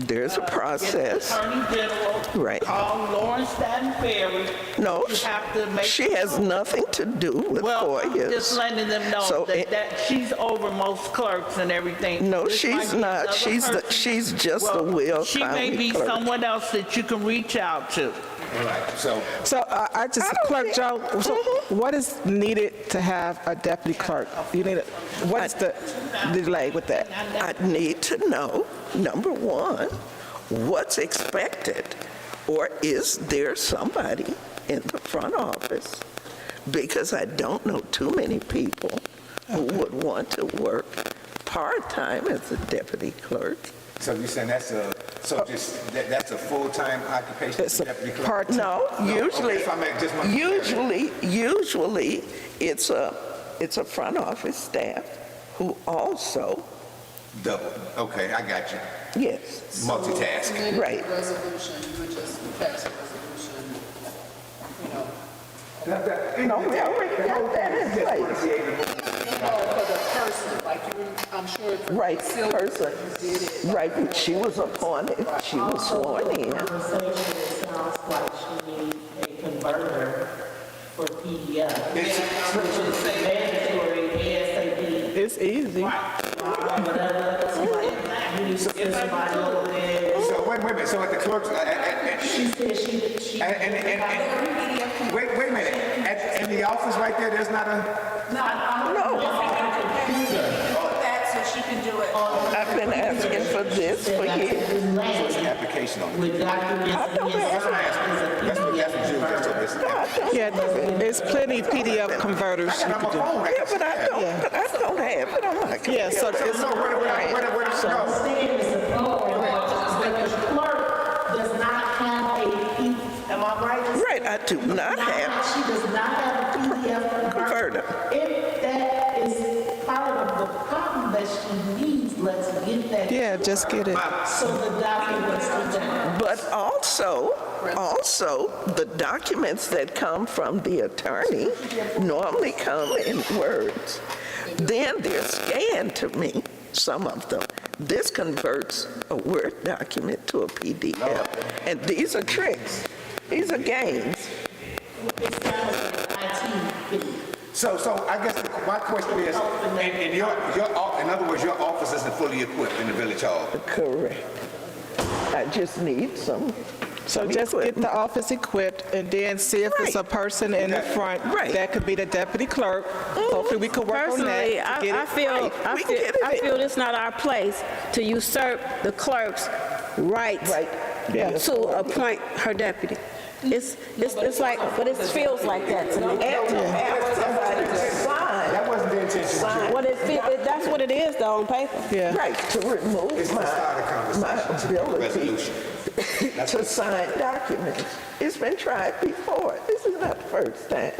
There's a process. Get the Attorney General, right. Call Lawrence Staten Ferry. No, you have to make she has nothing to do with FOIAs. I'm just letting them know So that she's over most clerks and everything. No, This she's might be not. another She's person. she's just Well, a Will she County may be clerk. someone else that you can reach out to. All right, so I just, Clerk Joe, so what is needed to have a deputy clerk? You need what's the delay with that? I need to know, number one, what's expected, or is there somebody in the front office? Because I don't know too many people who would want to work part-time as a deputy clerk. So you're saying that's a that's a full-time occupation? It's a deputy clerk? part. No, usually, Okay, so I mean, just my- usually it's a front office staff who also. Double. Okay, I got you. Yes. Multitasking. Right. Resolution, you would just pass a resolution, No, we already got that in place. for the person, like I'm sure. Right, person. Right, but she was appointed, she was sworn in. It sounds like she needs a converter for PDF, which is mandatory ASAP. It's easy. Whatever, you need to get somebody over there. So wait a minute, so at the clerk's, She said she wait a minute, in the office right there, there's not a? That so she can do it. I've been asking for this for years. So it's an application on it. I don't have. That's what Jude, that's what this is. Yeah, there's plenty PDF converters you can do. Yeah, but I don't have it on my computer. Yeah, so it's, The clerk does not have a, am I right? Right, I do not have. She does not have a PDF converter. If that is part of the problem that she needs, let's get that. yeah, just get it. So the documents are done. But also, the documents that come from the attorney normally come in words. Then they're scanned to me, some of them. This converts a Word document to a PDF. And these are tricks. These are games. So I guess my question is, in other words, your office isn't fully equipped in the village hall? Correct. I just need some. So just get the office equipped and then see if it's a person in the front. That could be the deputy clerk. Hopefully we can work on Personally, that. to get I it feel, right. I feel it's not our place to usurp the clerk's right to appoint her deputy. It's like, but it feels like that to me. That wasn't the intention. That's what it is though on paper. Yeah. Right, to remove my ability to sign documents. It's been tried before. This is not the first time.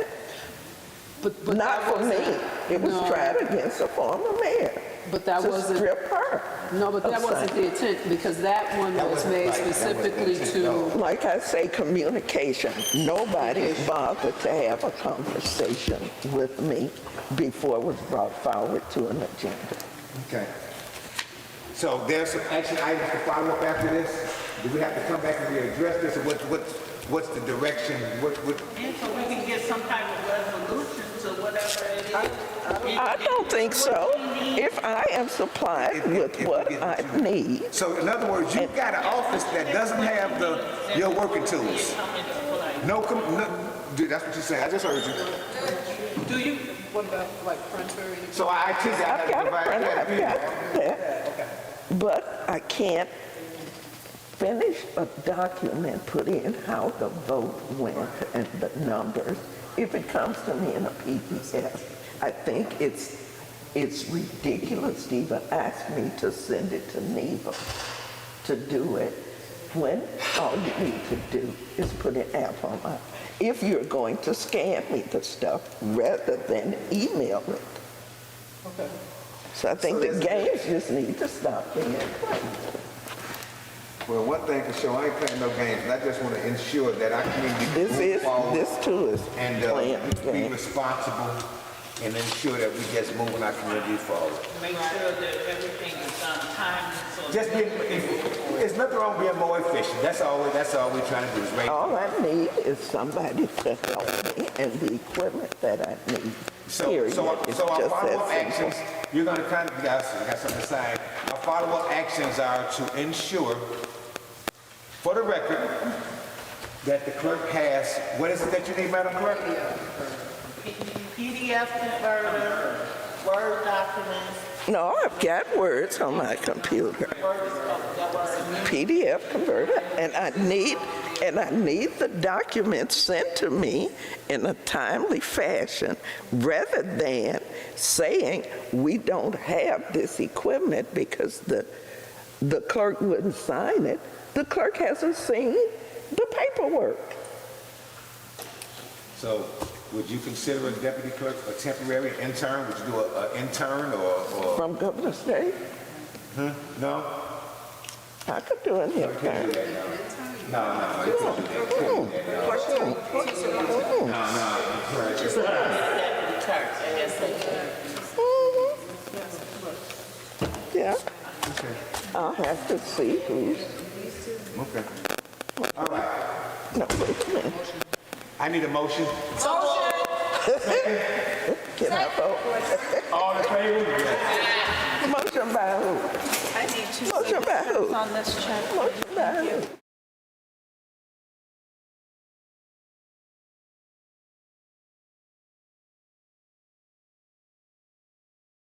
But not for me. It was tried against a former mayor. But that to wasn't. strip her. No, but that wasn't the intent, because that one was made specifically to. Like I say, communication. Nobody bothered to have a conversation with me before it was brought forward to an agenda. Okay. So there's some action items to follow up after this? Do we have to come back and readdress this, or what's the direction? And so we can get some type of resolution to whatever it is. I don't think so. If I am supplied with what I need. So in other words, you've got an office that doesn't have your working tools. No, that's what you're saying. I just heard you. Do you? Well, talking about like printer? So I teach you how I've to got a divide printer, that. I've got that. But I can't finish a document, put in how the vote went and the numbers, if it comes to me in a PDF. I think it's ridiculous to even ask me to send it to Neva to do it, when all you need to do is put an app on my, if you're going to scan me the stuff rather than email it. Okay. So I think the games just need to stop being played. Well, one thing for sure, I ain't playing no games, and I just want to ensure that our community move forward This too is and playing be games. responsible and ensure that we just moving our community forward. Make sure that everything is done timely, so. Just be, there's nothing wrong with being more efficient. That's all we're trying to do is raise. All I need is somebody to help me and the equipment that I need. Period. So It's our just follow-up that simple. actions, you're gonna kind of, you guys got something to say. Our follow-up actions are to ensure, for the record, that the clerk has, what is it that you need, Madam Clerk? PDF converter, Word documents. No, I've got words on my computer. PDF converter, and I need the documents sent to me in a timely fashion, rather than saying we don't have this equipment because the clerk wouldn't sign it. The clerk hasn't seen the paperwork. So would you consider a deputy clerk a temporary intern? Would you do an intern or? From Governor State? No? I could do an intern. No, you couldn't do that. Yeah. I'll have to see who's. Okay. All right. No, wait a minute. I need a motion. Can I vote? All in favor? Motion by who? I need two Motion by who? on this check. Motion by who?